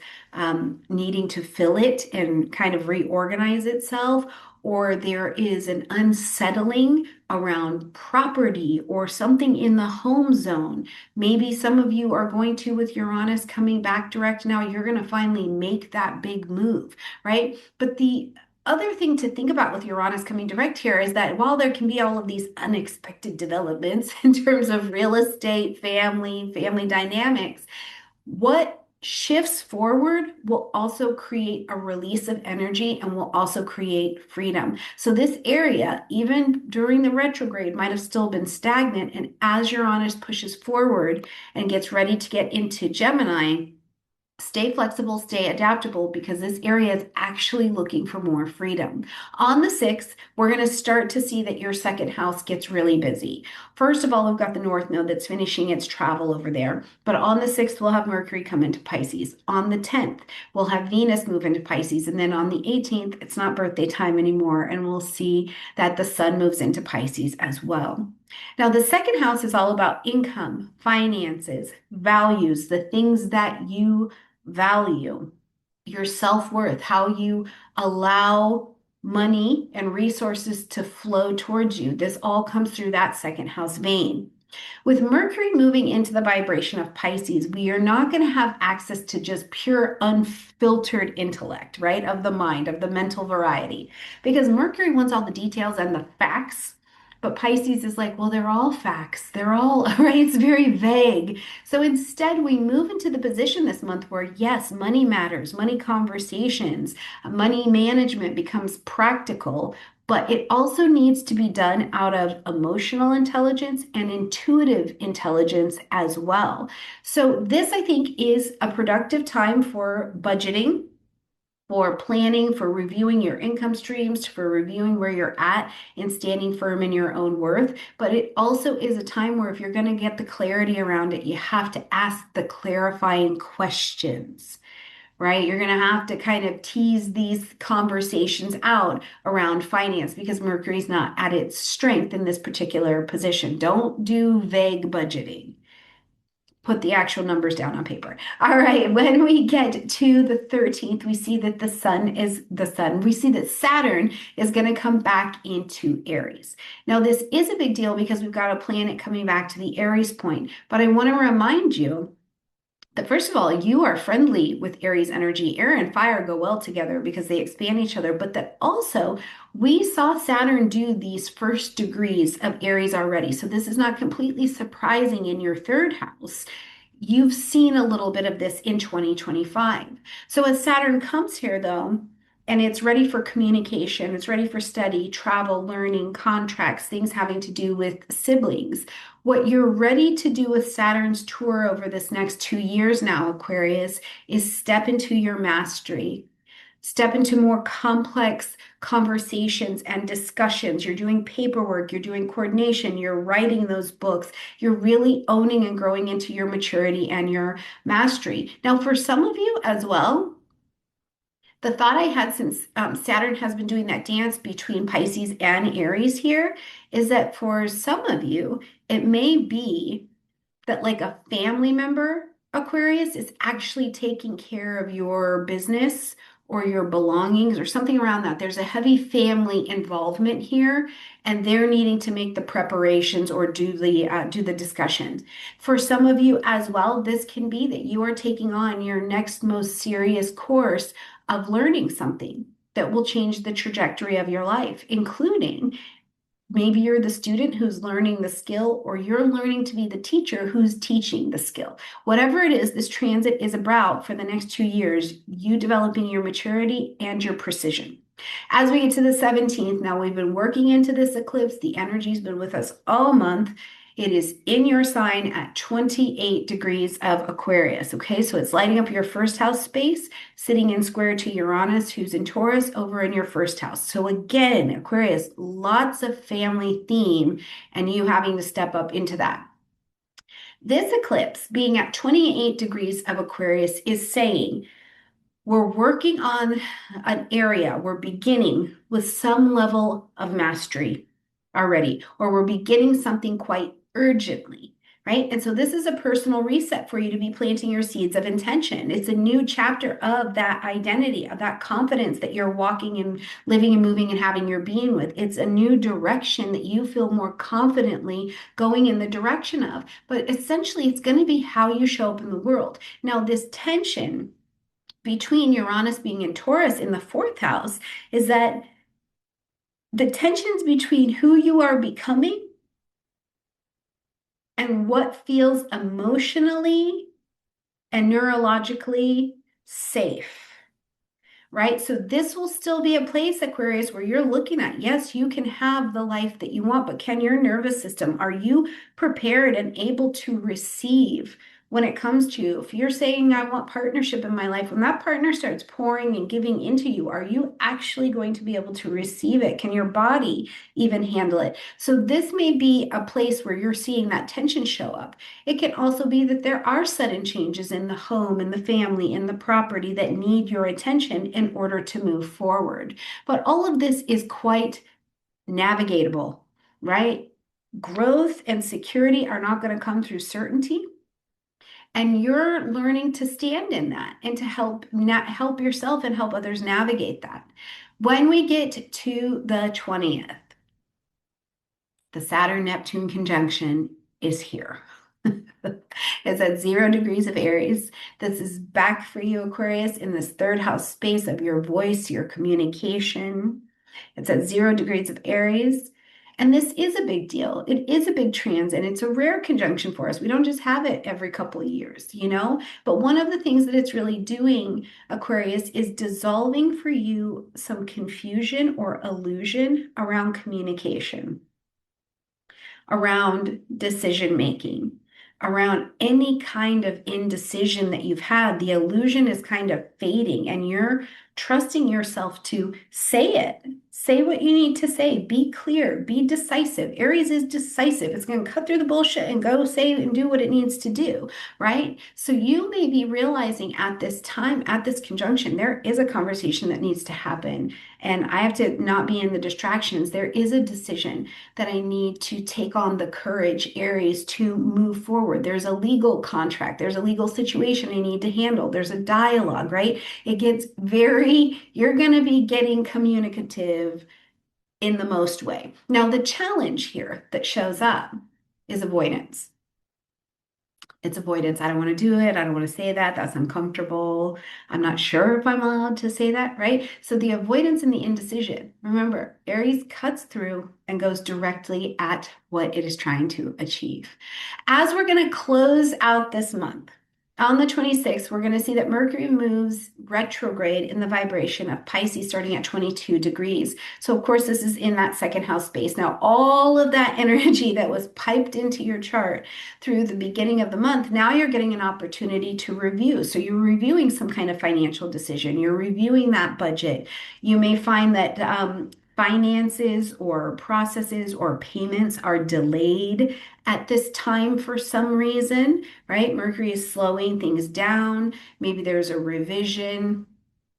B: needing to fill it and kind of reorganize itself, or there is an unsettling around property or something in the home zone. Maybe some of you are going to, with Uranus coming back direct now, you're going to finally make that big move, right? But the other thing to think about with Uranus coming direct here is that while there can be all of these unexpected developments in terms of real estate, family dynamics, what shifts forward will also create a release of energy and will also create freedom. So this area, even during the retrograde, might have still been stagnant. And as Uranus pushes forward and gets ready to get into Gemini, stay flexible, stay adaptable, because this area is actually looking for more freedom. On the 6th, we're going to start to see that your second house gets really busy. First of all, we've got the North Node that's finishing its travel over there. But on the 6th, we'll have Mercury come into Pisces. On the 10th, we'll have Venus move into Pisces. And then on the 18th, it's not birthday time anymore. And we'll see that the Sun moves into Pisces as well. Now, the second house is all about income, finances, values, the things that you value, your self-worth, how you allow money and resources to flow towards you. This all comes through that second house vein. With Mercury moving into the vibration of Pisces, we are not going to have access to just pure, unfiltered intellect, right? Of the mind, of the mental variety, because Mercury wants all the details and the facts But Pisces is like, well, they're all facts. They're all, right? It's very vague. So instead, we move into the position this month where, yes, money matters, money conversations, money management becomes practical, but it also needs to be done out of emotional intelligence and intuitive intelligence as well. So this, I think, is a productive time for budgeting, for planning, for reviewing your income streams, for reviewing where you're at and standing firm in your own worth. But it also is a time where if you're going to get the clarity around it, you have to ask the clarifying questions, right? You're going to have to kind of tease these conversations out around finance because Mercury's not at its strength in this particular position. Don't do vague budgeting. Put the actual numbers down on paper. All right, when we get to the 13th, we see that we see that Saturn is going to come back into Aries. Now, this is a big deal because we've got a planet coming back to the Aries point, but I want to remind you that first of all, you are friendly with Aries energy. Air and fire go well together because they expand each other, but that also we saw Saturn do these first degrees of Aries already. So this is not completely surprising in your third house. You've seen a little bit of this in 2025. So as Saturn comes here, though, and it's ready for communication, it's ready for study, travel, learning, contracts, things having to do with siblings. What you're ready to do with Saturn's tour over this next 2 years now, Aquarius, is step into your mastery. Step into more complex conversations and discussions. You're doing paperwork, you're doing coordination, you're writing those books, you're really owning and growing into your maturity and your mastery. Now, for some of you as well, the thought I had since Saturn has been doing that dance between Pisces and Aries here is that for some of you, it may be that like a family member, Aquarius, is actually taking care of your business or your belongings or something around that. There's a heavy family involvement here, and they're needing to make the preparations or do the discussions. For some of you as well, this can be that you are taking on your next most serious course of learning something that will change the trajectory of your life, including maybe you're the student who's learning the skill, or you're learning to be the teacher who's teaching the skill. Whatever it is, this transit is about for the next 2 years, you developing your maturity and your precision. As we get to the 17th, now we've been working into this eclipse. The energy's been with us all month. It is in your sign at 28 degrees of Aquarius. Okay, so it's lighting up your first house space, sitting in square to Uranus, who's in Taurus, over in your first house. So again, Aquarius, lots of family theme, and you having to step up into that. This eclipse, being at 28 degrees of Aquarius, is saying we're working on an area, we're beginning with some level of mastery already, or we're beginning something quite urgently, right? And so this is a personal reset for you to be planting your seeds of intention. It's a new chapter of that identity, of that confidence that you're walking and living and moving and having your being with. It's a new direction that you feel more confidently going in the direction of. But essentially, it's going to be how you show up in the world. Now, this tension between Uranus being in Taurus in the fourth house is that the tensions between who you are becoming and what feels emotionally and neurologically safe. Right? So this will still be a place, Aquarius, where you're looking at, yes, you can have the life that you want, but can your nervous system, are you prepared and able to receive when it comes to, if you're saying, I want partnership in my life, when that partner starts pouring and giving into you, are you actually going to be able to receive it? Can your body even handle it? So this may be a place where you're seeing that tension show up. It can also be that there are sudden changes in the home, in the family, in the property that need your attention in order to move forward. But all of this is quite navigatable, right? Growth and security are not going to come through certainty. And you're learning to stand in that and to help yourself and help others navigate that. When we get to the 20th, the Saturn Neptune conjunction is here. It's at 0 degrees of Aries. This is back for you, Aquarius, in this third house space of your voice, your communication. It's at 0 degrees of Aries. And this is a big deal. It is a big transit. It's a rare conjunction for us. We don't just have it every couple of years, you know? But one of the things that it's really doing, Aquarius, is dissolving for you some confusion or illusion around communication, around decision making, around any kind of indecision that you've had. The illusion is kind of fading, and you're trusting yourself to say it. Say what you need to say. Be clear. Be decisive. Aries is decisive. It's going to cut through the bullshit and go say and do what it needs to do, right? So you may be realizing at this time, at this conjunction, there is a conversation that needs to happen. And I have to not be in the distractions. There is a decision that I need to take on the courage, Aries, to move forward. There's a legal contract, there's a legal situation I need to handle, there's a dialogue, right? It gets you're going to be getting communicative in the most way. Now, the challenge here that shows up is avoidance. It's avoidance. I don't want to do it. I don't want to say that. That's uncomfortable. I'm not sure if I'm allowed to say that, right? So the avoidance and the indecision. Remember, Aries cuts through and goes directly at what it is trying to achieve. As we're going to close out this month, on the 26th, we're going to see that Mercury moves retrograde in the vibration of Pisces starting at 22 degrees. So, of course, this is in that second house space. Now, all of that energy that was piped into your chart through the beginning of the month, now you're getting an opportunity to review. So, you're reviewing some kind of financial decision, you're reviewing that budget. You may find that finances or processes or payments are delayed at this time for some reason, right? Mercury is slowing things down. Maybe there's a revision.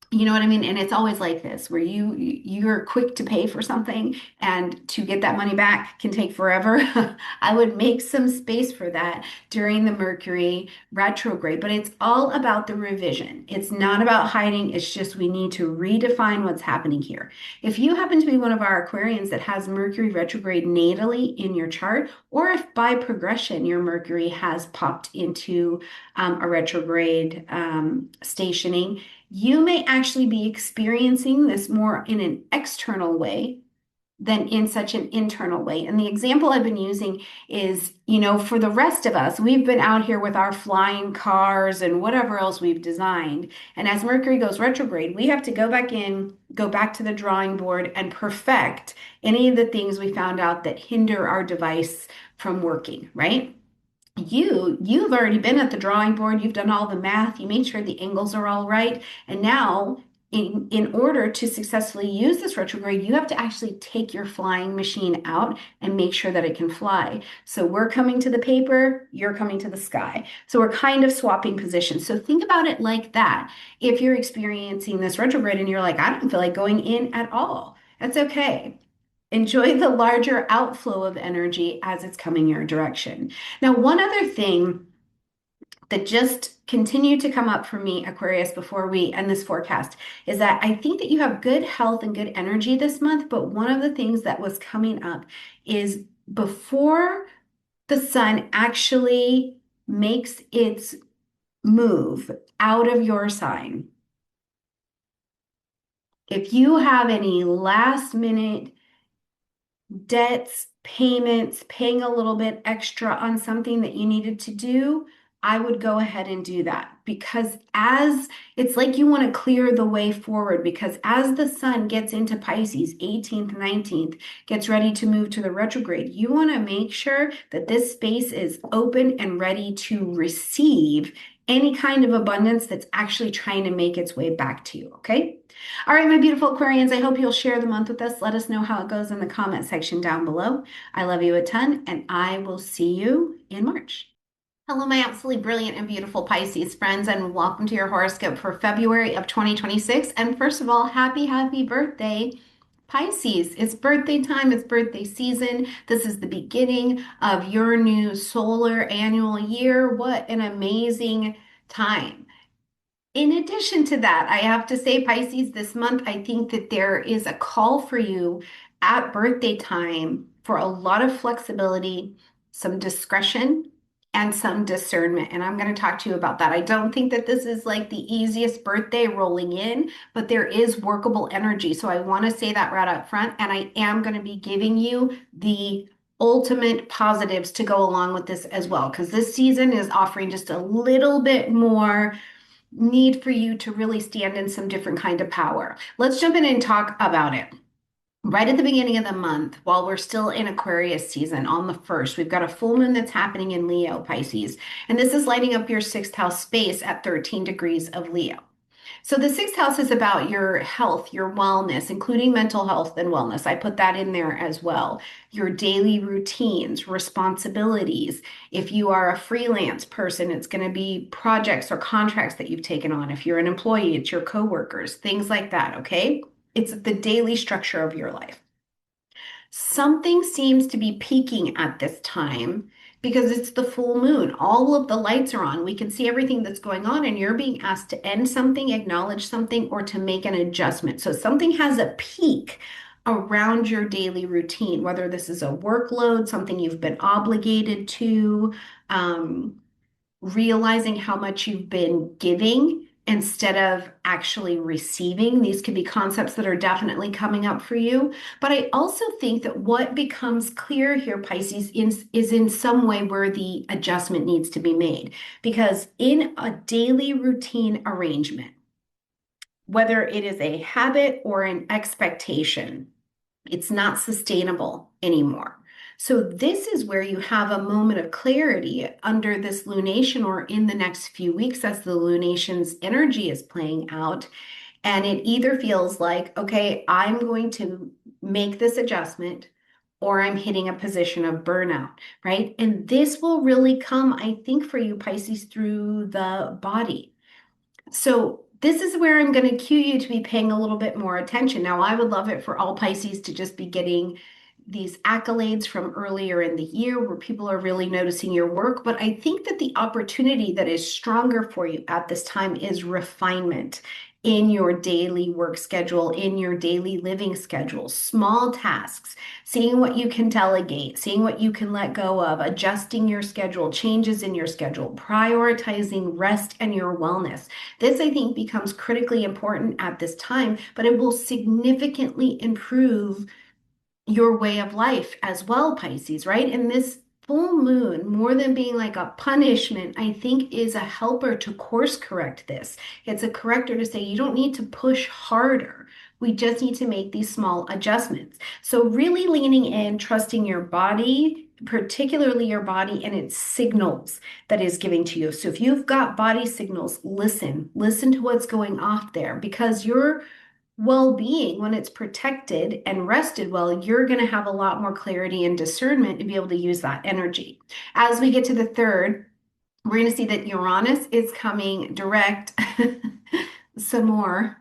B: You know what I mean? And it's always like this, where you're quick to pay for something and to get that money back can take forever. I would make some space for that during the Mercury retrograde, but it's all about the revision. It's not about hiding. It's just we need to redefine what's happening here. If you happen to be one of our Aquarians that has Mercury retrograde natally in your chart, or if by progression your Mercury has popped into a retrograde stationing, you may actually be experiencing this more in an external way than in such an internal way. And the example I've been using is, you know, for the rest of us, we've been out here with our flying cars and whatever else we've designed. And as Mercury goes retrograde, we have to go back in, go back to the drawing board and perfect any of the things we found out that hinder our device from working, right? You've already been at the drawing board, you've done all the math, you made sure the angles are all right, and now in order to successfully use this retrograde, you have to actually take your flying machine out and make sure that it can fly. So we're coming to the paper, you're coming to the sky. So we're kind of swapping positions. So think about it like that. If you're experiencing this retrograde and you're like, I don't feel like going in at all, that's okay. Enjoy the larger outflow of energy as it's coming your direction. Now, one other thing that just continued to come up for me, Aquarius, before we end this forecast, is that I think that you have good health and good energy this month, but one of the things that was coming up is before the sun actually makes its move out of your sign, if you have any last minute debts, payments, paying a little bit extra on something that you needed to do, I would go ahead and do that, because as it's like you want to clear the way forward, because as the sun gets into Pisces, 18th, 19th, gets ready to move to the retrograde, you want to make sure that this space is open and ready to receive any kind of abundance that's actually trying to make its way back to you, okay? All right, my beautiful Aquarians, I hope you'll share the month with us. Let us know how it goes in the comment section down below. I love you a ton, and I will see you in March. Hello, my absolutely brilliant and beautiful Pisces friends, and welcome to your horoscope for February of 2026. And first of all, happy birthday, Pisces. It's birthday time, it's birthday season. This is the beginning of your new solar annual year. What an amazing time. In addition to that, I have to say, Pisces, this month, I think that there is a call for you at birthday time for a lot of flexibility, some discretion,
A: and some discernment. And I'm going to talk to you about that. I don't think that this is like the easiest birthday rolling in, but there is workable energy. So I want to say that right up front. And I am going to be giving you the ultimate positives to go along with this as well, because this season is offering just a little bit more need for you to really stand in some different kind of power. Let's jump in and talk about it. Right at the beginning of the month, while we're still in Aquarius season on the 1st, we've got a full moon that's happening in Leo, Pisces, and this is lighting up your sixth house space at 13 degrees of Leo. So the sixth house is about your health, your wellness, including mental health and wellness. I put that in there as well. Your daily routines, responsibilities. If you are a freelance person, it's going to be projects or contracts that you've taken on. If you're an employee, it's your coworkers, things like that, okay? It's the daily structure of your life. Something seems to be peaking at this time because it's the full moon. All of the lights are on. We can see everything that's going on, and you're being asked to end something, acknowledge something, or to make an adjustment. So something has a peak around your daily routine, whether this is a workload, something you've been obligated to, realizing how much you've been giving instead of actually receiving. These could be concepts that are definitely coming up for you. But I also think that what becomes clear here, Pisces, is in some way where the adjustment needs to be made. Because in a daily routine arrangement, whether it is a habit or an expectation, it's not sustainable anymore. So this is where you have a moment of clarity under this lunation or in the next few weeks as the lunation's energy is playing out. And it either feels like, okay, I'm going to make this adjustment or I'm hitting a position of burnout, right? And this will really come, I think, for you, Pisces, through the body. So this is where I'm going to cue you to be paying a little bit more attention. Now, I would love it for all Pisces to just be getting these accolades from earlier in the year where people are really noticing your work. But I think that the opportunity that is stronger for you at this time is refinement in your daily work schedule, in your daily living schedule, small tasks, seeing what you can delegate, seeing what you can let go of, adjusting your schedule, changes in your schedule, prioritizing rest and your wellness. This, I think, becomes critically important at this time, but it will significantly improve your way of life as well, Pisces, right? And this full moon, more than being like a punishment, I think is a helper to course correct this. It's a corrector to say you don't need to push harder. We just need to make these small adjustments. So really leaning in, trusting your body, particularly your body and its signals that is giving to you. So if you've got body signals, listen to what's going off there, because your well-being, when it's protected and rested well, you're going to have a lot more clarity and discernment to be able to use that energy. As we get to the 3rd, we're going to see that Uranus is coming direct some more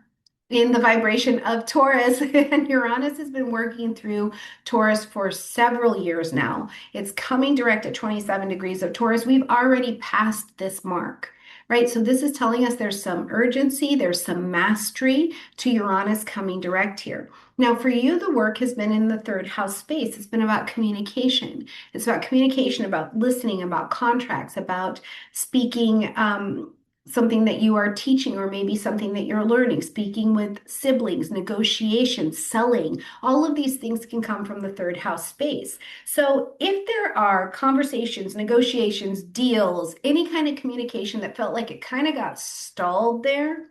A: in the vibration of Taurus. And Uranus has been working through Taurus for several years now. It's coming direct at 27 degrees of Taurus. We've already passed this mark, right? So this is telling us there's some urgency, there's some mastery to Uranus coming direct here. Now, for you, the work has been in the 3rd house space. It's been about communication. It's about communication, about listening, about contracts, about speaking something that you are teaching or maybe something that you're learning, speaking with siblings, negotiations, selling. All of these things can come from the 3rd house space. So if there are conversations, negotiations, deals, any kind of communication that felt like it kind of got stalled there,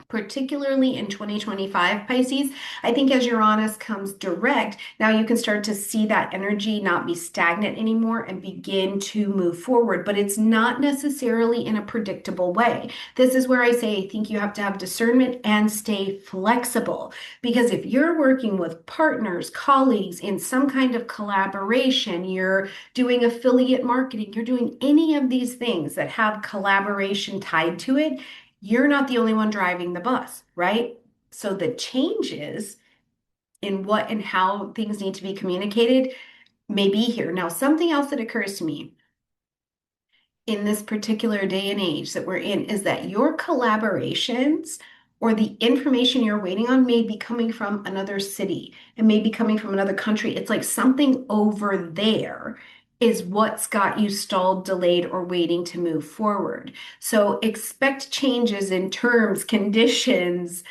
A: particularly in 2025, Pisces, I think as Uranus comes direct, now you can start to see that energy not be stagnant anymore and begin to move forward. But it's not necessarily in a predictable way. This is where I say I think you have to have discernment and stay flexible. Because if you're working with partners, colleagues in some kind of collaboration, you're doing affiliate marketing, you're doing any of these things that have collaboration tied to it, you're not the only one driving the bus, right? So the changes in what and how things need to be communicated may be here. Now, something else that occurs to me in this particular day and age that we're in is that your collaborations or the information you're waiting on may be coming from another city. It may be coming from another country. It's like something over there
B: is what's got you stalled, delayed, or waiting to move forward. So expect changes in terms, conditions,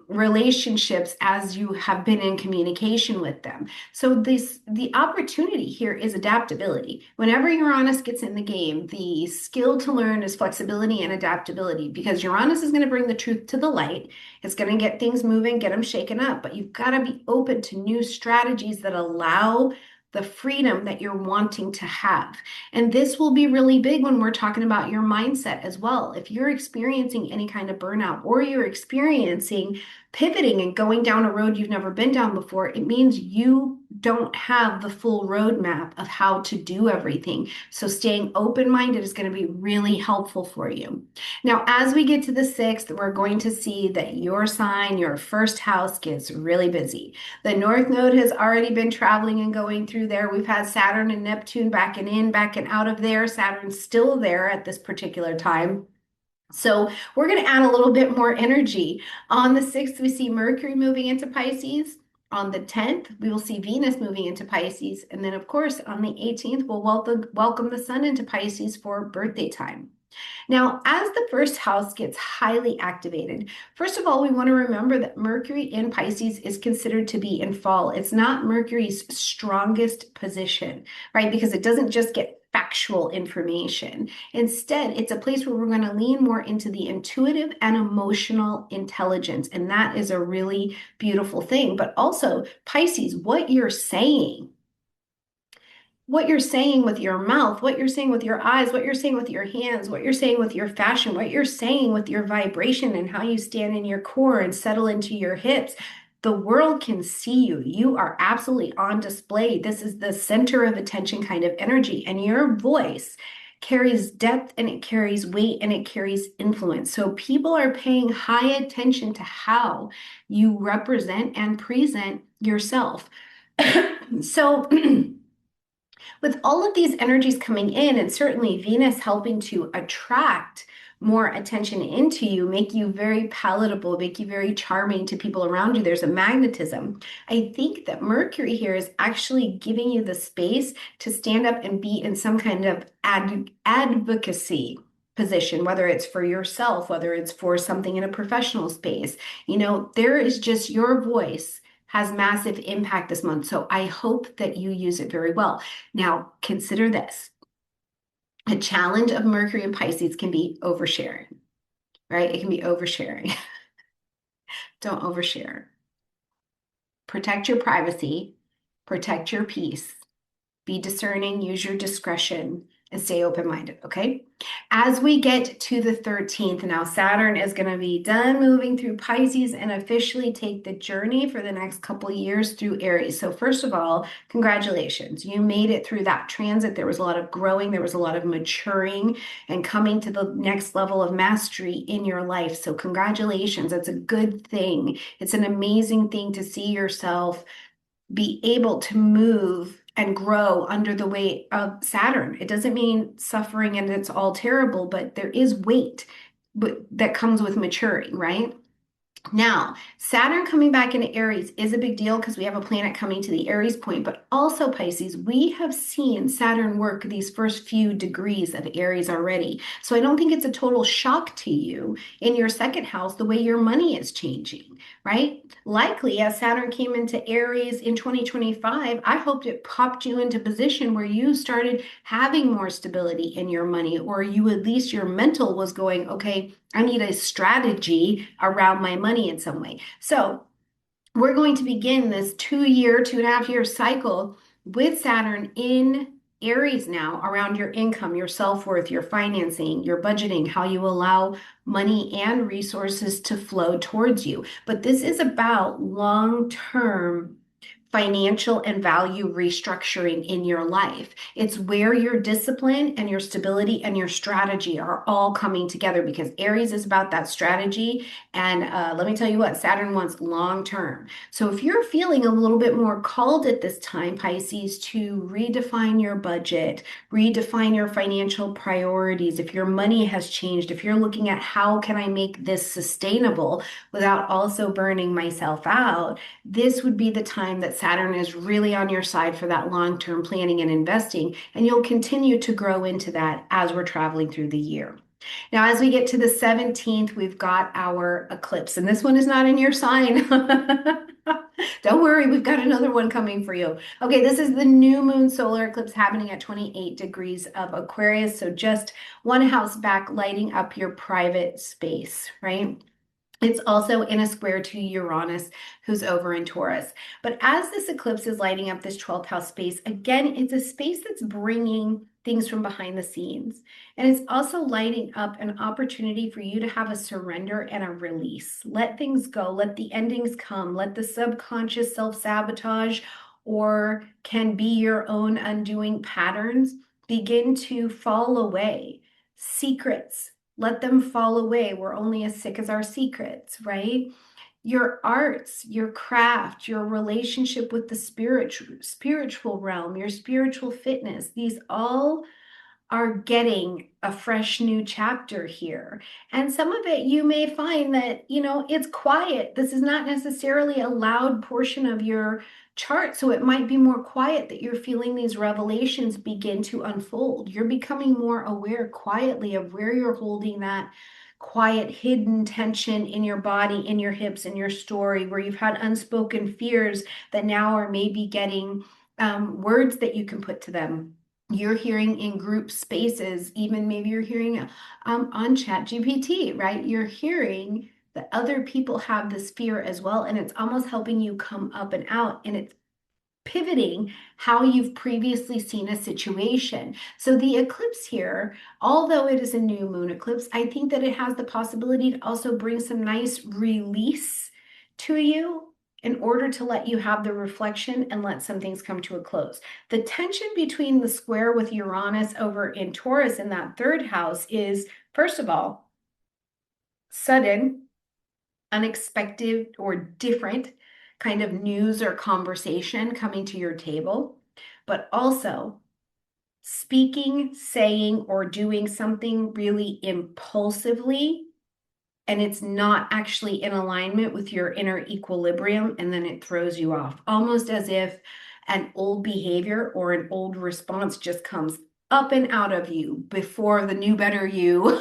B: relationships as you have been in communication with them. So the opportunity here is adaptability. Whenever Uranus gets in the game, the skill to learn is flexibility and adaptability, because Uranus is going to bring the truth to the light. It's going to get things moving, get them shaken up, but you've got to be open to new strategies that allow the freedom that you're wanting to have. And this will be really big when we're talking about your mindset as well. If you're experiencing any kind of burnout, or you're experiencing pivoting and going down a road you've never been down before, it means you don't have the full roadmap of how to do everything. So staying open-minded is going to be really helpful for you. Now, as we get to the 6th, we're going to see that your sign, your first house, gets really busy. The North Node has already been traveling and going through there. We've had Saturn and Neptune back and in, back and out of there. Saturn's still there at this particular time. So we're going to add a little bit more energy. On the 6th, we see Mercury moving into Pisces. On the 10th, we will see Venus moving into Pisces. And then, of course, on the 18th, we'll welcome the Sun into Pisces for birthday time. Now, as the first house gets highly activated, first of all, we want to remember that Mercury in Pisces is considered to be in fall. It's not Mercury's strongest position, right? Because it doesn't just get factual information. Instead, it's a place where we're going to lean more into the intuitive and emotional intelligence. And that is a really beautiful thing. But also, Pisces, what you're saying with your mouth, what you're saying with your eyes, what you're saying with your hands, what you're saying with your fashion, what you're saying with your vibration and how you stand in your core and settle into your hips. The world can see you. You are absolutely on display. This is the center of attention kind of energy, and your voice carries depth and it carries weight and it carries influence. So people are paying high attention to how you represent and present yourself. So with all of these energies coming in, and certainly Venus helping to attract more attention into you, make you very palatable, make you very charming to people around you, there's a magnetism. I think that Mercury here is actually giving you the space to stand up and be in some kind of advocacy position, whether it's for yourself, whether it's for something in a professional space. There is just your voice has massive impact this month. So I hope that you use it very well. Now, consider this. A challenge of Mercury and Pisces can be oversharing, right? It can be oversharing. Don't overshare. Protect your privacy, protect your peace, be discerning, use your discretion, and stay open-minded, okay? As we get to the 13th, now Saturn is going to be done moving through Pisces and officially take the journey for the next couple years through Aries. So first of all, congratulations. You made it through that transit. There was a lot of growing. There was a lot of maturing and coming to the next level of mastery in your life. So congratulations. That's a good thing. It's an amazing thing to see yourself be able to move and grow under the weight of Saturn. It doesn't mean suffering and it's all terrible, but there is weight that comes with maturing, right? Now, Saturn coming back into Aries is a big deal because we have a planet coming to the Aries point, but also Pisces, we have seen Saturn work these first few degrees of Aries already. So I don't think it's a total shock to you in your second house, the way your money is changing, right? Likely as Saturn came into Aries in 2025, I hoped it popped you into position where you started having more stability in your money, or you at least your mental was going, okay, I need a strategy around my money in some way. So we're going to begin this 2.5 year cycle with Saturn in Aries now around your income, your self-worth, your financing, your budgeting, how you allow money and resources to flow towards you. But this is about long-term financial and value restructuring in your life. It's where your discipline and your stability and your strategy are all coming together, because Aries is about that strategy. And let me tell you what, Saturn wants long term. So if you're feeling a little bit more called at this time, Pisces, to redefine your budget, redefine your financial priorities, if your money has changed, if you're looking at how can I make this sustainable without also burning myself out, this would be the time that Saturn is really on your side for that long-term planning and investing, and you'll continue to grow into that as we're traveling through the year. Now, as we get to the 17th, we've got our eclipse, and this one is not in your sign. Don't worry, we've got another one coming for you. Okay, this is the new moon solar eclipse happening at 28 degrees of Aquarius. So just one house back, lighting up your private space, right? It's also in a square to Uranus, who's over in Taurus. But as this eclipse is lighting up this 12th house space, again, it's a space that's bringing things from behind the scenes. And it's also lighting up an opportunity for you to have a surrender and a release. Let things go, let the endings come, let the subconscious self-sabotage or can be your own undoing patterns begin to fall away. Secrets, let them fall away. We're only as sick as our secrets, right? Your arts, your craft, your relationship with the spiritual realm, your spiritual fitness, these all are getting a fresh new chapter here. And some of it you may find that, it's quiet. This is not necessarily a loud portion of your chart. So it might be more quiet that you're feeling these revelations begin to unfold. You're becoming more aware quietly of where you're holding that quiet, hidden tension in your body, in your hips, in your story, where you've had unspoken fears that now are maybe getting words that you can put to them. You're hearing in group spaces, even maybe you're hearing on ChatGPT, right? You're hearing that other people have this fear as well, and it's almost helping you come up and out, and it's pivoting how you've previously seen a situation. So the eclipse here, although it is a new moon eclipse, I think that it has the possibility to also bring some nice release to you in order to let you have the reflection and let some things come to a close. The tension between the square with Uranus over in Taurus in that third house is, first of all, sudden, unexpected, or different kind of news or conversation coming to your table, but also speaking, saying, or doing something really impulsively, and it's not actually in alignment with your inner equilibrium, and then it throws you off, almost as if an old behavior or an old response just comes up and out of you before the new, better you,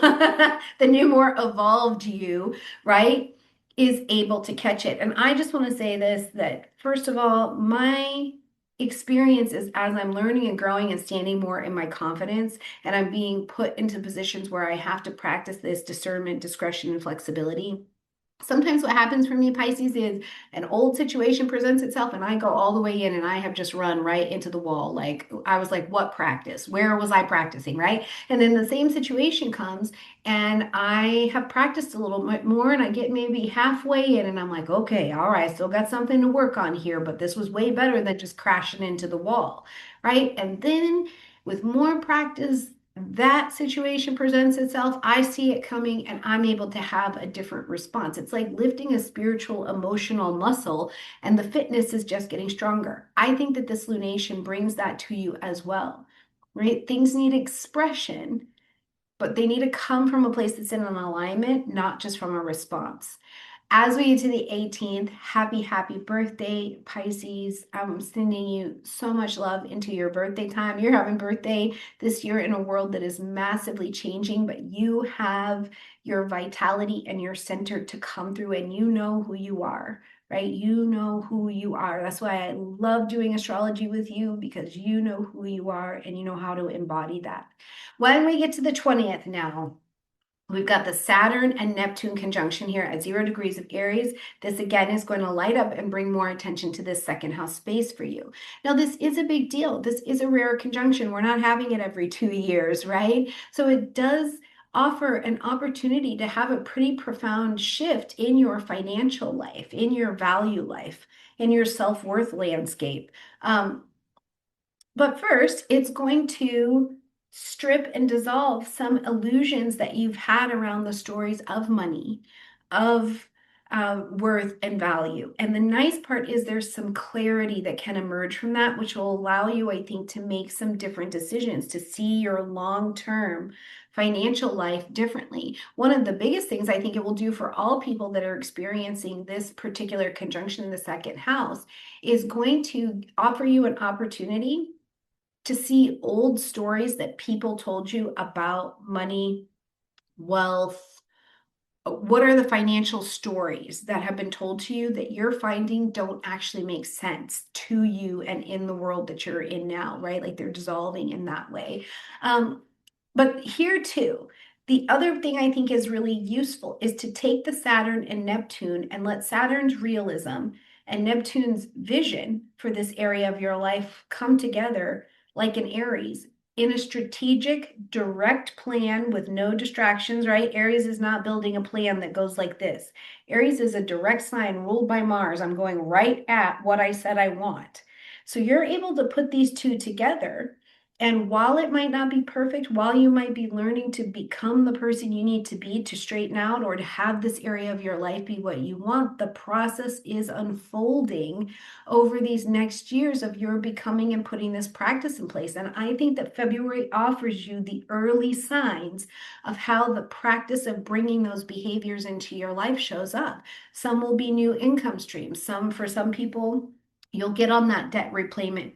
B: the new, more evolved you, right, is able to catch it. And I just want to say this, that first of all, my experience is as I'm learning and growing and standing more in my confidence, and I'm being put into positions where I have to practice this discernment, discretion, and flexibility. Sometimes what happens for me, Pisces, is an old situation presents itself and I go all the way in and I have just run right into the wall. Like I was like, what practice? Where was I practicing, right? And then the same situation comes and I have practiced a little bit more and I get maybe halfway in and I'm like, okay, all right, I still got something to work on here, but this was way better than just crashing into the wall, right? And then with more practice, that situation presents itself, I see it coming, and I'm able to have a different response. It's like lifting a spiritual, emotional muscle, and the fitness is just getting stronger. I think that this lunation brings that to you as well, right? Things need expression, but they need to come from a place that's in an alignment, not just from a response. As we get to the 18th, happy birthday, Pisces. I'm sending you so much love into your birthday time. You're having birthday this year in a world that is massively changing, but you have your vitality and your center to come through, and you know who you are, right? You know who you are. That's why I love doing astrology with you, because you know who you are and you know how to embody that. When we get to the 20th now, we've got the Saturn and Neptune conjunction here at 0 degrees of Aries. This again is going to light up and bring more attention to this second house space for you. Now, this is a big deal. This is a rare conjunction. We're not having it every 2 years, right? So it does offer an opportunity to have a pretty profound shift in your financial life, in your value life, in your self-worth landscape. But first, it's going to strip and dissolve some illusions that you've had around the stories of money, of worth and value. And the nice part is there's some clarity that can emerge from that, which will allow you, I think, to make some different decisions, to see your long-term financial life differently. One of the biggest things I think it will do for all people that are experiencing this particular conjunction in the second house is going to offer you an opportunity to see old stories that people told you about money, wealth. What are the financial stories that have been told to you that you're finding don't actually make sense to you and in the world that you're in now, right? Like they're dissolving in that way. But here too, the other thing I think is really useful is to take the Saturn and Neptune and let Saturn's realism and Neptune's vision for this area of your life come together like an Aries in a strategic, direct plan with no distractions, right? Aries is not building a plan that goes like this. Aries is a direct sign ruled by Mars. I'm going right at what I said I want. So you're able to put these two together. And while it might not be perfect, while you might be learning to become the person you need to be to straighten out or to have this area of your life be what you want, the process is unfolding over these next years of your becoming and putting this practice in place. And I think that February offers you the early signs of how the practice of bringing those behaviors into your life shows up. Some will be new income streams. For some people, you'll get on that debt repayment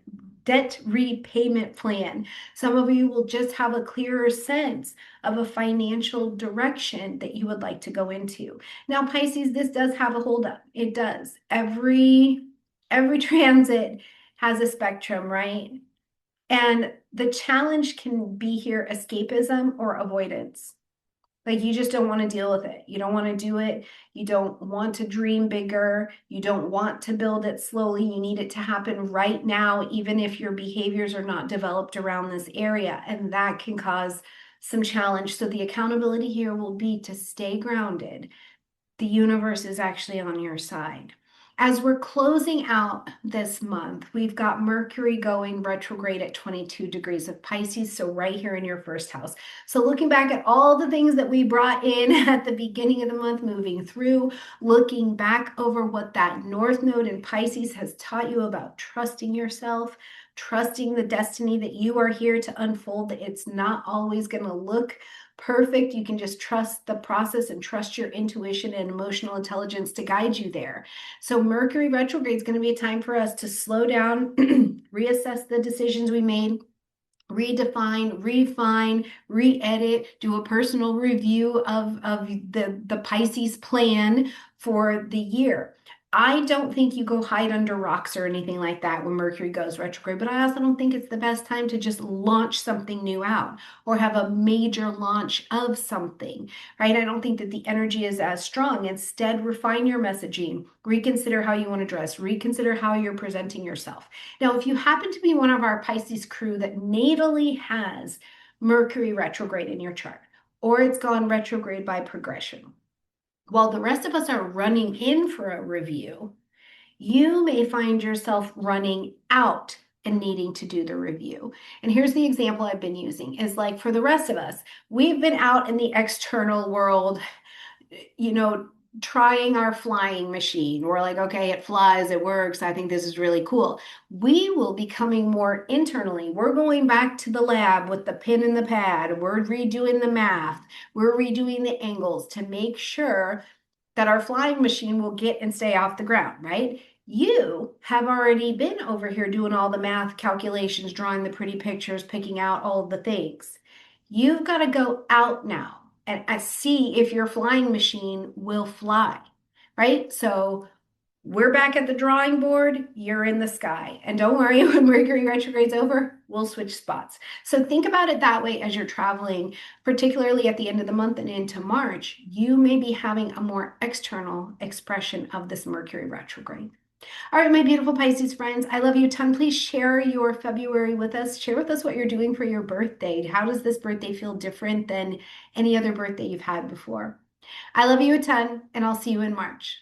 B: plan. Some of you will just have a clearer sense of a financial direction that you would like to go into. Now, Pisces, this does have a holdup. It does. Every transit has a spectrum, right? And the challenge can be here escapism or avoidance. Like you just don't want to deal with it. You don't want to do it. You don't want to dream bigger. You don't want to build it slowly. You need it to happen right now, even if your behaviors are not developed around this area. And that can cause some challenge. So the accountability here will be to stay grounded. The universe is actually on your side. As we're closing out this month, we've got Mercury going retrograde at 22 degrees of Pisces, so right here in your first house. So looking back at all the things that we brought in at the beginning of the month, moving through, looking back over what that North Node in Pisces has taught you about trusting yourself, trusting the destiny that you are here to unfold, that it's not always going to look perfect. You can just trust the process and trust your intuition and emotional intelligence to guide you there. So Mercury retrograde is going to be a time for us to slow down, reassess the decisions we made, redefine, refine, re-edit, do a personal review of the Pisces plan for the year. I don't think you go hide under rocks or anything like that when Mercury goes retrograde, but I also don't think it's the best time to just launch something new out or have a major launch of something, right? I don't think that the energy is as strong. Instead, refine your messaging, reconsider how you want to dress, reconsider how you're presenting yourself. Now, if you happen to be one of our Pisces crew that natally has Mercury retrograde in your chart, or it's gone retrograde by progression, while the rest of us are running in for a review, you may find yourself running out and needing to do the review. And here's the example I've been using is like for the rest of us, we've been out in the external world, trying our flying machine. We're like, okay, it flies, it works. I think this is really cool. We will be coming more internally. We're going back to the lab with the pen and the pad. We're redoing the math. We're redoing the angles to make sure that our flying machine will get and stay off the ground, right? You have already been over here doing all the math calculations, drawing the pretty pictures, picking out all of the things. You've got to go out now and see if your flying machine will fly, right? So we're back at the drawing board, you're in the sky. And don't worry, when Mercury retrograde's over, we'll switch spots. So think about it that way as you're traveling, particularly at the end of the month and into March, you may be having a more external expression of this Mercury retrograde. All right, my beautiful Pisces friends, I love you a ton. Please share your February with us. Share with us what you're doing for your birthday. How does this birthday feel different than any other birthday you've had before? I love you a ton, and I'll see you in March.